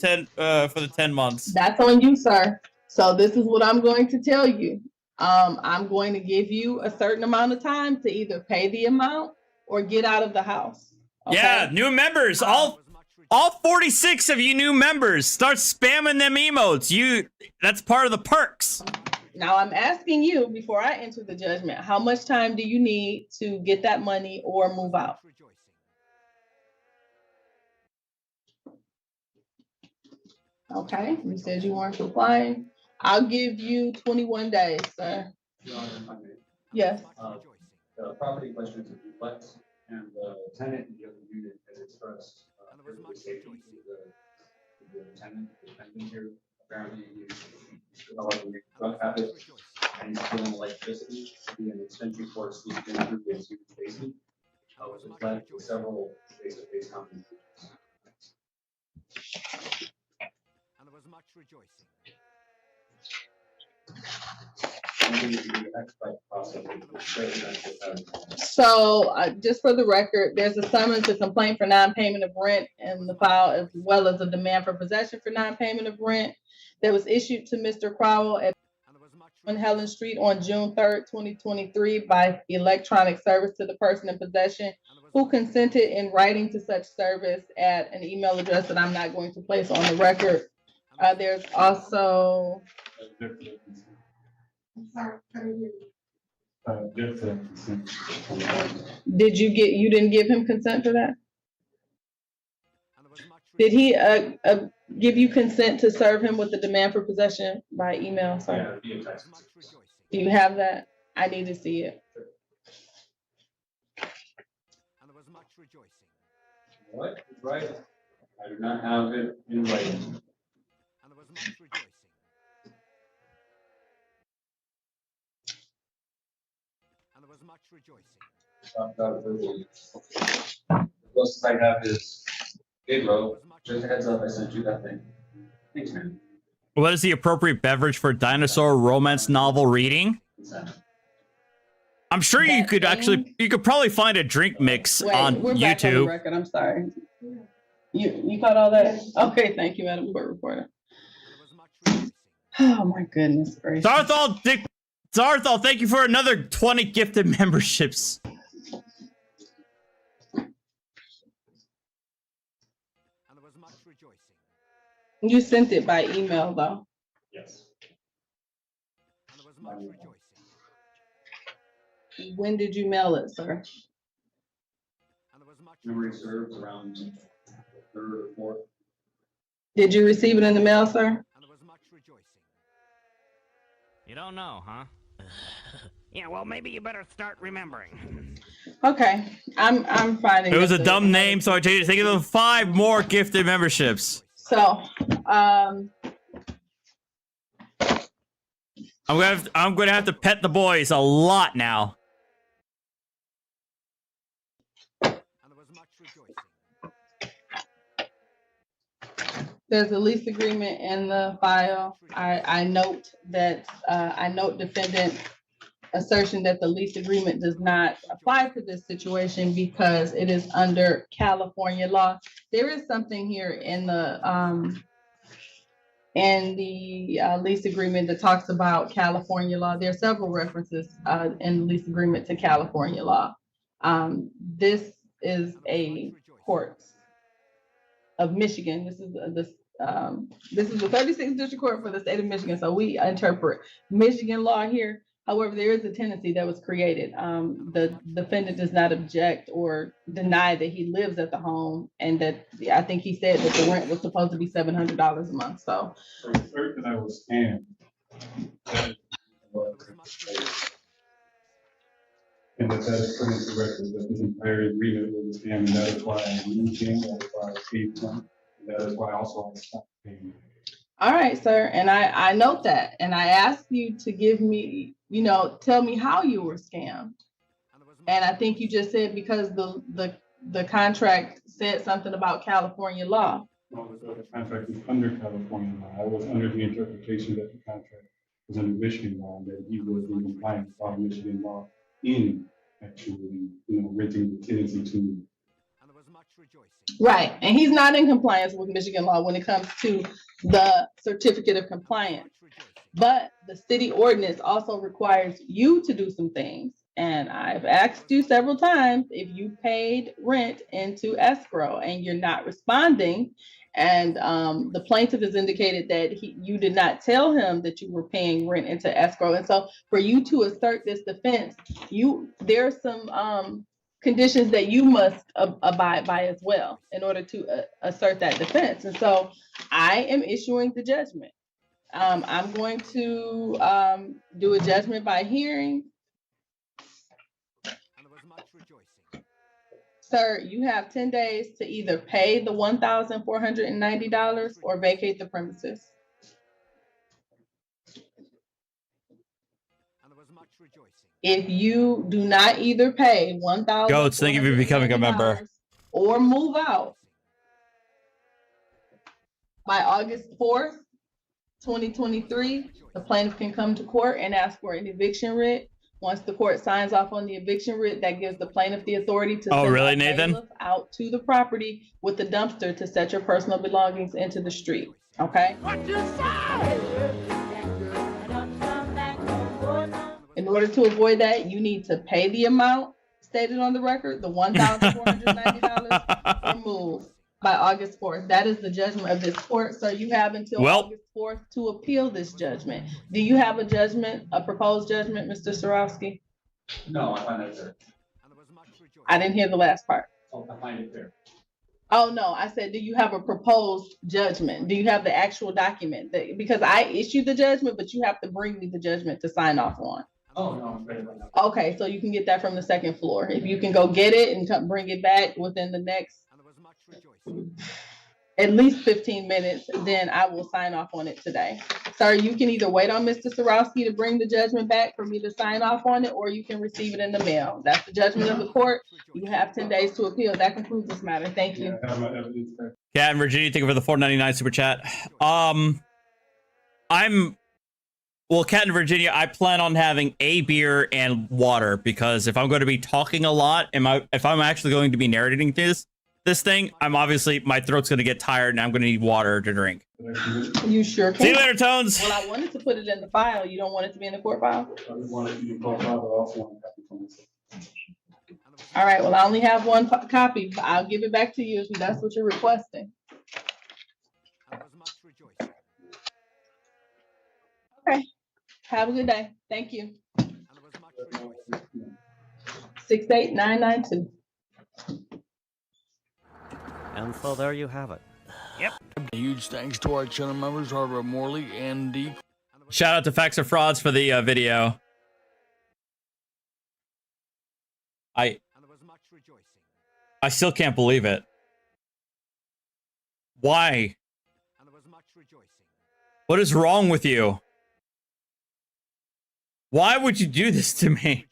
10 months.
That's on you, sir. So this is what I'm going to tell you. I'm going to give you a certain amount of time to either pay the amount or get out of the house. Okay?
Yeah, new members. All 46 of you new members, start spamming them emotes. That's part of the perks.
Now I'm asking you before I enter the judgment, how much time do you need to get that money or move out? Okay, you said you weren't complying. I'll give you 21 days, sir.
Your Honor, if I may.
Yes.
The property question is a duplex, and the tenant in the other unit has expressed the safety of the tenant, the tenant here. Apparently, he's developing a drug habit, and he's stealing electricity via an extension cord sneaked in through his basement, which has led to several face-to-face conversations.
And there was much rejoicing.
So, just for the record, there's a summons, a complaint for non-payment of rent in the file, as well as a demand for possession for non-payment of rent that was issued to Mr. Crowell at on Helen Street on June 3rd, 2023 by electronic service to the person in possession who consented in writing to such service at an email address that I'm not going to place on the record. There's also. You didn't give him consent for that? Did he give you consent to serve him with the demand for possession by email? Sorry.
Yeah, via text.
Do you have that? I need to see it.
And there was much rejoicing.
What? Right. I do not have it in writing.
And there was much rejoicing. And there was much rejoicing.
The closest I have is Pedro. Just a heads up, I sent you that thing. Thanks, man.
What is the appropriate beverage for dinosaur romance novel reading? I'm sure you could probably find a drink mix on
we're
YouTube.
Back on the record. I'm sorry. You caught all that? Okay, thank you, Madam Court Reporter. Oh my goodness gracious.
Zarthal, thank you for another 20 gifted memberships.
And there was much rejoicing.
You sent it by email though.
Yes.
And there was much rejoicing.
When did you mail it, sir?
And there was much
Memory serves around the 3rd or 4th.
Did you receive it in the mail, sir?
And there was much rejoicing.
You don't know, huh? Yeah, well, maybe you better start remembering.
Okay, I'm finding.
It was a
that
dumb name, so I changed it to give them 5 more gifted memberships.
So,
I'm gonna have to pet the boys a lot now.
there's a lease agreement in the file. I note that, I note defendant assertion that the lease agreement does not apply to this situation because it is under California law. There is something here in the lease agreement that talks about California law. There are several references in the lease agreement to California law. This is a court of Michigan. This is the 36th District Court for the state of Michigan. So we interpret Michigan law here. However, there is a tenancy that was created. The defendant does not object or deny that he lives at the home, and that I think he said that the rent was supposed to be $700 a month. So,
For the fact that I was scammed, and that is put into record, that this entire agreement was a scam, and that is why I moved in, that is why I paid some, and that is why also I stopped paying.
all right, sir, and I note that, and I asked you to give me, tell me how you were scammed. And I think you just said because the contract said something about California law.
No, the contract is under California law. I was under the interpretation that the contract was under Michigan law, and that he was in compliance with Michigan law in actually, renting the tenancy to me.
Right, and he's not in compliance with Michigan law when it comes to the certificate of compliance. But the city ordinance also requires you to do some things. And I've asked you several times if you paid rent into escrow and you're not responding. And the plaintiff has indicated that you did not tell him that you were paying rent into escrow. And so for you to assert this defense, there are some conditions that you must abide by as well in order to assert that defense. And so I am issuing the judgment. I'm going to do a judgment by hearing. Sir, you have 10 days to either pay the $1,490 or vacate the premises. If you do not either pay $1,000,
Goats, thank you for becoming a member,
or move out by August 4th, 2023, the plaintiff can come to court and ask for an eviction writ. Once the court signs off on the eviction writ, that gives the plaintiff the authority to send
really,
a
Nathan?
bailiff out to the property with the dumpster to set your personal belongings into the street. Okay? In order to avoid that, you need to pay the amount stated on the record, the $1,490, or move by August 4th. That is the judgment of this court. So you have until August 4th to appeal this judgment. Do you have a judgment, a proposed judgment, Mr. Sorowski?
No, I find that fair.
I didn't hear the last part.
Oh, I find it fair.
Oh, no, I said, do you have a proposed judgment? Do you have the actual document? Because I issued the judgment, but you have to bring me the judgment to sign off on.
Oh, no, I'm ready right now.
Okay, so you can get that from the second floor. If you can go get it and bring it back within the next at least 15 minutes, then I will sign off on it today. Sir, you can either wait on Mr. Sorowski to bring the judgment back for me to sign off on it, or you can receive it in the mail. That's the judgment of the court. You have 10 days to appeal. That concludes this matter. Thank you.
Cat and Virginia, thank you for the $4.99 super chat. Cat and Virginia, I plan on having a beer and water, because if I'm going to be talking a lot, if I'm actually going to be narrating this thing, my throat's going to get tired and I'm going to need water to drink.
You sure can.
See you later, Tones.
Well, I wanted to put it in the file. You don't want it to be in the court file?
I just wanted you to call file, but also want to copy.
All right, well, I only have one copy. I'll give it back to you if that's what you're requesting. Okay, have a good day. Thank you. 68992.
And so there you have it.
Yep. A huge thanks to our channel members, Robert Morley and D.
Shout out to Facts or Frauds for the video. I still can't believe it. Why?
And there was much rejoicing.
What is wrong with you? Why would you do this to me?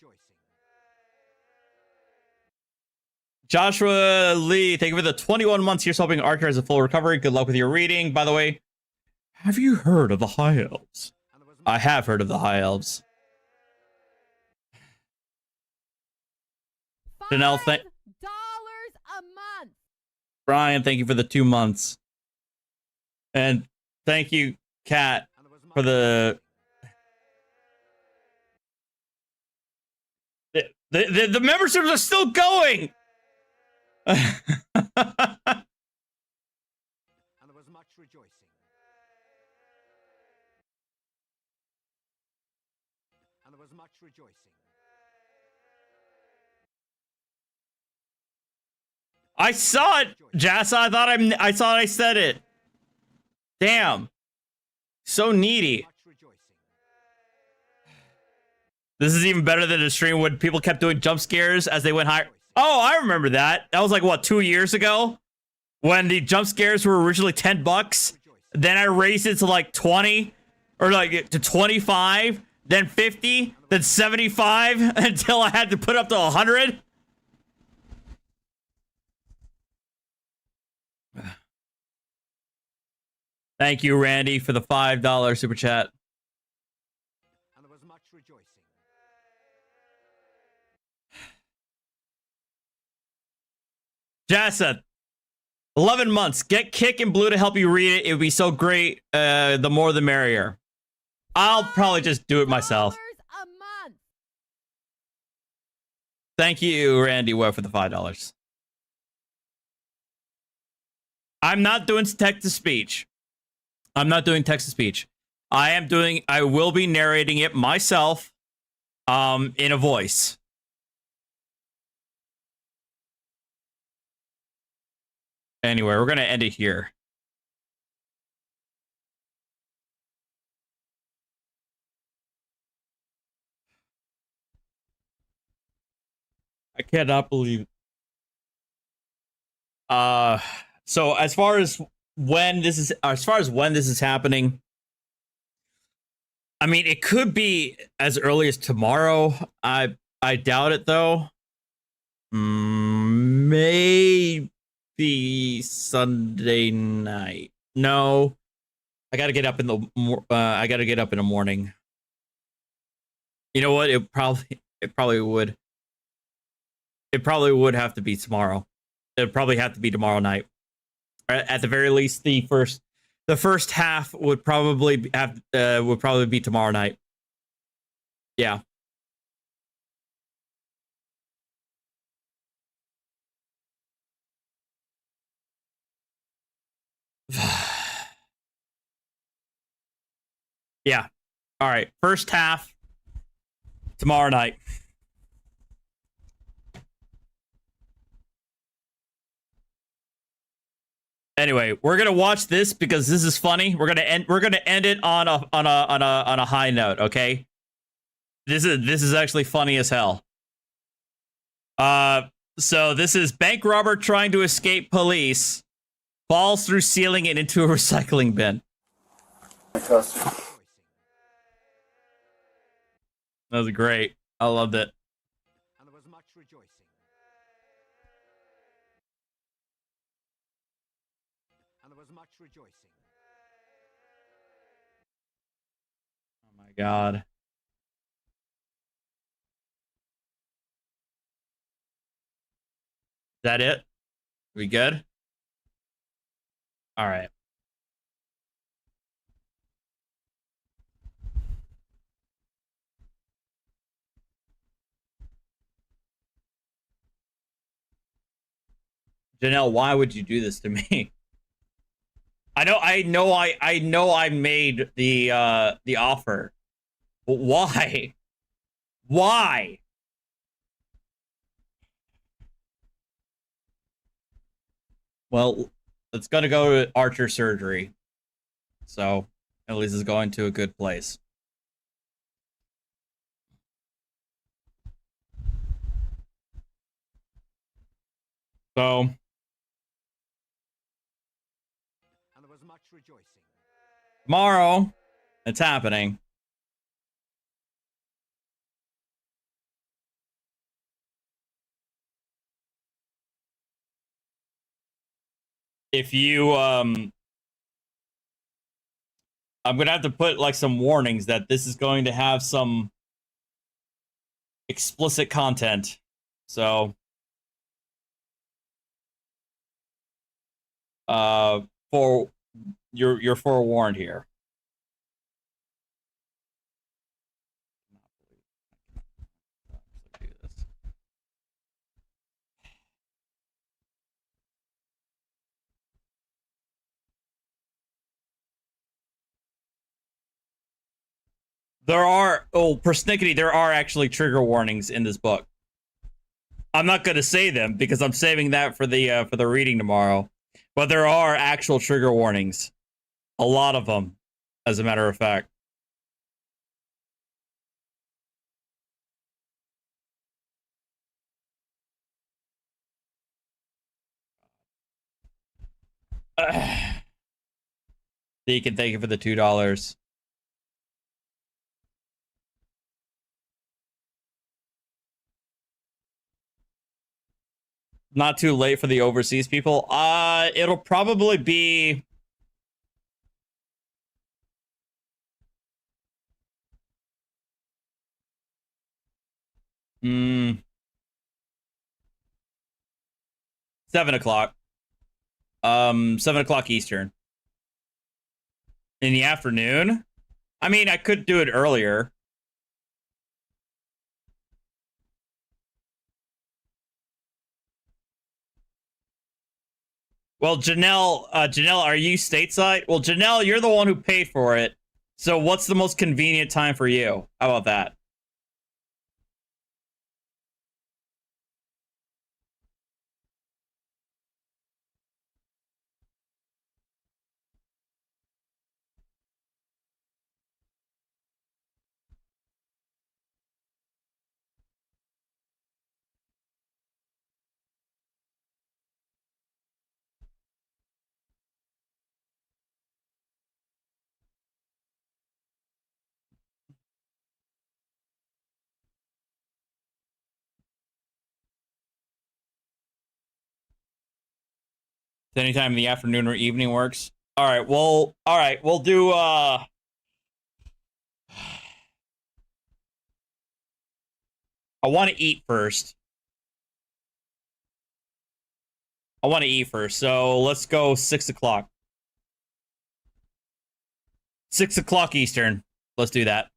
Joshua Lee, thank you for the 21 months. Here's hoping Archer has a full recovery. Good luck with your reading. By the way, have you heard of the High Elves? I have heard of the High Elves. Janelle,
$5 a month.
Brian, thank you for the 2 months. And thank you, Kat, for the memberships are still going.
And there was much rejoicing. And there was much rejoicing.
I saw it, Jassa. I thought I said it. Damn. So needy. This is even better than a stream when people kept doing jump scares as they went higher. Oh, I remember that. That was like, what, 2 years ago? When the jump scares were originally $10. Then I raised it to like 20. Or like to 25. Then 50. Then 75. Until I had to put up to 100. Thank you, Randy, for the $5 super chat.
And there was much rejoicing.
Jassa, 11 months. Get Kick and Blue to help you read it. It would be so great. The more the merrier. I'll probably just do it myself.
A month.
Thank you, Randy Webb, for the $5. I'm not doing text-to-speech. I'm not doing text-to-speech. I will be narrating it myself, in a voice. Anyway, we're gonna end it here. I cannot believe. So as far as when this is happening, I mean, it could be as early as tomorrow. I doubt it though. Maybe Sunday night. No, I gotta get up in the morning. You know what? It probably would have to be tomorrow. It'd probably have to be tomorrow night. At the very least, the first half would probably be tomorrow night. Yeah. Yeah. All right. First half tomorrow night. Anyway, we're gonna watch this because this is funny. We're gonna end it on a high note. Okay. This is actually funny as hell. So this is bank robber trying to escape police, falls through ceiling and into a recycling bin. That was great. I loved it.
And there was much rejoicing. And there was much rejoicing.
Oh my god. Is that it? We good? All right. Janelle, why would you do this to me? I know I made the offer. But why? Why? Well, it's gonna go to Archer surgery. So at least it's going to a good place. So
And there was much rejoicing.
tomorrow, it's happening. If you I'm gonna have to put like some warnings that this is going to have some explicit content. So for you're forewarned here. There are, persnickety, there are actually trigger warnings in this book. I'm not going to say them because I'm saving that for the reading tomorrow. But there are actual trigger warnings. A lot of them, as a matter of fact. Deacon, thank you for the $2. Not too late for the overseas people. It'll probably be mm, 7 o'clock. 7 o'clock Eastern. In the afternoon? I mean, I could do it earlier. Well, Janelle, are you stateside? Well, Janelle, you're the one who paid for it. So what's the most convenient time for you? How about that? Anytime in the afternoon or evening works. All right, we'll do I want to eat first. So let's go 6 o'clock. 6 o'clock Eastern. Let's do that.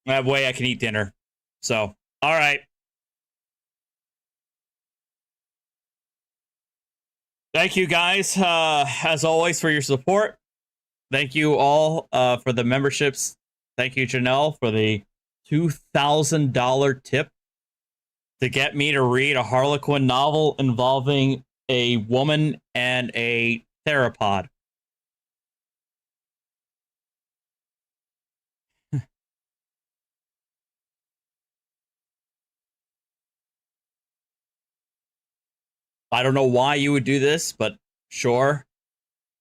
That way I can eat dinner. So, all right. Thank you guys, as always, for your support. Thank you all for the memberships. Thank you, Janelle, for the $2,000 tip to get me to read a Harlequin novel involving a woman and a theropod. I don't know why you would do this, but sure.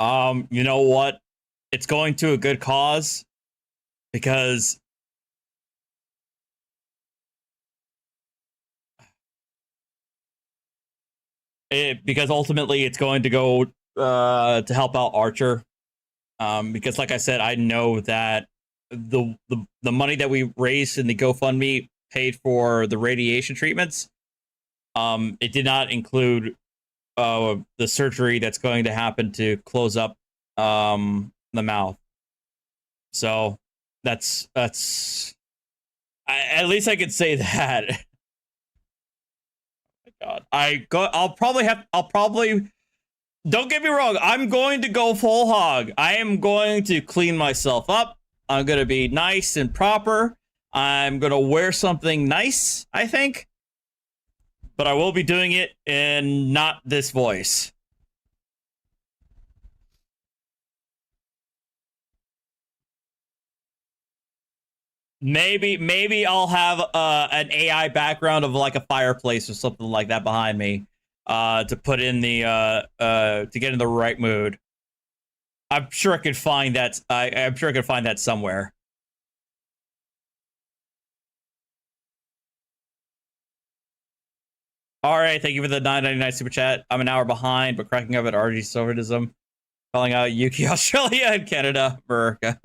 You know what? It's going to a good cause because ultimately it's going to go to help out Archer. Because like I said, I know that the money that we raised in the GoFundMe paid for the radiation treatments. It did not include the surgery that's going to happen to close up the mouth. So that's at least I could say that. Oh my God, I'll probably don't get me wrong, I'm going to go full hog. I am going to clean myself up. I'm going to be nice and proper. I'm going to wear something nice, I think. But I will be doing it in not this voice. Maybe I'll have an AI background of like a fireplace or something like that behind me, to put in the to get in the right mood. I'm sure I could find that. I'm sure I could find that somewhere. All right, thank you for the $9.99 super chat. I'm an hour behind, but cracking up at RG Sovitism. Calling out UK, Australia, and Canada, America.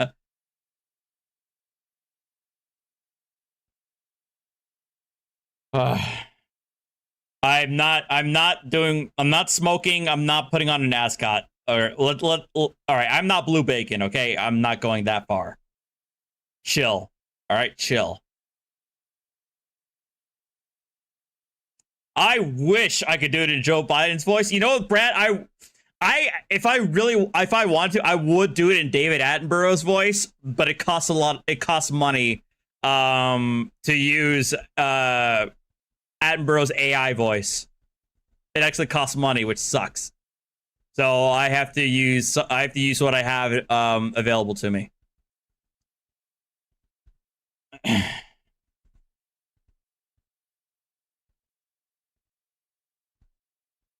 I'm not smoking. I'm not putting on an ascot. All right, I'm not blue bacon, okay? I'm not going that far. Chill. All right, chill. I wish I could do it in Joe Biden's voice. You know, Brad, if I wanted to, I would do it in David Attenborough's voice, but it costs a lot. It costs money to use Attenborough's AI voice. It actually costs money, which sucks. So I have to use what I have available to me.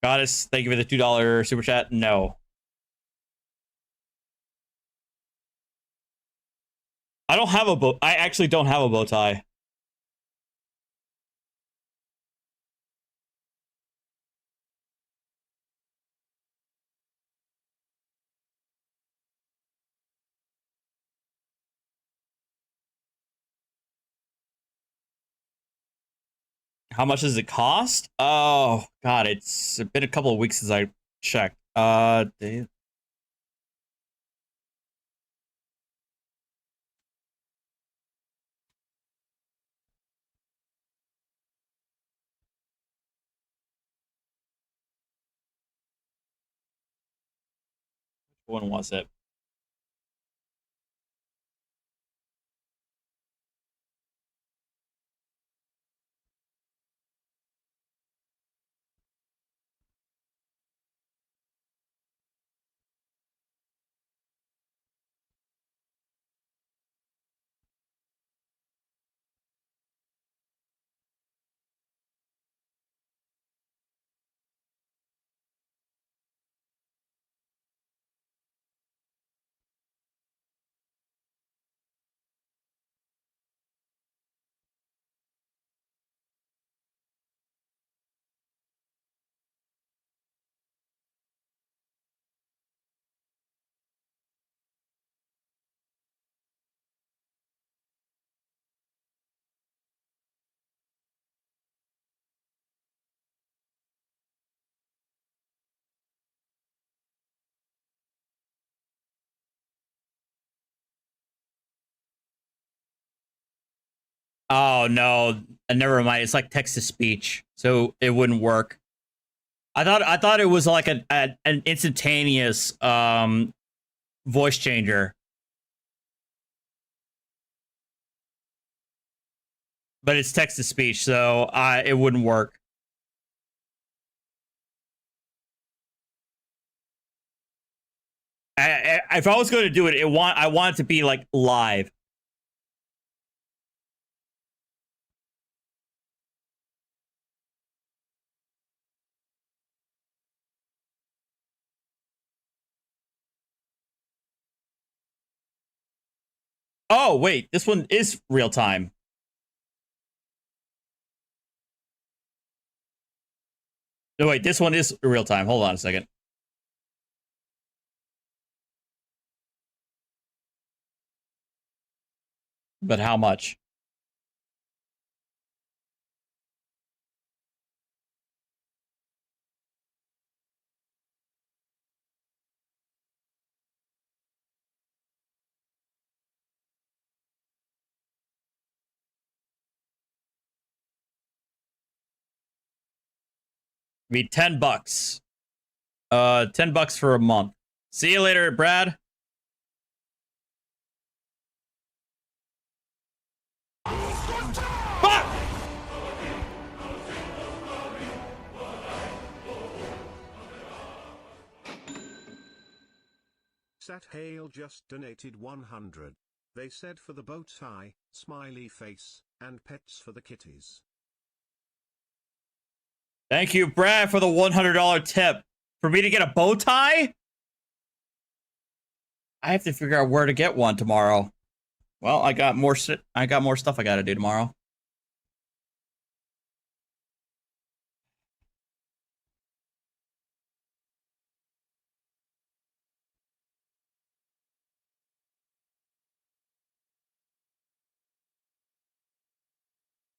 Goddess, thank you for the $2 super chat. No. I don't have a bow. I actually don't have a bow tie. How much does it cost? Oh God, it's been a couple of weeks since I checked. Which one was it? Oh no, never mind. It's like text to speech, so it wouldn't work. I thought it was like an instantaneous voice changer, but it's text to speech, so it wouldn't work. If I was going to do it, I want it to be like live. Oh wait, this one is real time. No wait, this one is real time. Hold on a second. But how much? Be $10. $10 for a month. See you later, Brad.
Sat Hale just donated 100. They said for the bow tie, smiley face, and pets for the kitties.
Thank you, Brad, for the $100 tip. For me to get a bow tie? I have to figure out where to get one tomorrow. Well, I got more stuff I got to do tomorrow.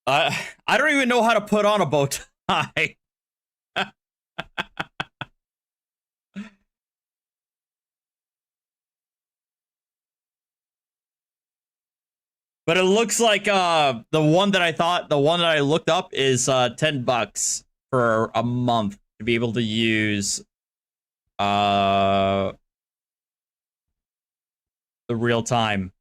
I don't even know how to put on a bow tie. But it looks like the one that I looked up is $10 for a month to be able to use the real time.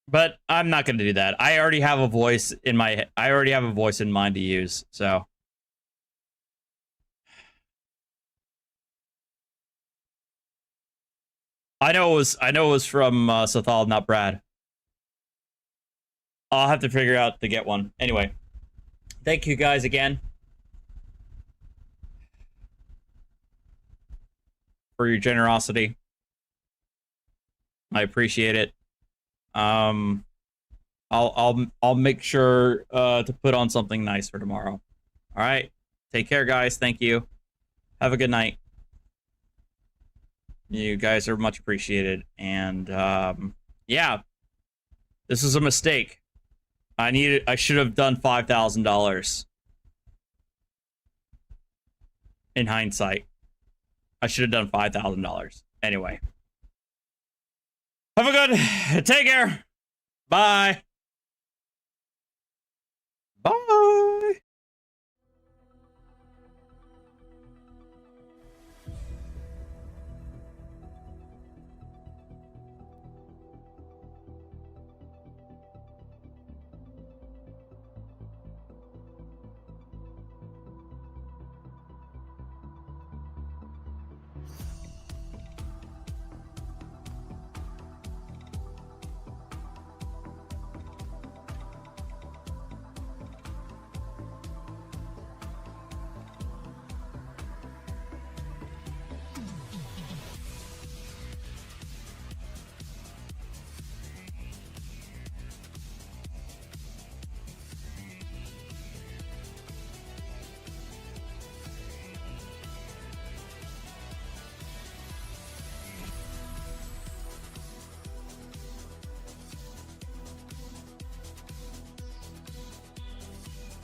But I'm not going to do that. I already have a voice in mind to use, so I know it was from Sathal, not Brad. I'll have to figure out to get one. Anyway, thank you guys again for your generosity. I appreciate it. I'll make sure to put on something nice for tomorrow. All right. Take care, guys. Thank you. Have a good night. You guys are much appreciated. And yeah, this was a mistake. I should have done $5,000. In hindsight, I should have done $5,000. Anyway. Have a good, take care. Bye. Bye.